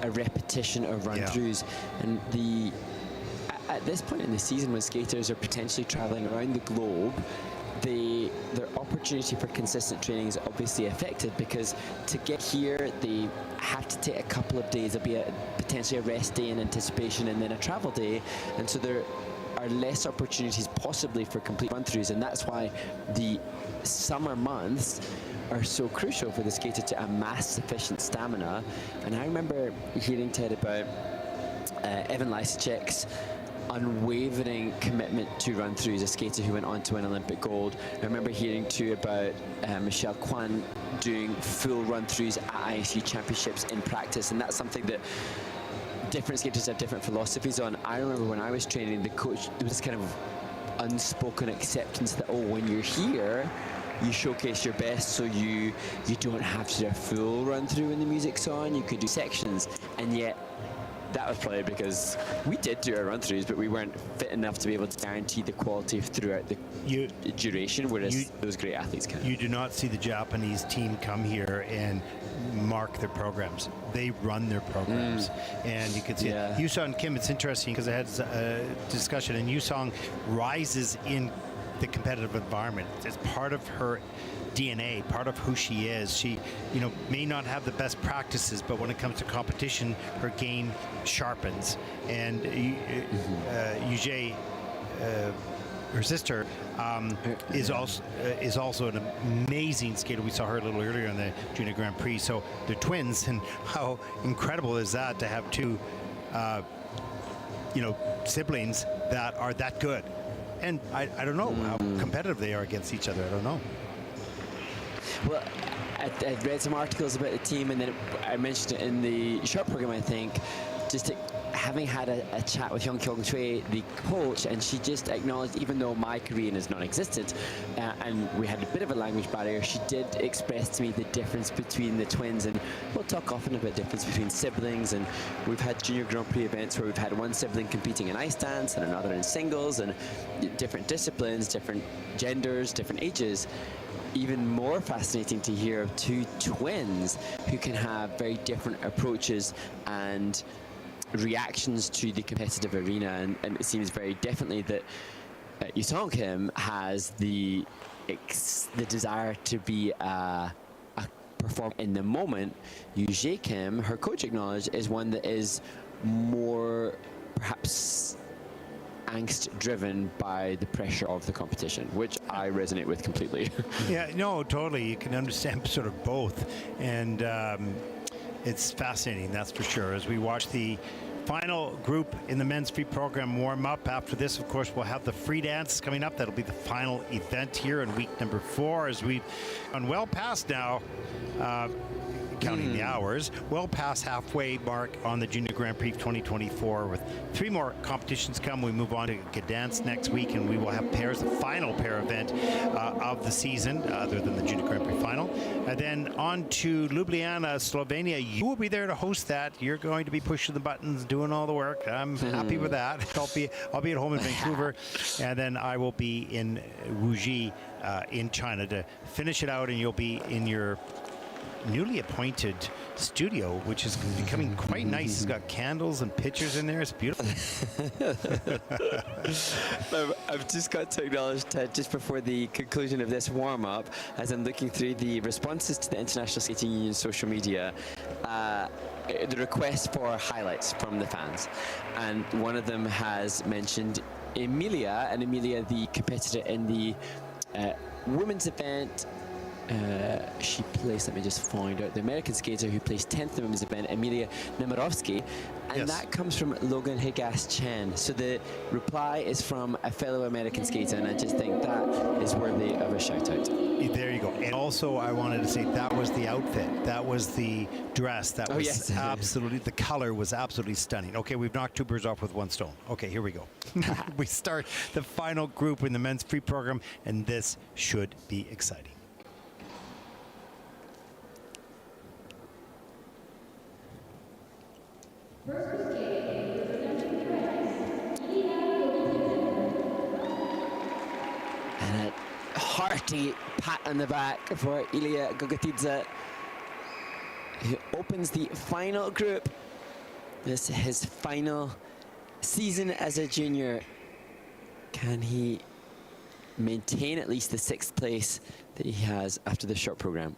a repetition of run-throughs. And at this point in the season, when skaters are potentially traveling around the globe, their opportunity for consistent training is obviously affected, because to get here they have to take a couple of days. There'll be potentially a rest day in anticipation and then a travel day, and so there are less opportunities possibly for complete run-throughs, and that's why the summer months are so crucial for the skater to amass sufficient stamina. And I remember hearing, Ted, about Evan Lysacek's unwavering commitment to run-throughs, a skater who went on to win Olympic gold. I remember hearing too about Michelle Kwan doing full run-throughs at ISU championships in practice, and that's something that different skaters have different philosophies on. I remember when I was training, the coach, there was this kind of unspoken acceptance that, oh, when you're here, you showcase your best, so you don't have to do a full run-through when the music's on. You could do sections, and yet that was probably because we did do our run-throughs, but we weren't fit enough to be able to guarantee the quality throughout the duration, whereas those great athletes can. You do not see the Japanese team come here and mark their programs. They run their programs, and you can see it. Yusong Kim, it's interesting because I had a discussion, and Yusong rises in the competitive environment. It's part of her DNA, part of who she is. She, may not have the best practices, but when it comes to competition, her game sharpens. And Yujie, her sister, is also an amazing skater. We saw her a little earlier in the Junior Grand Prix. So they're twins, and how incredible is that to have two, siblings that are that good. And I don't know how competitive they are against each other. I don't know. Well, I read some articles about the team, and then I mentioned it in the short program, I think, just having had a chat with Hyun Kyung Choi, the coach, and she just acknowledged, even though my Korean is non-existent, and we had a bit of a language barrier, she did express to me the difference between the twins. And we'll talk often about the difference between siblings, and we've had Junior Grand Prix events where we've had one sibling competing in ice dance and another in singles, and different disciplines, different genders, different ages. Even more fascinating to hear of two twins who can have very different approaches and reactions to the competitive arena, and it seems very definitely that Yusong Kim has the desire to be a performer in the moment. Yujie Kim, her coach acknowledged, is one that is more perhaps angst-driven by the pressure of the competition, which I resonate with completely. Yeah, no, totally. You can understand sort of both, and it's fascinating, that's for sure. As we watch the final group in the men's free program warm up. After this, of course, we'll have the free dance coming up. That'll be the final event here in week number 4, as we've gone well past now, counting the hours, well past halfway mark on the Junior Grand Prix 2024. With 3 more competitions come, we move on to Gdansk next week, and we will have pairs, the final pair event of the season, other than the Junior Grand Prix final. And then on to Ljubljana, Slovenia. You will be there to host that. You're going to be pushing the buttons, doing all the work. I'm happy with that. I'll be at home in Vancouver, and then I will be in Wuxi in China to finish it out, and you'll be in your newly appointed studio, which is becoming quite nice. It's got candles and pictures in there. It's beautiful. I've just got to acknowledge, Ted, just before the conclusion of this warm-up, as I'm looking through the responses to the International Skating Union social media, the request for highlights from the fans. And one of them has mentioned Emilia, and Emilia, the competitor in the women's event. She placed, let me just find out, the American skater who placed 10th in the women's event, Emilia Nemirovsky, and that comes from Logan Higas Chen. So the reply is from a fellow American skater, and I just think that is worthy of a shout out. There you go. And also, I wanted to say that was the outfit, that was the dress, that was absolutely, the color was absolutely stunning. Okay, we've knocked 2 birds off with 1 stone. Okay, here we go. We start the final group in the men's free program, and this should be exciting. First skating, representing the U.S., Ilia hearty pat on the back for Ilia Gogitidze, who opens the final group. This is his final season as a junior. Can he maintain at least the 6th place that he has after the short program?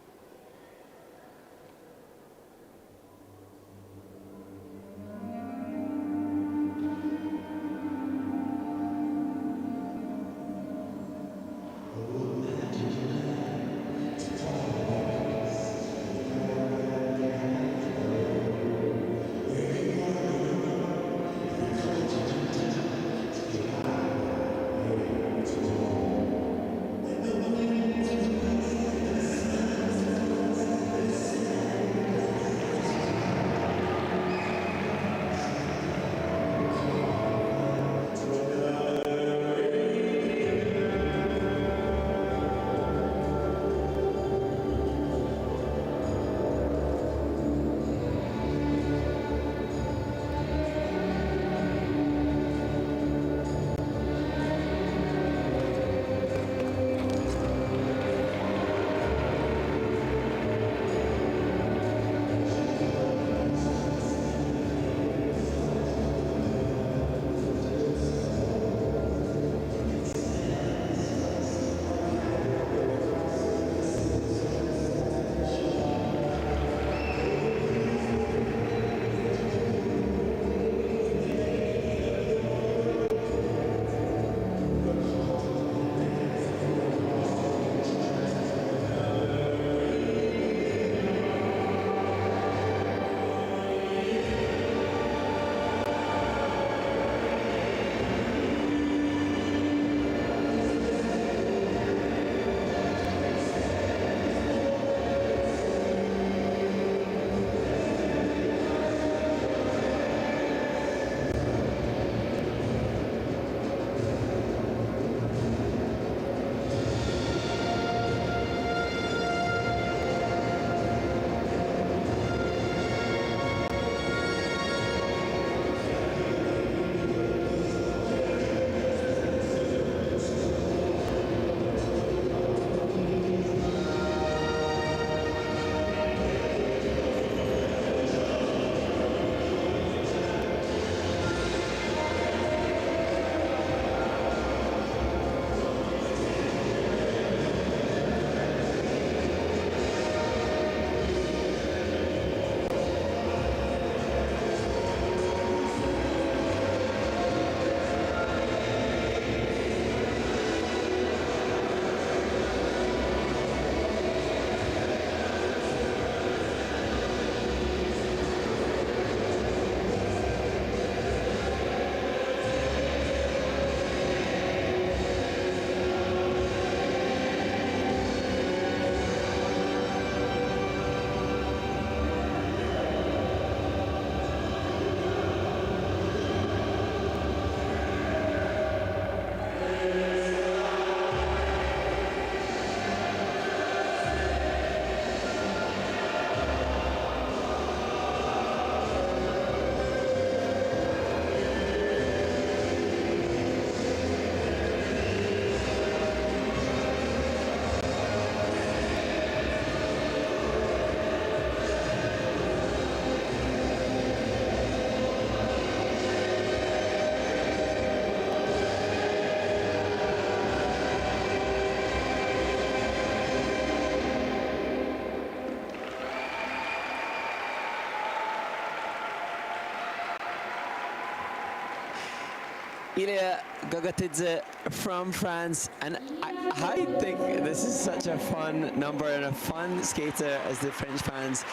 Ilia Gogitidze from France, and I think this is such a fun number and a fun skater as the French fans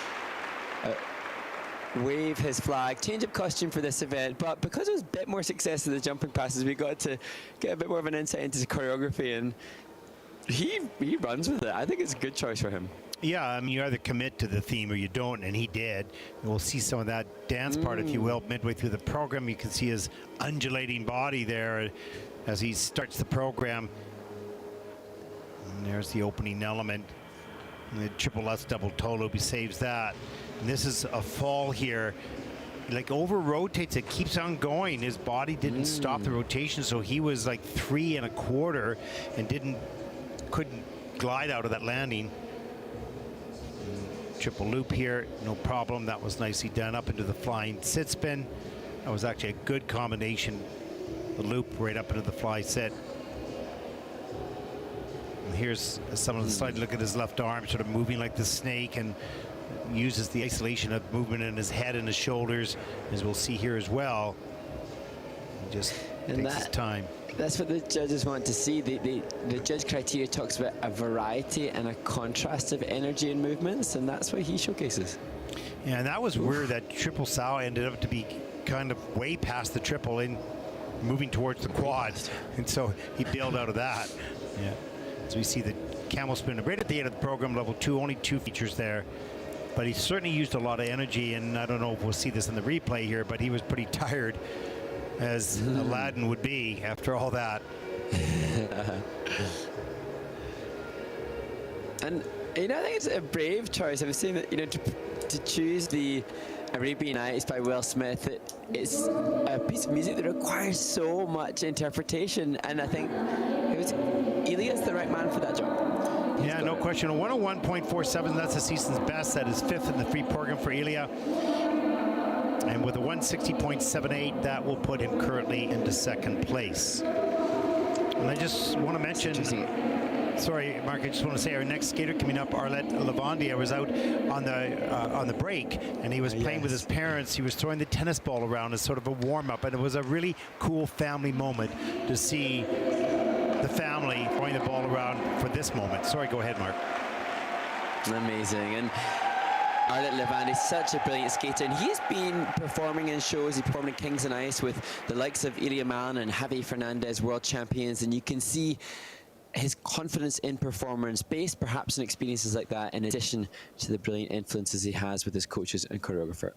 wave his flag. Change of costume for this event, but because it was a bit more success in the jumping passes, we got to get a bit more of an insight into the choreography, and he runs with it. I think it's a good choice for him. Yeah, I mean, you either commit to the theme or you don't, and he did. We'll see some of that dance part, if you will, midway through the program. You can see his undulating body there as he starts the program. And there's the opening element. And the triple S double toe loop, he saves that. And this is a fall here. Like over rotates, it keeps on going. His body didn't stop the rotation, so he was like 3 1/4 and didn't couldn't glide out of that landing. Triple loop here, no problem. That was nicely done up into the flying sit spin. That was actually a good combination. The loop right up into the fly sit. And here's some of the slide. Look at his left arm sort of moving like the snake, and uses the isolation of movement in his head and his shoulders, as we'll see here as well. He just takes his time. That's what the judges want to see. The judge criteria talks about a variety and a contrast of energy and movements, and that's what he showcases. Yeah, and that was where that triple sow ended up to be kind of way past the triple in moving towards the quad, and so he bailed out of that. Yeah, as we see the camel spin right at the end of the program, level 2, only 2 features there. But he certainly used a lot of energy, and I don't know if we'll see this in the replay here, but he was pretty tired, as Aladdin would be after all that. And I think it's a brave choice. I was saying that, to choose the Arabian Nights by Will Smith, it's a piece of music that requires so much interpretation, and I think Ilia's the right man for that job. Yeah, no question. A 101.47, that's the season's best. That is 5th in the free program for Ilia. And with a 160.78, that will put him currently into 2nd place. And I just want to mention, sorry, Mark, I just want to say our next skater coming up, Arlet Levandi. I was out on the break, and he was playing with his parents. He was throwing the tennis ball around as sort of a warm-up, and it was a really cool family moment to see the family throwing the ball around for this moment. Sorry, go ahead, Mark. Amazing. And Arlet Levandi is such a brilliant skater, and he's been performing in shows. He performed in Kings on Ice with the likes of Ilya Malin and Javi Fernandez, world champions, and you can see his confidence in performance based perhaps on experiences like that, in addition to the brilliant influences he has with his coaches and choreographer.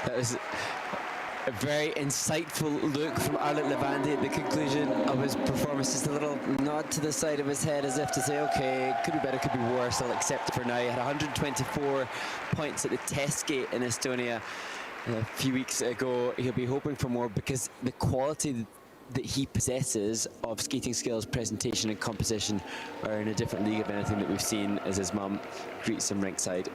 That was a very insightful look from Arlet Levandi at the conclusion of his performance. Just a little nod to the side of his head as if to say, okay, could be better, could be worse, I'll accept it for now. He had 124 points at the test gate in Estonia a few weeks ago. He'll be hoping for more because the quality that he possesses of skating skills, presentation and composition are in a different league of anything that we've seen as his mum greets him ringside.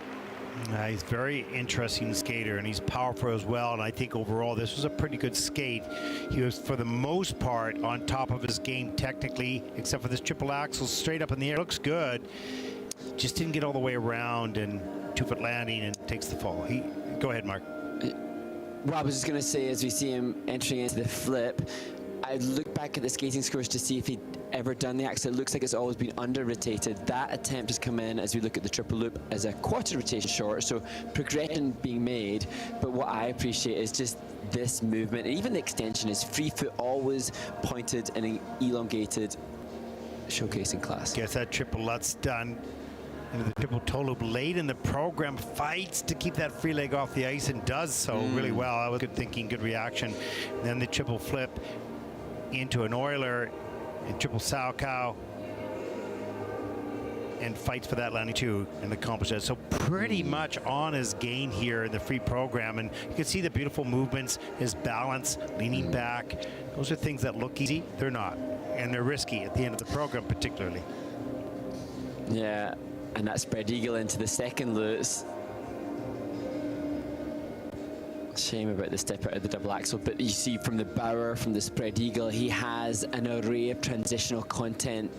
He's a very interesting skater, and he's powerful as well, and I think overall this was a pretty good skate. He was, for the most part, on top of his game technically, except for this triple axel straight up in the air. Looks good, just didn't get all the way around and 2-foot landing and takes the fall. Go ahead, Mark. Well, I was just going to say, as we see him entering into the flip, I look back at the skating scores to see if he'd ever done the axel. It looks like it's always been under-rotated. That attempt has come in, as we look at the triple loop, as a quarter rotation short, so progression being made. But what I appreciate is just this movement, and even the extension is free foot, always pointed and elongated, showcasing class. Gets that triple Lutz done. And the triple toe loop late in the program, fights to keep that free leg off the ice and does so really well. That was good thinking, good reaction. And then the triple flip into an Euler and triple Salchow, and fights for that landing too and accomplishes it. So pretty much on his game here in the free program, and you can see the beautiful movements, his balance, leaning back. Those are things that look easy. They're not, and they're risky at the end of the program particularly. Yeah, and that spread eagle into the second loose. Shame about the step out of the double axel, but you see from the Bauer, from the spread eagle, he has an array of transitional content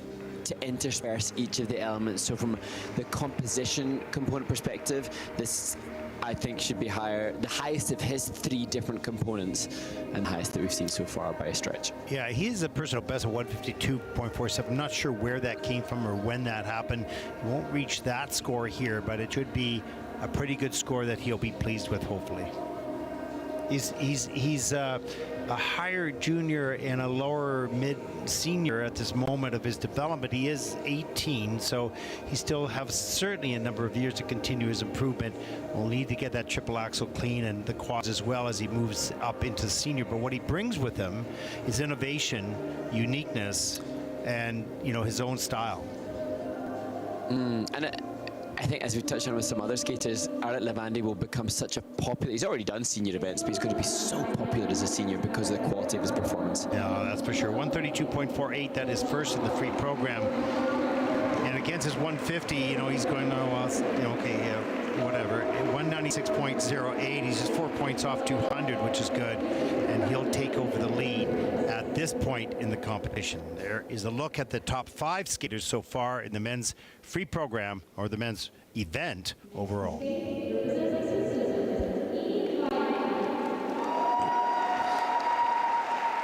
to intersperse each of the elements. So from the composition component perspective, this I think should be higher, the highest of his 3 different components, and the highest that we've seen so far by a stretch. Yeah, he is a personal best of 152.47. I'm not sure where that came from or when that happened. He won't reach that score here, but it should be a pretty good score that he'll be pleased with, hopefully. He's a higher junior and a lower mid senior at this moment of his development. He is 18, so he still has certainly a number of years to continue his improvement. We'll need to get that triple axel clean and the quads as well as he moves up into senior. But what he brings with him is innovation, uniqueness, and his own style. I think, as we touched on with some other skaters, Arlet Levandi will become such a popular... He's already done senior events, but he's going to be so popular as a senior because of the quality of his performance. Yeah, that's for sure. 132.48, that is first in the free program. And against his 150, he's going, okay, yeah, whatever. 196.08, he's just 4 points off 200, which is good. And he'll take over the lead at this point in the competition. There is a look at the top 5 skaters so far in the men's free program, or the men's event overall.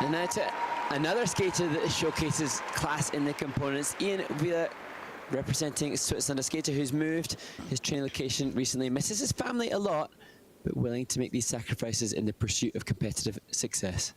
And now to another skater that showcases class in the components, Ian Veler, representing Switzerland, a skater who's moved his training location recently, misses his family a lot, but willing to make these sacrifices in the pursuit of competitive success.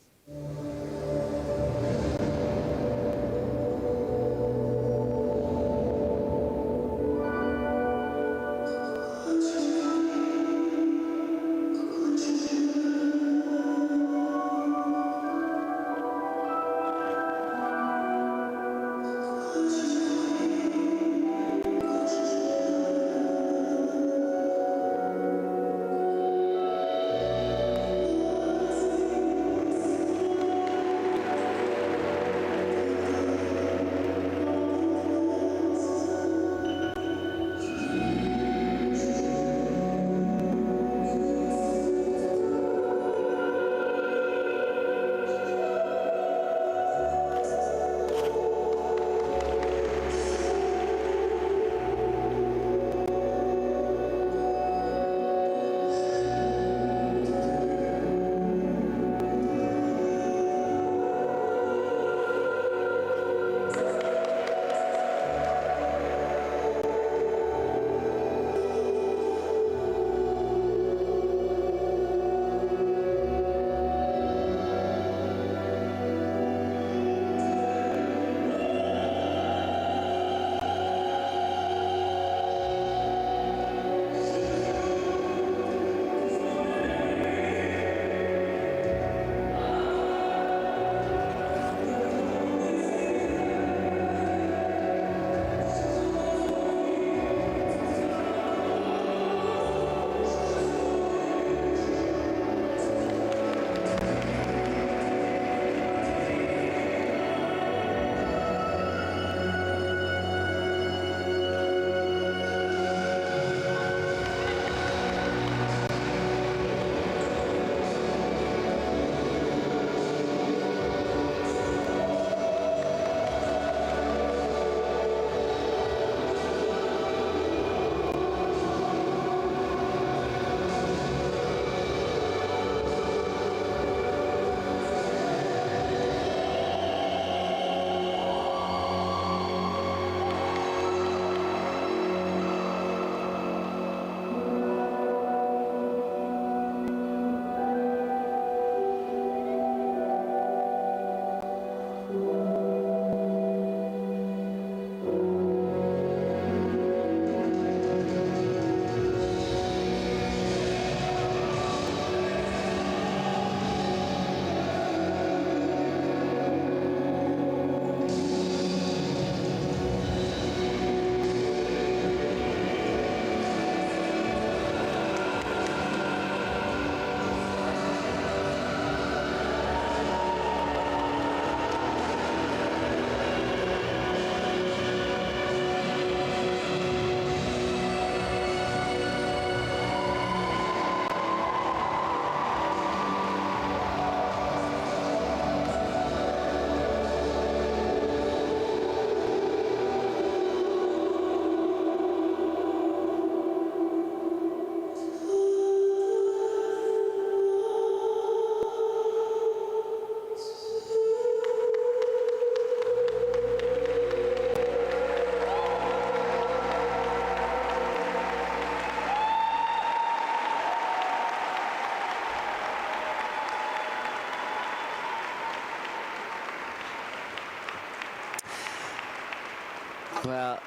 Well,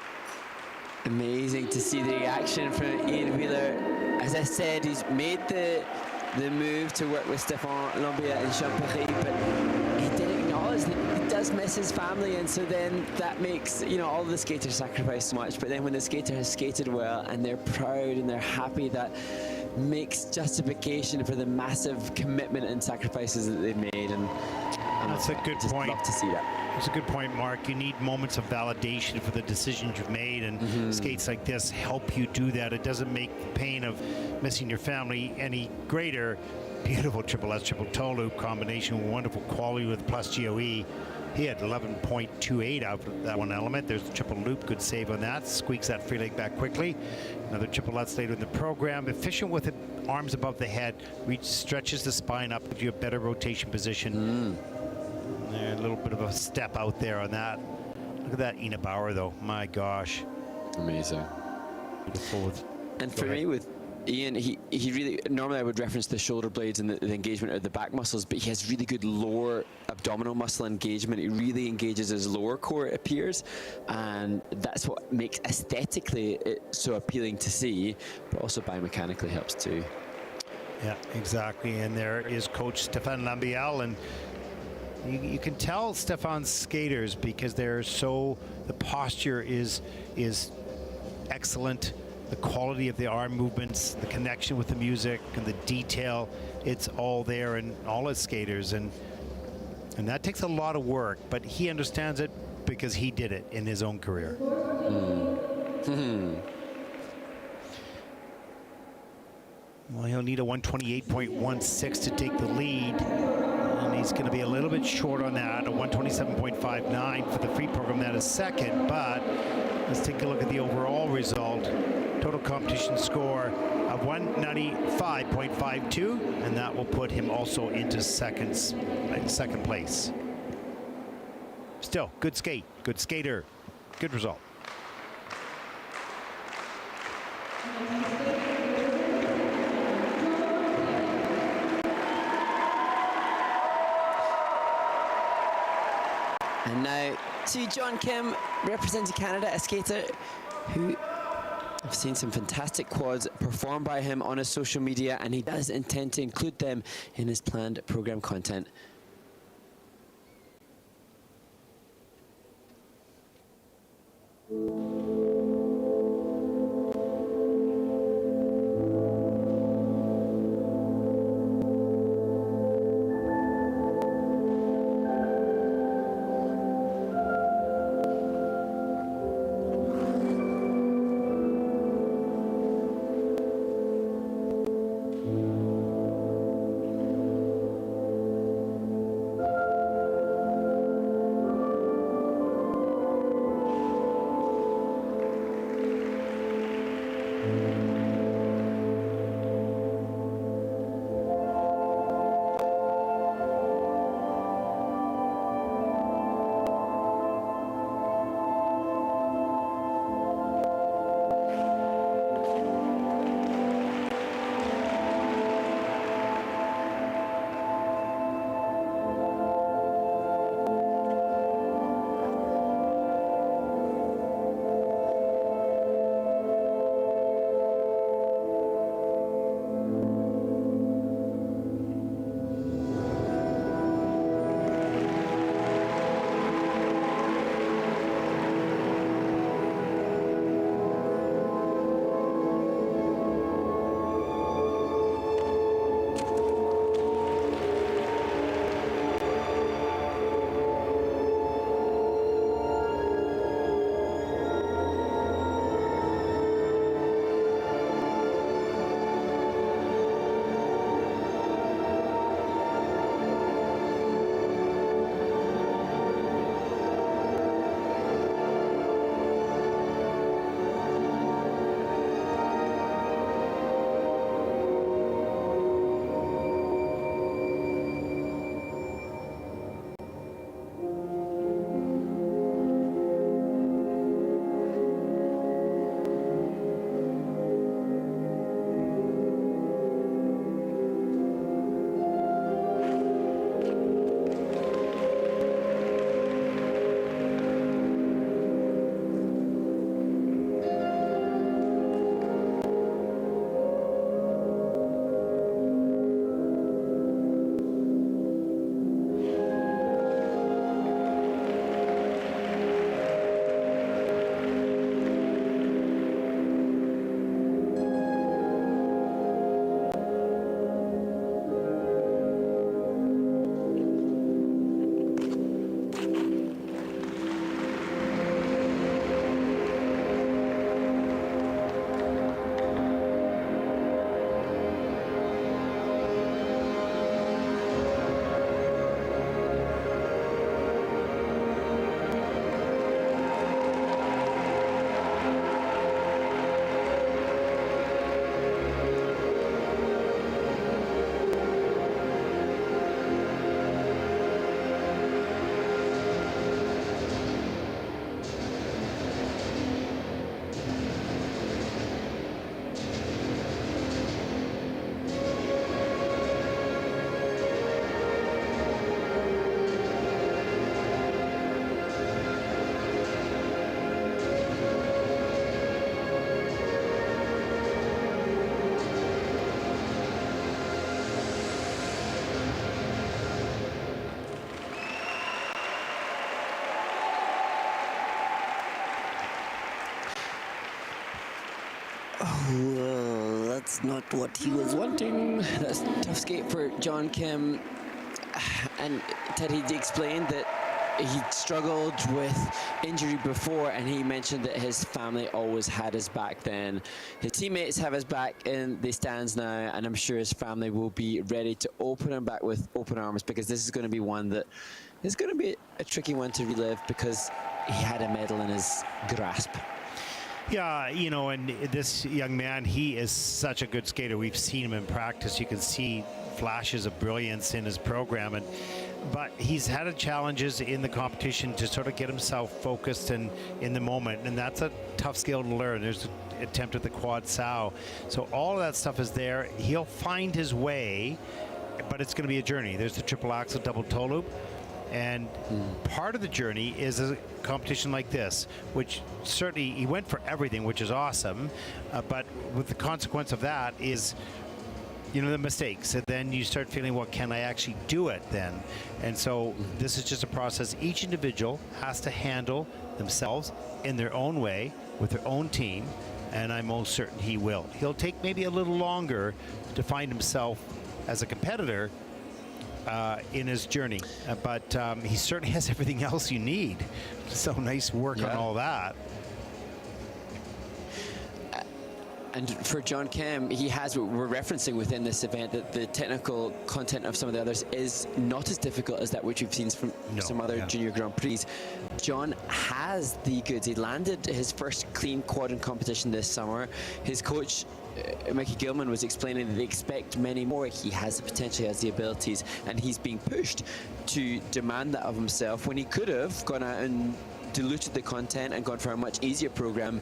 amazing to see the reaction from Ian Wheeler. As I said, he's made the move to work with Stefan Lombia and Champéry, but he did acknowledge that he does miss his family, and so then that makes, you know, all the skaters sacrifice so much, but then when the skater has skated well and they're proud and they're happy, that makes justification for the massive commitment and sacrifices that they've made. And that's a good point. Love to see that. That's a good point, Mark. You need moments of validation for the decisions you've made, and skates like this help you do that. It doesn't make the pain of missing your family any greater. Beautiful triple S, triple toe loop combination, wonderful quality with plus GOE. He had 11.28 out of that one element. There's the triple loop, good save on that. Squeaks that free leg back quickly. Another triple Lutz later in the program. Efficient with it, arms above the head, stretches the spine up, gives you a better rotation position. A little bit of a step out there on that. Look at that Ina Bauer though, my gosh. Amazing. Beautiful. And for me with Ian, he really, normally I would reference the shoulder blades and the engagement of the back muscles, but he has really good lower abdominal muscle engagement. He really engages his lower core, it appears, and that's what makes aesthetically it so appealing to see, but also biomechanically helps too. Yeah, exactly. And there is Coach Stefan Lambiel, and you can tell Stefan's skaters because they're so, the posture is excellent. The quality of the arm movements, the connection with the music, and the detail, it's all there in all his skaters, and that takes a lot of work, but he understands it because he did it in his own career. Well, he'll need a 128.16 to take the lead, and he's going to be a little bit short on that, a 127.59 for the free program. That is second, but let's take a look at the overall result. Total competition score of 195.52, and that will put him also into second place. Still, good skate, good skater, good result. And now to John Kim, representing Canada, a skater who I've seen some fantastic quads performed by him on his social media, and he does intend to include them in his planned program content. Oh, that's not what he was wanting. That's a tough skate for John Kim. And Ted, he explained that he struggled with injury before, and he mentioned that his family always had his back then. His teammates have his back in the stands now, and I'm sure his family will be ready to open him back with open arms, because this is going to be one that is going to be a tricky one to relive, because he had a medal in his grasp. Yeah, you know, and this young man, he is such a good skater. We've seen him in practice. You can see flashes of brilliance in his program, but he's had challenges in the competition to sort of get himself focused and in the moment, and that's a tough skill to learn. There's an attempt at the quad sow, so all of that stuff is there. He'll find his way, but it's going to be a journey. There's the triple axel double toe loop, and part of the journey is a competition like this, which certainly he went for everything, which is awesome, but with the consequence of that is, you know, the mistakes, and then you start feeling, well, can I actually do it then? And so this is just a process. Each individual has to handle themselves in their own way with their own team, and I'm most certain he will. He'll take maybe a little longer to find himself as a competitor in his journey, but he certainly has everything else you need. So nice work on all that. And for John Kim, he has what we're referencing within this event, that the technical content of some of the others is not as difficult as that which we've seen from some other junior Grand Prix. John has the goods. He landed his first clean quad in competition this summer. His coach, Mickey Gilman, was explaining that they expect many more. He has the potential, he has the abilities, and he's being pushed to demand that of himself, when he could have gone out and diluted the content and gone for a much easier program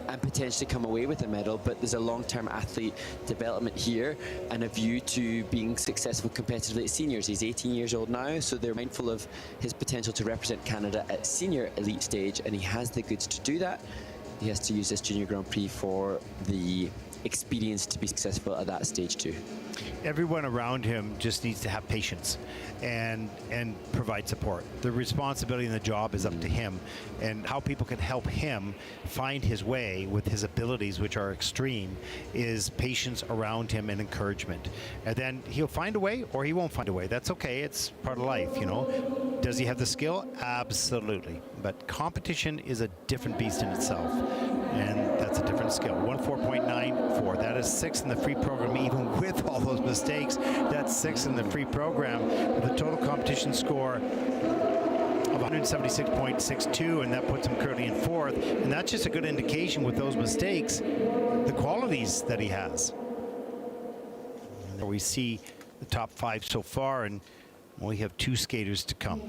and potentially come away with a medal. But there's a long-term athlete development here and a view to being successful competitively at seniors. He's 18 years old now, so they're mindful of his potential to represent Canada at senior elite stage, and he has the goods to do that. He has to use this Junior Grand Prix for the experience to be successful at that stage too. Everyone around him just needs to have patience and provide support. The responsibility and the job is up to him, and how people can help him find his way with his abilities, which are extreme, is patience around him and encouragement. And then he'll find a way or he won't find a way. That's okay. It's part of life, you know. Does he have the skill? Absolutely. But competition is a different beast in itself, and that's a different skill. 1:04.94. That is 6th in the free program, even with all those mistakes. That's 6th in the free program with a total competition score of 176.62, and that puts him currently in 4th. And that's just a good indication with those mistakes, the qualities that he has. We see the top 5 so far, and we have 2 skaters to come.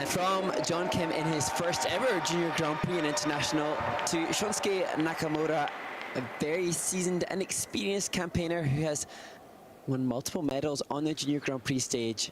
From John Kim in his first ever Junior Grand Prix and International to Shunsuke Nakamura, a very seasoned and experienced campaigner who has won multiple medals on the Junior Grand Prix stage.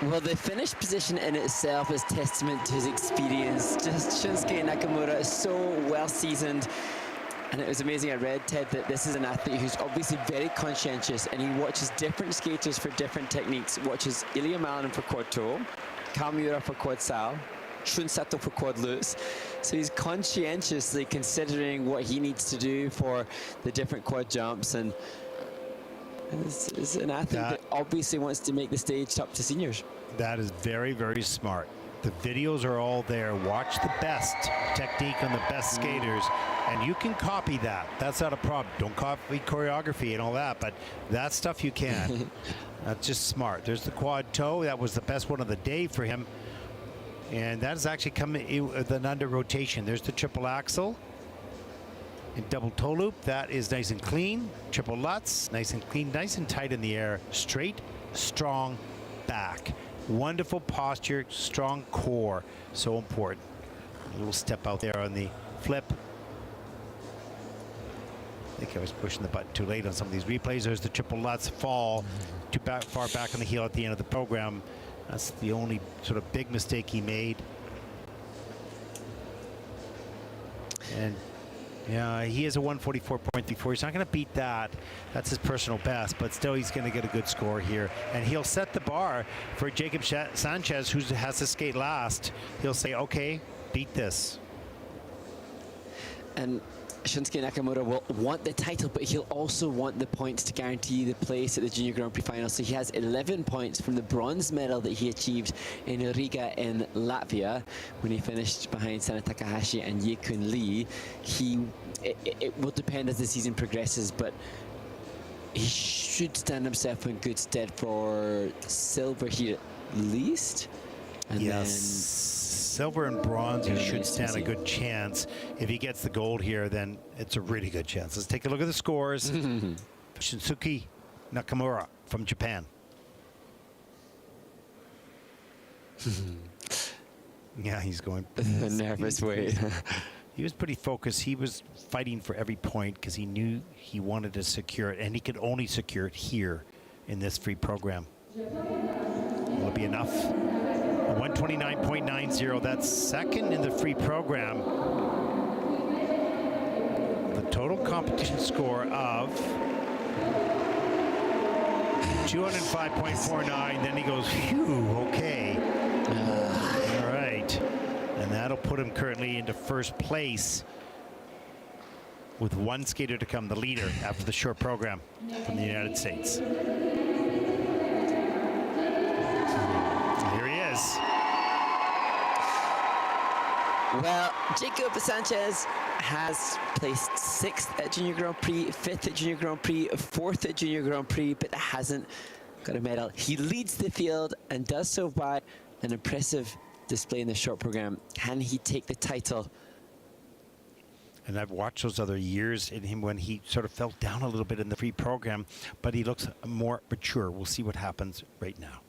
Well, the finished position in itself is testament to his experience. Just Shunsuke Nakamura is so well seasoned. And it was amazing. I read, Ted, that this is an athlete who's obviously very conscientious, and he watches different skaters for different techniques. Watches Ilia Gogitidze for quad toe, Nakamura for quad sal, Shunsato for quad loose. So he's conscientiously considering what he needs to do for the different quad jumps. And this is an athlete that obviously wants to make the stage up to seniors. That is very, very smart. The videos are all there. Watch the best technique on the best skaters, and you can copy that. That's not a problem. Don't copy choreography and all that, but that stuff you can. That's just smart. There's the quad toe. That was the best one of the day for him. And that is actually coming with an under rotation. There's the triple axel and double toe loop. That is nice and clean. Triple lutz, nice and clean, nice and tight in the air. Straight, strong back. Wonderful posture, strong core. So important. A little step out there on the flip. I think I was pushing the button too late on some of these replays. There's the triple lutz fall too far back on the heel at the end of the program. That's the only sort of big mistake he made. And yeah, he has a 144.34. He's not going to beat that. That's his personal best, but still he's going to get a good score here. And he'll set the bar for Jacob Sanchez, who has to skate last. He'll say, okay, beat this. And Shunsuke Nakamura will want the title, but he'll also want the points to guarantee the place at the Junior Grand Prix final. So he has 11 points from the bronze medal that he achieved in Riga in Latvia when he finished behind Sana Takahashi and Ye-Kun Lee. It will depend as the season progresses, but he should stand himself in good stead for silver here at least. And yes, silver and bronze, he should stand a good chance. If he gets the gold here, then it's a really good chance. Let's take a look at the scores. Shunsuke Nakamura from Japan. Yeah, he's going. A nervous way. He was pretty focused. He was fighting for every point because he knew he wanted to secure it, and he could only secure it here in this free program. Will it be enough? 129.90. That's second in the free program. The total competition score of 205.49. Then he goes, phew, okay. All right. And that'll put him currently into first place with one skater to come, the leader after the short program from the United States. Well, Jacob Sanchez has placed 6th at Junior Grand Prix, 5th at Junior Grand Prix, 4th at Junior Grand Prix, but hasn't got a medal. He leads the field and does so by an impressive display in the short program. Can he take the title? And I've watched those other years in him when he sort of fell down a little bit in the free program, but he looks more mature. We'll see what happens right now.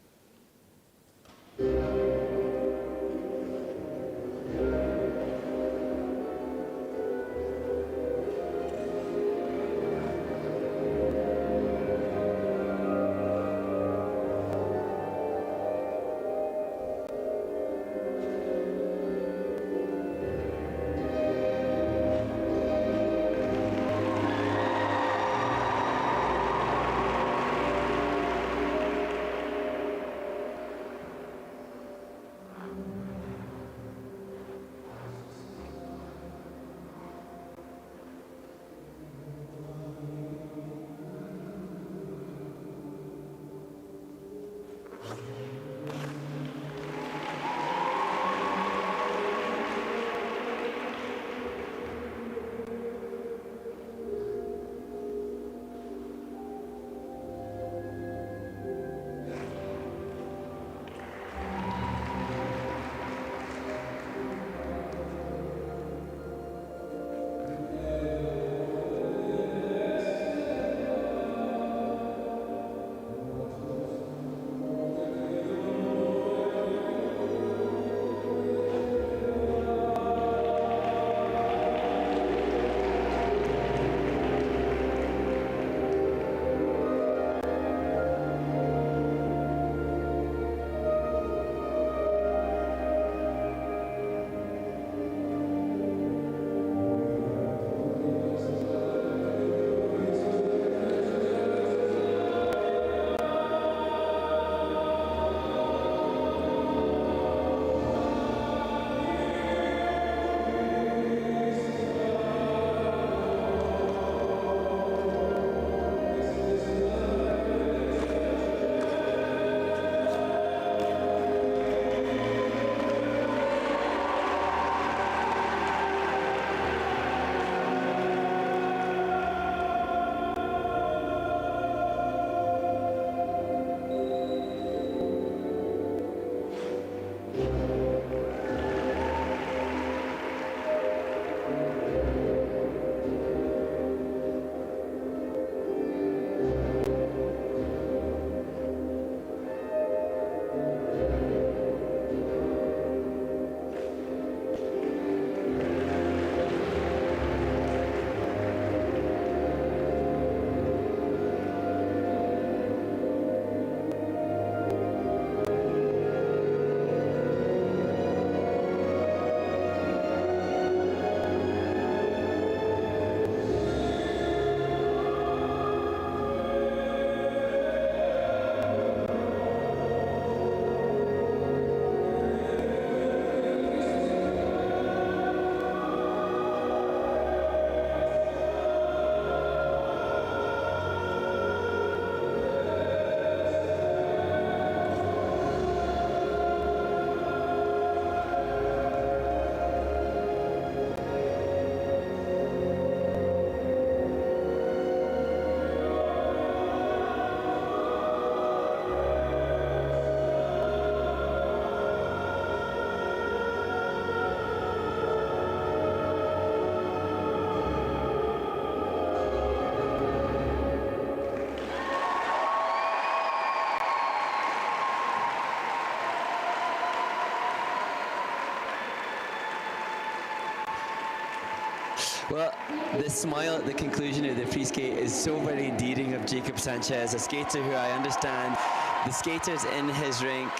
Well, the smile at the conclusion of the free skate is so very endearing of Jacob Sanchez, a skater who I understand the skaters in his rink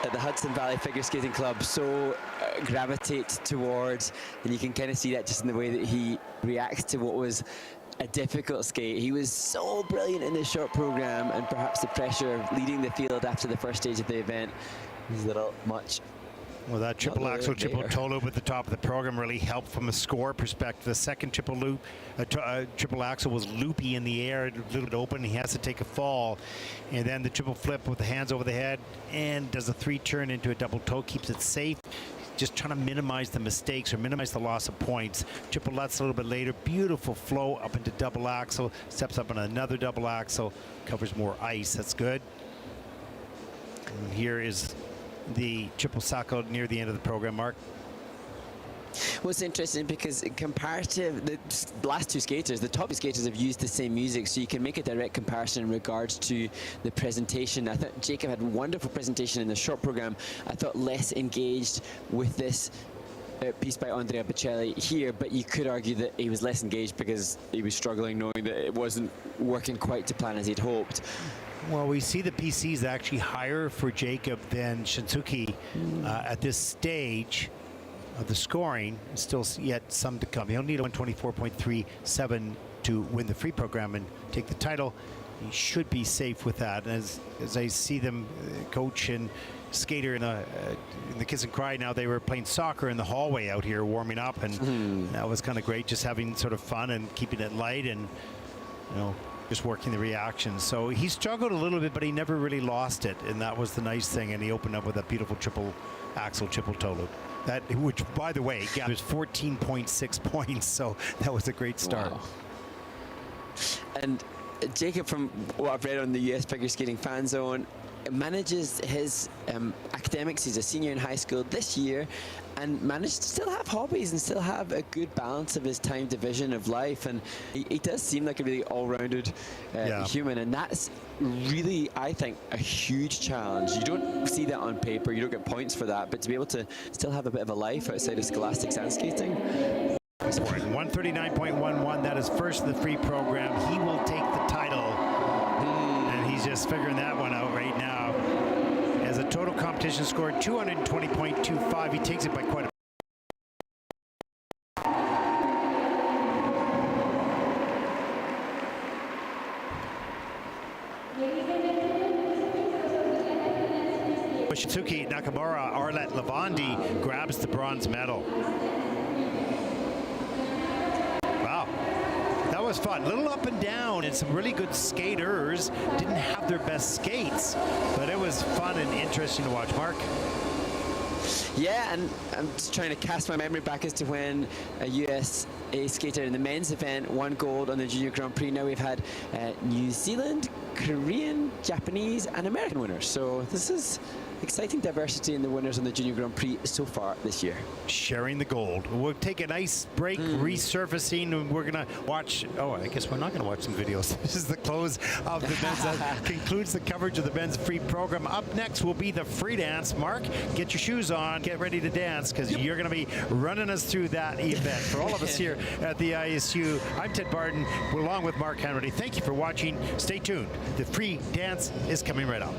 at the Hudson Valley Figure Skating Club so gravitate towards, and you can kind of see that just in the way that he reacts to what was a difficult skate. He was so brilliant in the short program, and perhaps the pressure of leading the field after the first stage of the event was a little much. Well, that triple axel, triple toe loop at the top of the program really helped from a score perspective. The second triple axel was loopy in the air, a little bit open. He has to take a fall. And then the triple flip with the hands over the head and does a 3-turn into a double toe, keeps it safe. Just trying to minimize the mistakes or minimize the loss of points. Triple Lutz a little bit later. Beautiful flow up into double axel. Steps up on another double axel. Covers more ice. That's good. And here is the triple sacco near the end of the program, Mark. Well, it's interesting because comparative, the last two skaters, the top two skaters have used the same music, so you can make a direct comparison in regards to the presentation. I thought Jacob had a wonderful presentation in the short program. I thought less engaged with this piece by Andrea Bocelli here, but you could argue that he was less engaged because he was struggling, knowing that it wasn't working quite to plan as he'd hoped. Well, we see the PCs actually higher for Jacob than Shunsuke at this stage of the scoring. Still yet some to come. He'll need a 124.37 to win the free program and take the title. He should be safe with that. As I see them coach and skater in the Kiss and Cry now, they were playing soccer in the hallway out here warming up, and that was kind of great, just having sort of fun and keeping it light and, you know, just working the reactions. So he struggled a little bit, but he never really lost it, and that was the nice thing. And he opened up with a beautiful triple axel, triple toe loop. That, which, by the way, gathers 14.6 points. So that was a great start. Wow. And Jacob, from what I've read on the US Figure Skating Fan Zone, manages his academics. He's a senior in high school this year, and managed to still have hobbies and still have a good balance of his time division of life. And he does seem like a really all-rounded human, and that's really, I think, a huge challenge. You don't see that on paper, you don't get points for that, but to be able to still have a bit of a life outside of scholastics and skating. 139.11, that is first in the free program. He will take the title, and he's just figuring that one out right now. As a total competition score, 220.25, he takes it by quite a Shunsuke Nakamura, Arlet Levandi grabs the bronze medal. Wow, that was fun. A little up and down, and some really good skaters didn't have their best skates, but it was fun and interesting to watch. Mark? Yeah, and I'm just trying to cast my memory back as to when a USA skater in the men's event won gold on the Junior Grand Prix. Now we've had New Zealand, Korean, Japanese, and American winners. So this is exciting diversity in the winners on the Junior Grand Prix so far this year. Sharing the gold. We'll take a nice break, resurfacing, and we're going to watch, oh, I guess we're not going to watch some videos. This is the close of the men's, that concludes the coverage of the men's free program. Up next will be the free dance. Mark, get your shoes on, get ready to dance, because you're going to be running us through that event. For all of us here at the ISU, I'm Ted Barton, along with Mark Hanratty. Thank you for watching. Stay tuned. The free dance is coming right up.